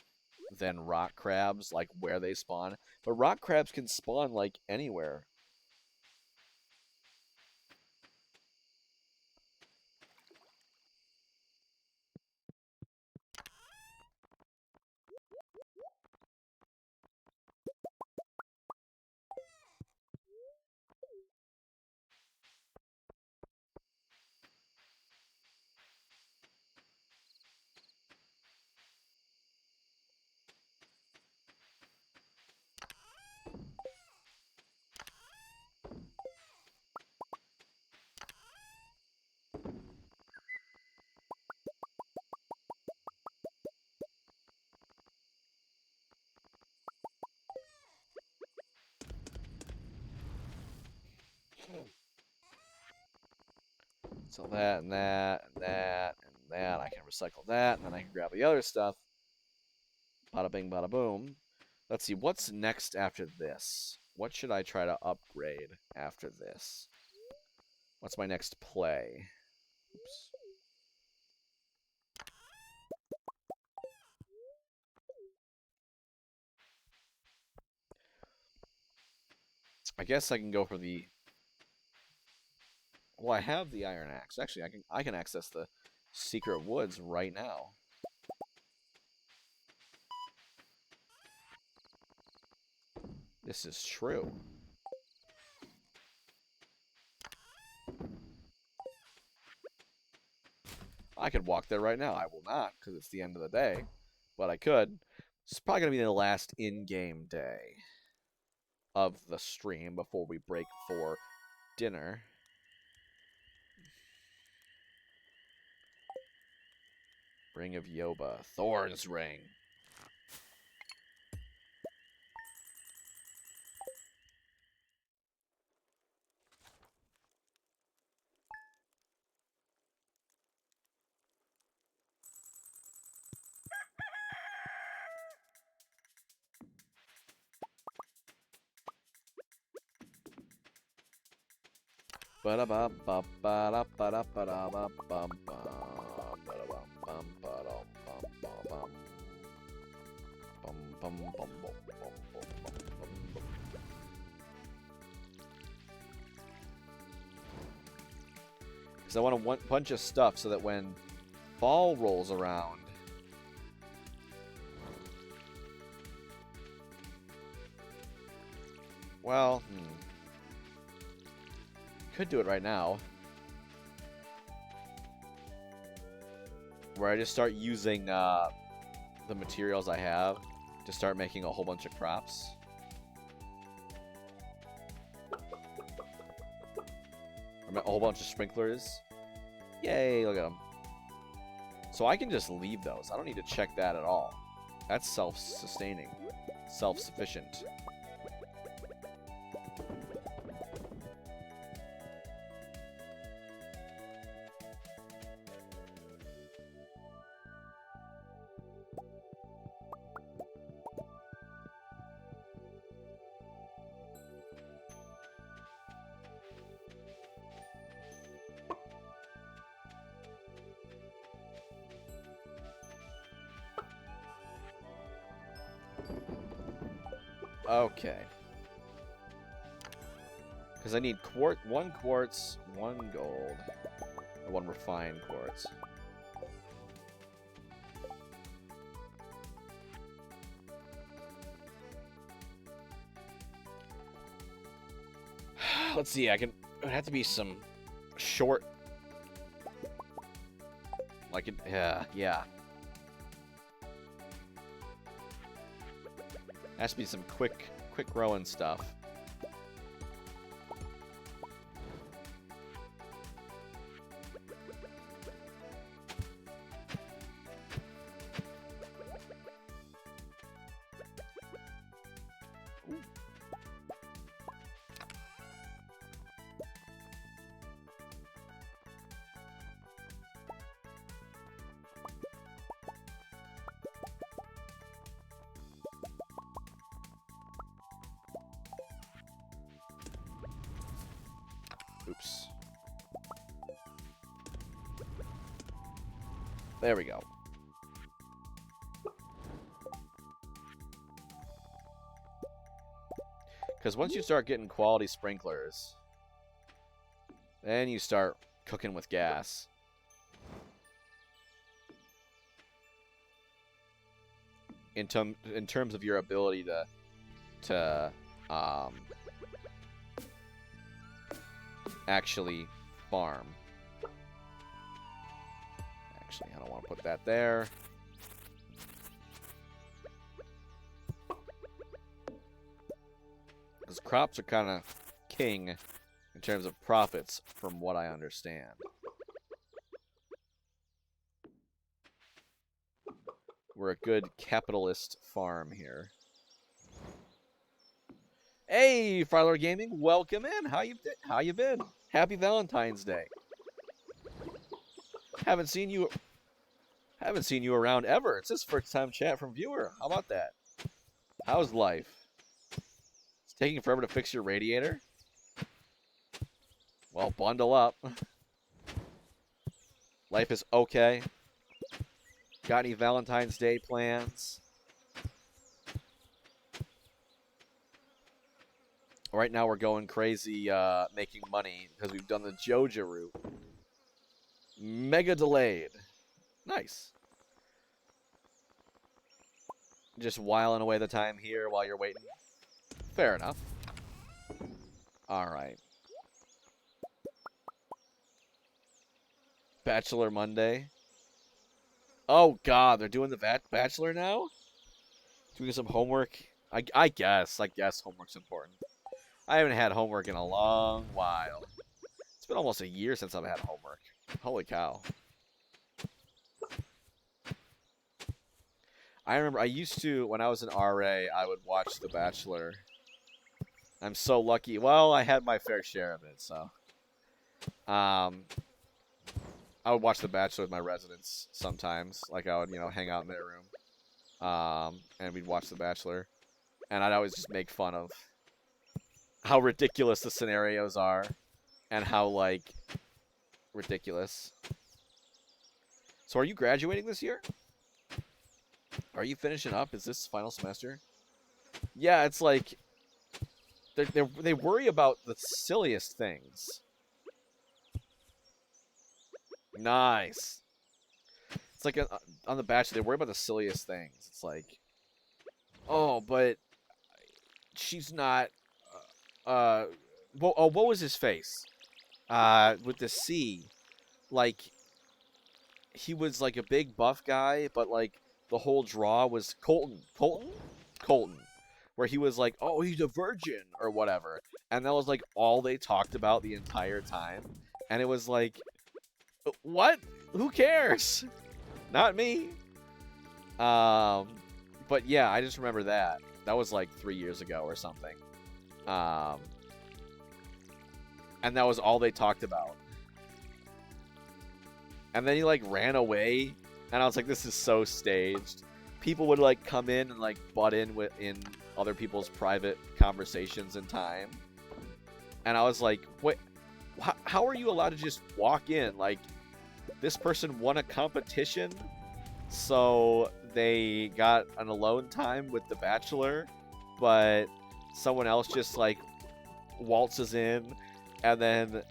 than rock crabs, like where they spawn. But rock crabs can spawn like anywhere. So that and that and that and that. I can recycle that, and then I can grab the other stuff. Bada bing, bada boom. Let's see, what's next after this? What should I try to upgrade after this? What's my next play? Oops. I guess I can go for the... Well, I have the iron axe. Actually, I can access the secret woods right now. This is true. I could walk there right now. I will not, because it's the end of the day. But I could. It's probably going to be the last in-game day of the stream before we break for dinner. Ring of Yoba. Thorn's Ring. Because I want a bunch of stuff so that when fall rolls around, well, could do it right now. Where I just start using the materials I have to start making a whole bunch of crops. A whole bunch of sprinklers. Yay, look at them. So I can just leave those. I don't need to check that at all. That's self-sustaining. Self-sufficient. Okay. Because I need one quartz, one gold, and one refined quartz. Let's see, it would have to be some short, like it, yeah. Has to be some quick growing stuff. Ooh. There we go. Because once you start getting quality sprinklers, then you start cooking with gas. In terms of your ability to actually farm. Actually, I don't want to put that there. Because crops are kind of king in terms of profits, from what I understand. We're a good capitalist farm here. Hey, Firelord Gaming, welcome in. How you been? Happy Valentine's Day. Haven't seen you around ever. It's this first time chat from viewer. How about that? How's life? It's taking forever to fix your radiator? Well, bundle up. Life is okay. Got any Valentine's Day plans? Right now we're going crazy making money because we've done the Joja route. Mega delayed. Nice. Just whiling away the time here while you're waiting. Fair enough. Alright. Bachelor Monday. Oh god, they're doing the Bachelor now? Doing some homework? I guess homework's important. I haven't had homework in a long while. It's been almost a year since I've had homework. Holy cow. I remember I used to, when I was an RA, I would watch The Bachelor. I'm so lucky. Well, I had my fair share of it, so. I would watch The Bachelor with my residents sometimes. Like, I would, hang out in their room. And we'd watch The Bachelor. And I'd always just make fun of how ridiculous the scenarios are. And how, like, ridiculous. So are you graduating this year? Are you finishing up? Is this final semester? Yeah, it's like they worry about the silliest things. Nice. It's like on The Bachelor, they worry about the silliest things. It's like, oh, but she's not. Well, oh, what was his face? With the C, like he was like a big buff guy, but like. The whole draw was Colton, where he was like, oh, he's a virgin or whatever, and that was like all they talked about the entire time, and it was like, what? Who cares? Not me. But yeah, I just remember that. That was like 3 years ago or something. And that was all they talked about. And then he like ran away. And I was like, this is so staged. People would like come in and like butt in in other people's private conversations in time. And I was like, wait, how are you allowed to just walk in? Like, this person won a competition, so they got an alone time with The Bachelor, but someone else just like waltzes in, and then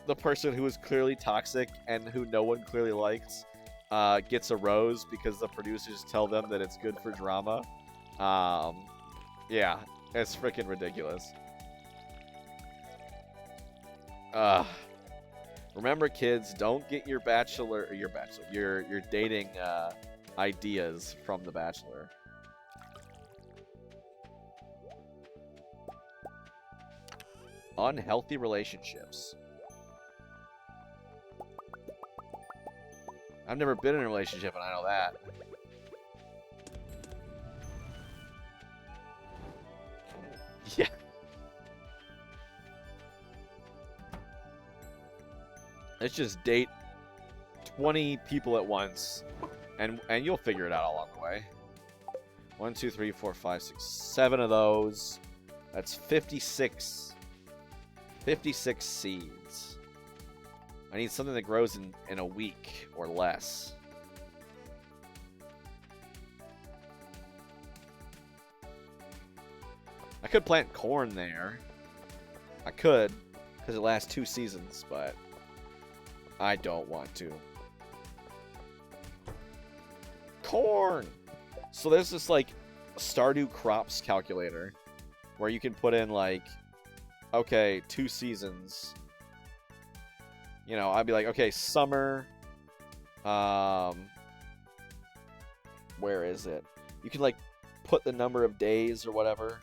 the person who is clearly toxic and who no one clearly likes gets a rose because the producers tell them that it's good for drama. Yeah, it's freaking ridiculous. Remember, kids, don't get your dating ideas from The Bachelor. Unhealthy relationships. I've never been in a relationship, and I know that. Yeah. Let's just date 20 people at once, and you'll figure it out along the way. 1, 2, 3, 4, 5, 6, 7 of those. That's 56. 56 seeds. I need something that grows in a week or less. I could plant corn there. I could, because it lasts 2 seasons, but I don't want to. Corn! So there's this, like, Stardew crops calculator where you can put in, like, okay, 2 seasons. You know, I'd be like, okay, summer. Where is it? You can, like, put the number of days or whatever.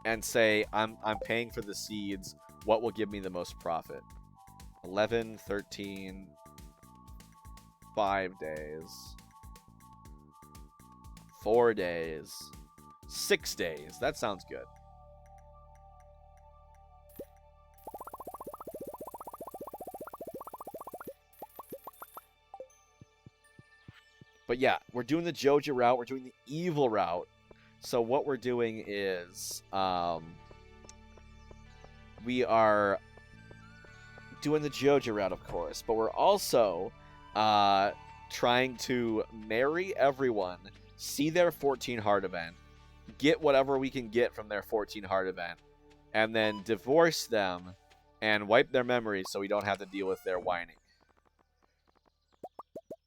And say, I'm paying for the seeds. What will give me the most profit? 11, 13, 5 days. 4 days. 6 days. That sounds good. But yeah, we're doing the Joja route. We're doing the evil route. So what we're doing is we are doing the Joja route, of course, but we're also trying to marry everyone, see their 14 heart event, get whatever we can get from their 14 heart event, and then divorce them and wipe their memories so we don't have to deal with their whining.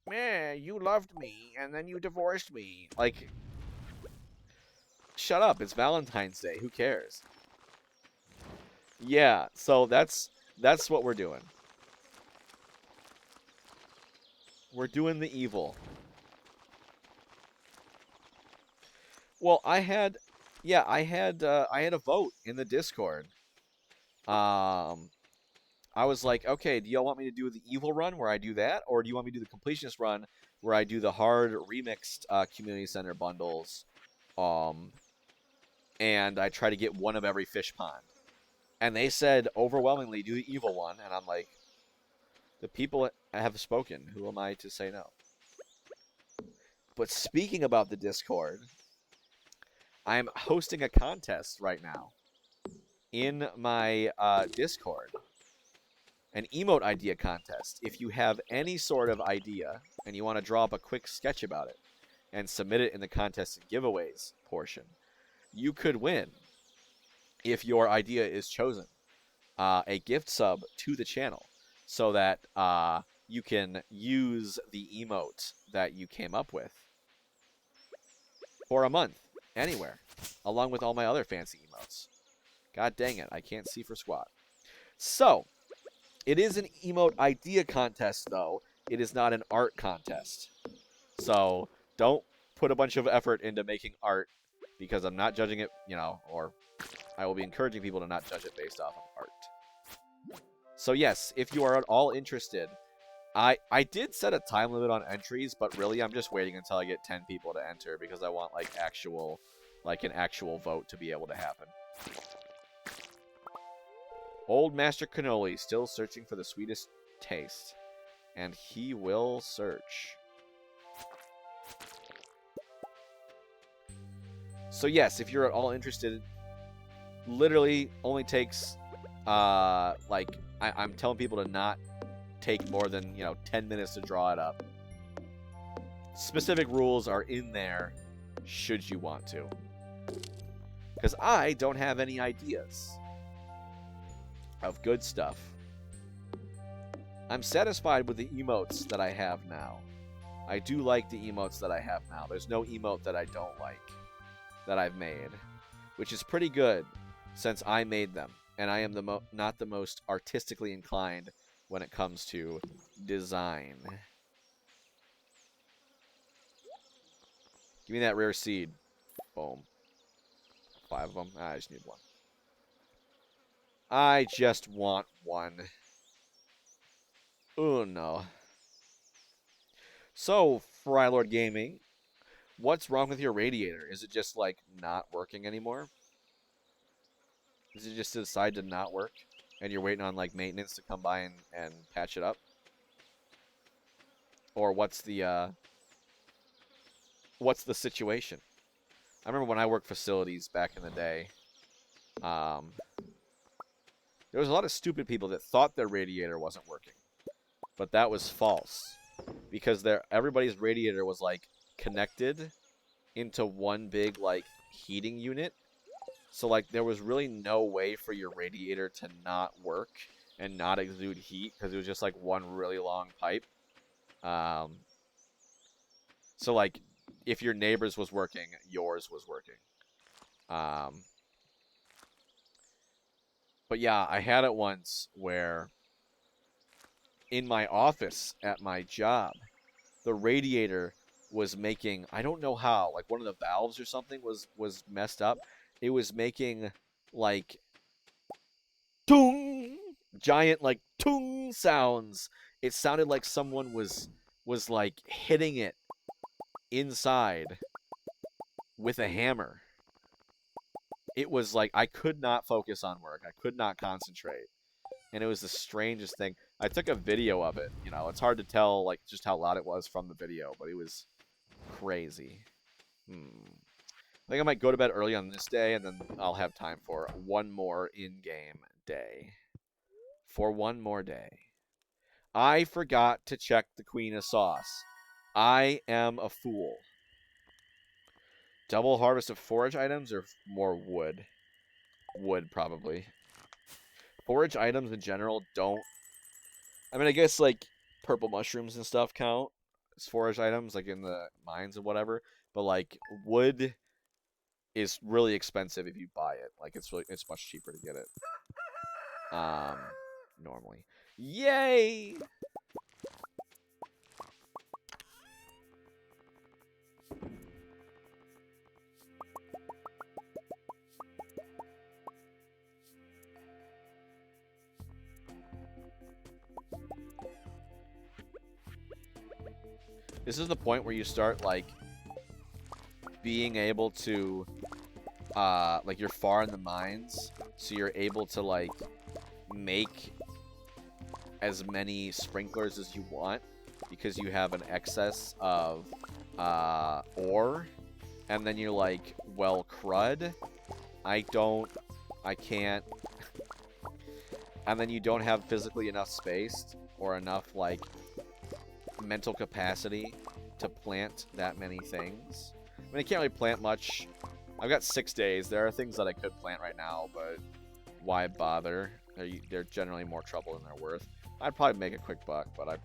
Meh, you loved me, and then you divorced me. Like, shut up, it's Valentine's Day, who cares? Yeah, so that's what we're doing. We're doing the evil. Well, I had a vote in the Discord. I was like, okay, do y'all want me to do the evil run where I do that, or do you want me to do the completionist run where I do the hard remixed community center bundles, and I try to get one of every fish pond? And they said overwhelmingly do the evil one, and I'm like, the people have spoken. Who am I to say no? But speaking about the Discord, I'm hosting a contest right now in my Discord. An emote idea contest. If you have any sort of idea and you want to draw up a quick sketch about it and submit it in the contest and giveaways portion, you could win, if your idea is chosen, a gift sub to the channel so that you can use the emote that you came up with for a month, anywhere, along with all my other fancy emotes. God dang it, I can't see for squat. So, it is an emote idea contest, though. It is not an art contest. So, don't put a bunch of effort into making art, because I'm not judging it, you know, or I will be encouraging people to not judge it based off of art. So yes, if you are at all interested, I did set a time limit on entries, but really I'm just waiting until I get 10 people to enter, because I want, like, an actual vote to be able to happen. Old Master Cannoli still searching for the sweetest taste. And he will search. So yes, if you're at all interested, literally only takes, I'm telling people to not take more than, 10 minutes to draw it up. Specific rules are in there, should you want to. Because I don't have any ideas of good stuff. I'm satisfied with the emotes that I have now. I do like the emotes that I have now. There's no emote that I don't like that I've made, which is pretty good since I made them, and I am not the most artistically inclined when it comes to design. Give me that rare seed. Boom. 5 of them. I just need 1. I just want 1. Oh, no. So, Frylord Gaming, what's wrong with your radiator? Is it just, like, not working anymore? Does it just decide to not work? And you're waiting on, like, maintenance to come by and patch it up? Or what's the situation? I remember when I worked facilities back in the day, there was a lot of stupid people that thought their radiator wasn't working. But that was false. Because everybody's radiator was, like, connected into one big, like, heating unit. So like there was really no way for your radiator to not work and not exude heat because it was just like one really long pipe. Um, so like if your neighbor's was working, yours was working. Um, but yeah, I had it once where in my office at my job, the radiator was making, I don't know how, like one of the valves or something was messed up. It was making like tung giant like tung sounds. It sounded like someone was like hitting it inside with a hammer. It was like I could not focus on work. I could not concentrate. And it was the strangest thing. I took a video of it. You know, it's hard to tell like just how loud it was from the video, but it was crazy. I think I might go to bed early on this day, and then I'll have time for one more in-game day. For one more day. I forgot to check the Queen of Sauce. I am a fool. Double harvest of forage items or more wood? Wood, probably. Forage items in general don't... I mean, I guess, like, purple mushrooms and stuff count as forage items, like in the mines and whatever. But, like, wood is really expensive if you buy it. Like, it's much cheaper to get it. Normally. Yay! This is the point where you start, like, being able to, like, you're far in the mines, so you're able to, like, make as many sprinklers as you want, because you have an excess of, ore, and then you're like, well, crud, I can't, and then you don't have physically enough space, or enough, like, mental capacity to plant that many things. I mean, I can't really plant much. I've got 6 days. There are things that I could plant right now, but why bother? They're generally more trouble than they're worth. I'd probably make a quick buck, but I...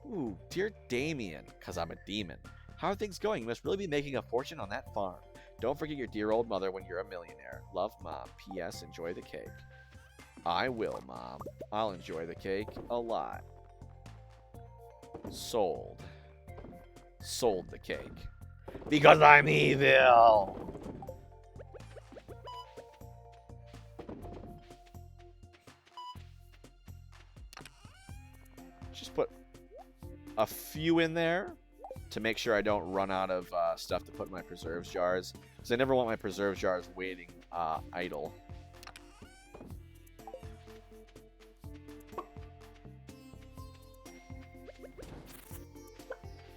Ooh, dear Damien, because I'm a demon. How are things going? You must really be making a fortune on that farm. Don't forget your dear old mother when you're a millionaire. Love, Mom. P.S. Enjoy the cake. I will, Mom. I'll enjoy the cake a lot. Sold. Sold the cake. Because I'm evil! Just put a few in there to make sure I don't run out of stuff to put in my preserves jars. Because I never want my preserves jars waiting idle.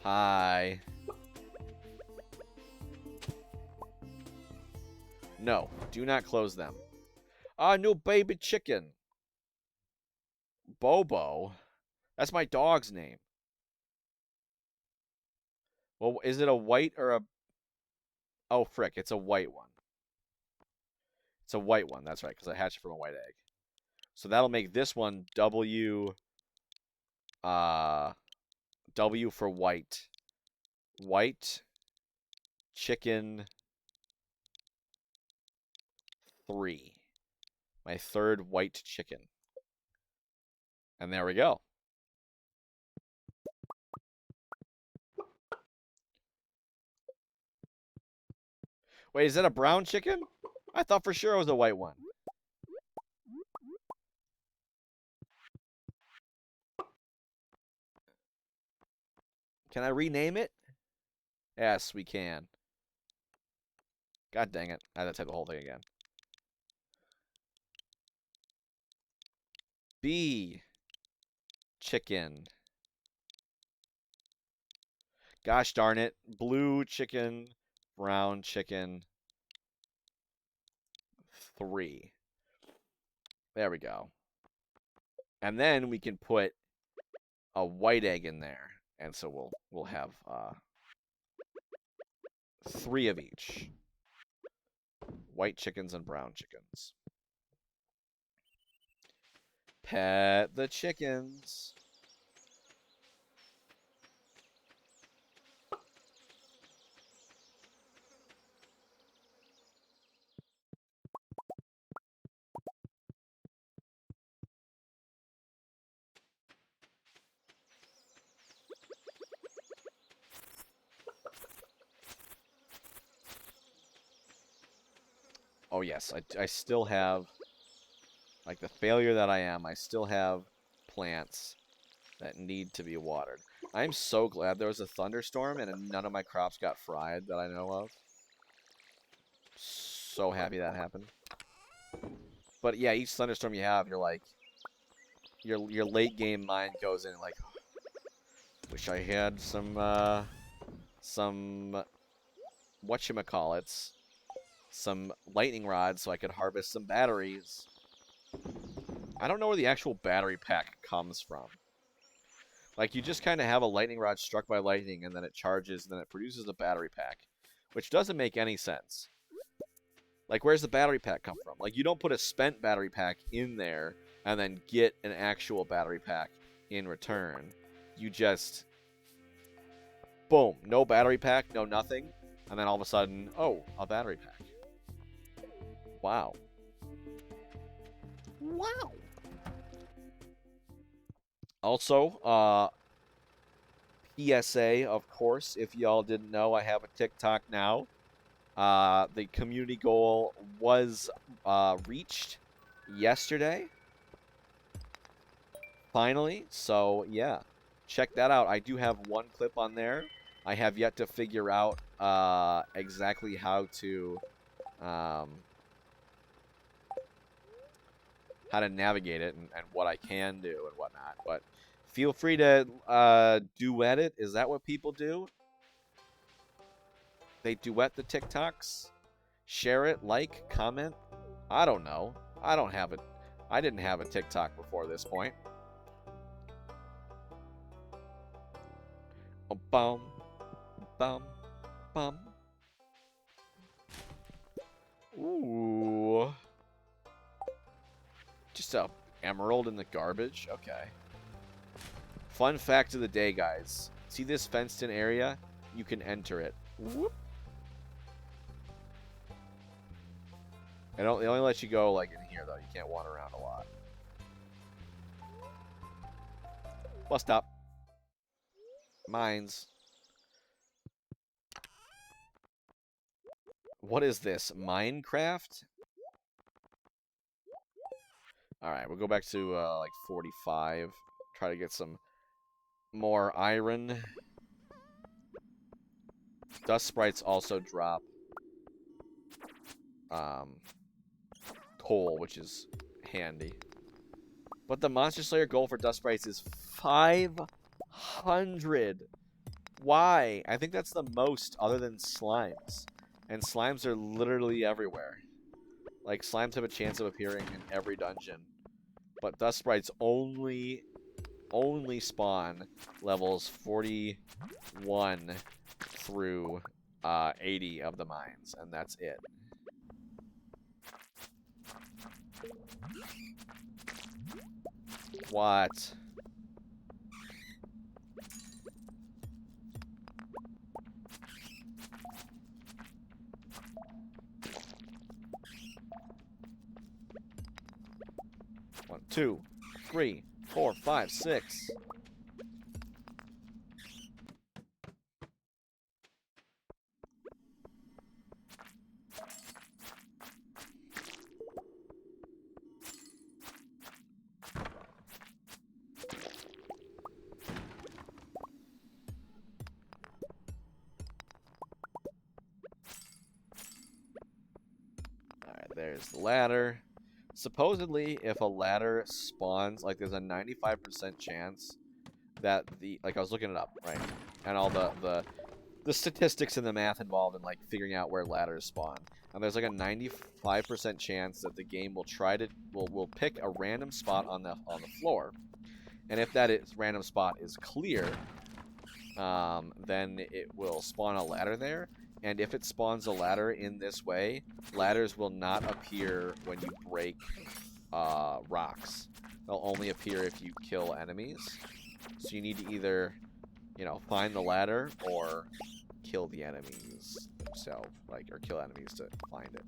Hi. No, do not close them. New baby chicken. Bobo? That's my dog's name. Well, is it a white or a... Oh, frick, it's a white one. It's a white one, that's right, because I hatched it from a white egg. So that'll make this one W... W for white. White chicken 3. My third white chicken. And there we go. Wait, is that a brown chicken? I thought for sure it was a white one. Can I rename it? Yes, we can. God dang it. I had to type the whole thing again. B. Chicken. Gosh darn it. Blue chicken, brown chicken 3. There we go. And then we can put a white egg in there. And so we'll have 3 of each. White chickens and brown chickens. Pet the chickens. Oh yes, I still have, like the failure that I am, I still have plants that need to be watered. I'm so glad there was a thunderstorm and none of my crops got fried that I know of. So happy that happened. But yeah, each thunderstorm you have, you're like, your late game mind goes in like, wish I had some whatchamacallits, some lightning rods so I could harvest some batteries. I don't know where the actual battery pack comes from. Like, you just kind of have a lightning rod struck by lightning, and then it charges, and then it produces a battery pack, which doesn't make any sense. Like, where's the battery pack come from? Like, you don't put a spent battery pack in there and then get an actual battery pack in return. You just, boom, no battery pack, no nothing, and then all of a sudden, oh, a battery pack. Wow. Wow. Also, PSA, of course, if y'all didn't know, I have a TikTok now. The community goal was reached yesterday. Finally. So, yeah. Check that out. I do have one clip on there. I have yet to figure out exactly how to navigate it and what I can do and whatnot. But feel free to duet it. Is that what people do? They duet the TikToks? Share it, like, comment? I don't know. I don't have it. I didn't have a TikTok before this point. Bum, bum, bum. Ooh. Just a emerald in the garbage? Okay. Fun fact of the day, guys. See this fenced-in area? You can enter it. Whoop. They only let you go, like, in here, though. You can't wander around a lot. Bus stop. Mines. What is this? Minecraft? Alright, we'll go back to, like, 45. Try to get some more iron. Dust sprites also drop coal, which is handy. But the Monster Slayer goal for dust sprites is 500. Why? I think that's the most other than slimes. And slimes are literally everywhere. Like, slimes have a chance of appearing in every dungeon. But dust sprites only spawn levels 41 through 80 of the mines, and that's it. What? One, two, 3, 4, 5, 6. Alright, there's the ladder. Supposedly, if a ladder spawns, like, there's a 95% chance that like, I was looking it up, right? And all the statistics and the math involved in, like, figuring out where ladders spawn. And there's, like, a 95% chance that the game will will pick a random spot on the floor. And if that random spot is clear, then it will spawn a ladder there. and if it spawns a ladder in this way, ladders will not appear when you break rocks. They'll only appear if you kill enemies. So you need to either, you know, find the ladder or kill the enemies themselves, like, or kill enemies to find it.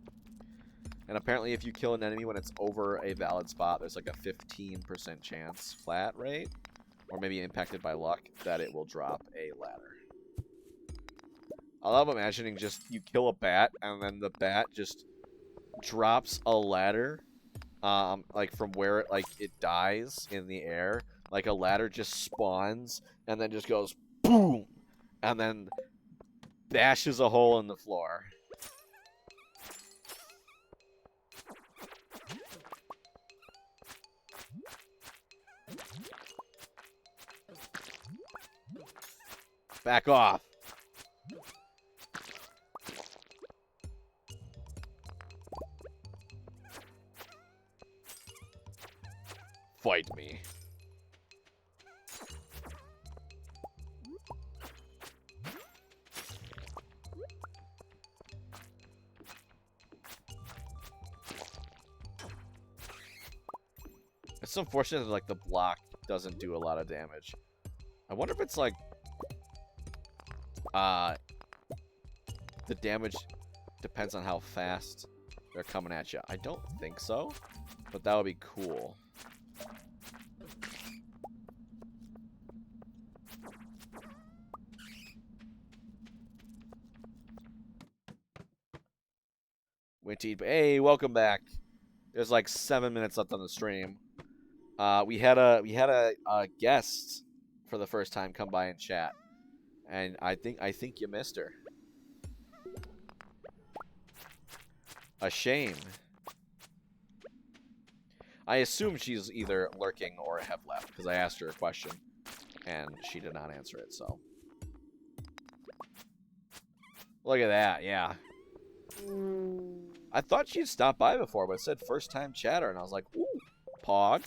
And apparently if you kill an enemy when it's over a valid spot, there's like a 15% chance flat rate, or maybe impacted by luck, that it will drop a ladder. I love imagining just you kill a bat and then the bat just drops a ladder, like from where it dies in the air. Like a ladder just spawns and then just goes boom, and then bashes a hole in the floor. Back off. Fight me. It's unfortunate that, like, the block doesn't do a lot of damage. I wonder if it's, like, the damage depends on how fast they're coming at you. I don't think so, but that would be cool. Winty, hey, welcome back. There's like 7 minutes left on the stream. We had a guest for the first time come by and chat, and I think you missed her. A shame. I assume she's either lurking or have left because I asked her a question and she did not answer it. So look at that, yeah. I thought she'd stopped by before, but it said first time chatter, and I was like, ooh, Pog.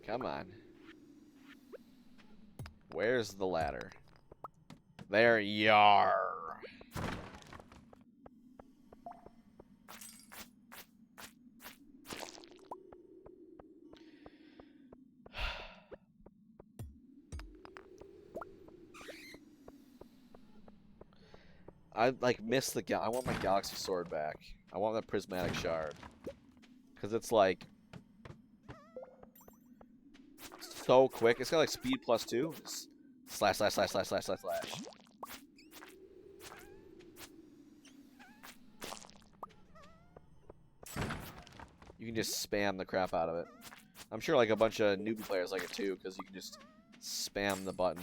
Come on. Where's the ladder? There, yar. I like miss the I want my galaxy sword back. I want that prismatic shard. Cause it's like so quick. It's got like speed +2. Just slash slash slash slash slash slash slash. You can just spam the crap out of it. I'm sure like a bunch of newbie players like it too, because you can just spam the button,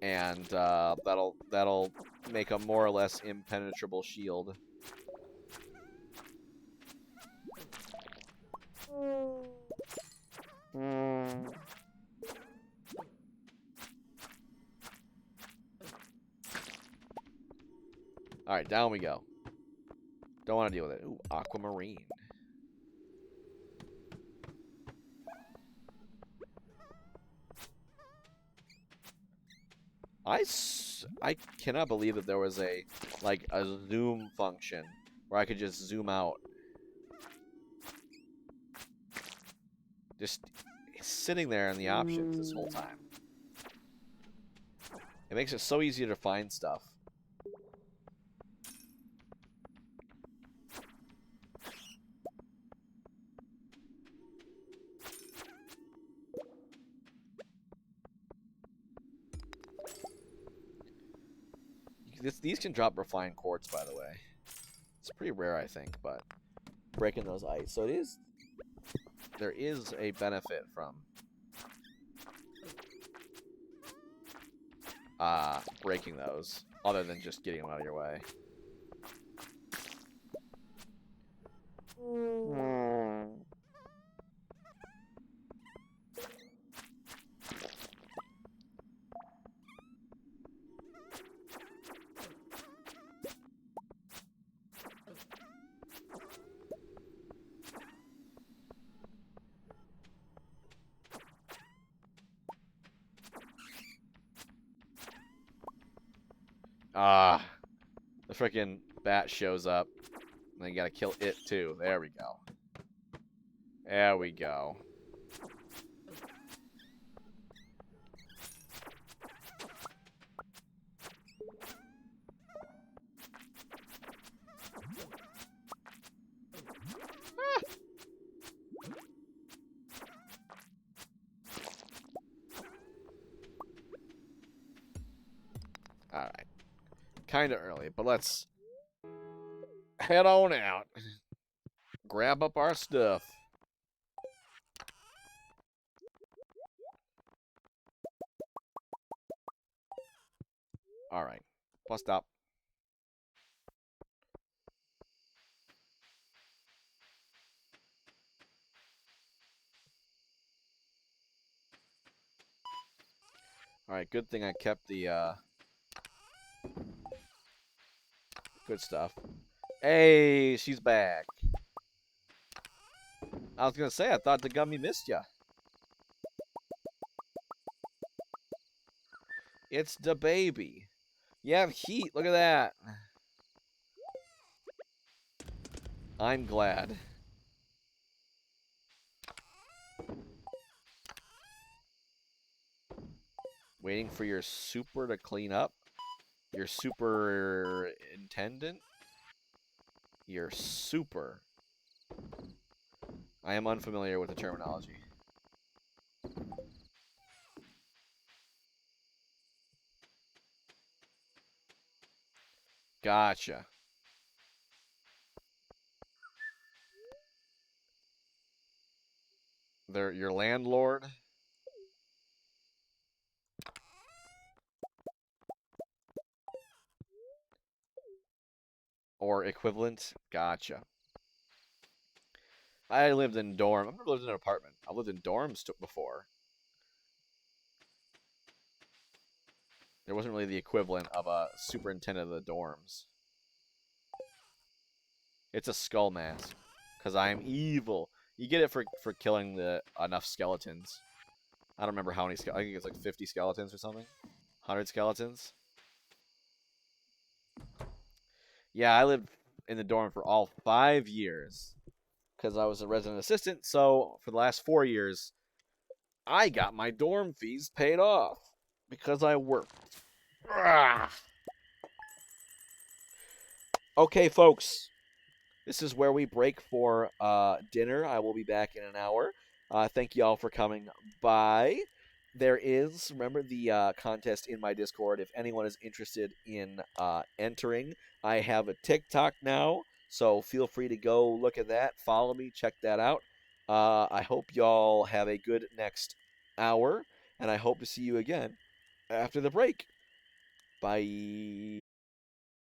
and that'll make a more or less impenetrable shield. Alright, down we go. Don't want to deal with it. Ooh, aquamarine. I cannot believe that there was a zoom function where I could just zoom out. Just sitting there in the options this whole time. It makes it so easy to find stuff. These can drop refined quartz, by the way. It's pretty rare, I think, but breaking those ice. So there is a benefit from breaking those, other than just getting them out of your way. Ah, the freaking bat shows up. And then you gotta kill it too. There we go. There we go. Alright. Kinda early, but let's head on out. Grab up our stuff. Alright. Bus stop. Alright, good thing I kept the, good stuff. Hey, she's back. I was gonna say, I thought the gummy missed ya. It's the baby. You have heat. Look at that. I'm glad. Waiting for your super to clean up. Your superintendent. Your super. I am unfamiliar with the terminology. Gotcha. They're your landlord? Or equivalent? Gotcha. I lived in dorm. I've never lived in an apartment. I've lived in dorms before. There wasn't really the equivalent of a superintendent of the dorms. It's a skull mask. Because I am evil. You get it for killing the enough skeletons. I don't remember how many skeletons. I think it's like 50 skeletons or something. 100 skeletons. Yeah, I lived in the dorm for all 5 years. Because I was a resident assistant. So for the last 4 years, I got my dorm fees paid off. Because I worked. Ugh. Okay, folks. This is where we break for dinner. I will be back in an hour. Thank you all for coming by. There is, remember, the contest in my Discord. If anyone is interested in entering, I have a TikTok now, so feel free to go look at that. Follow me, check that out. I hope y'all have a good next hour, and I hope to see you again after the break. Bye.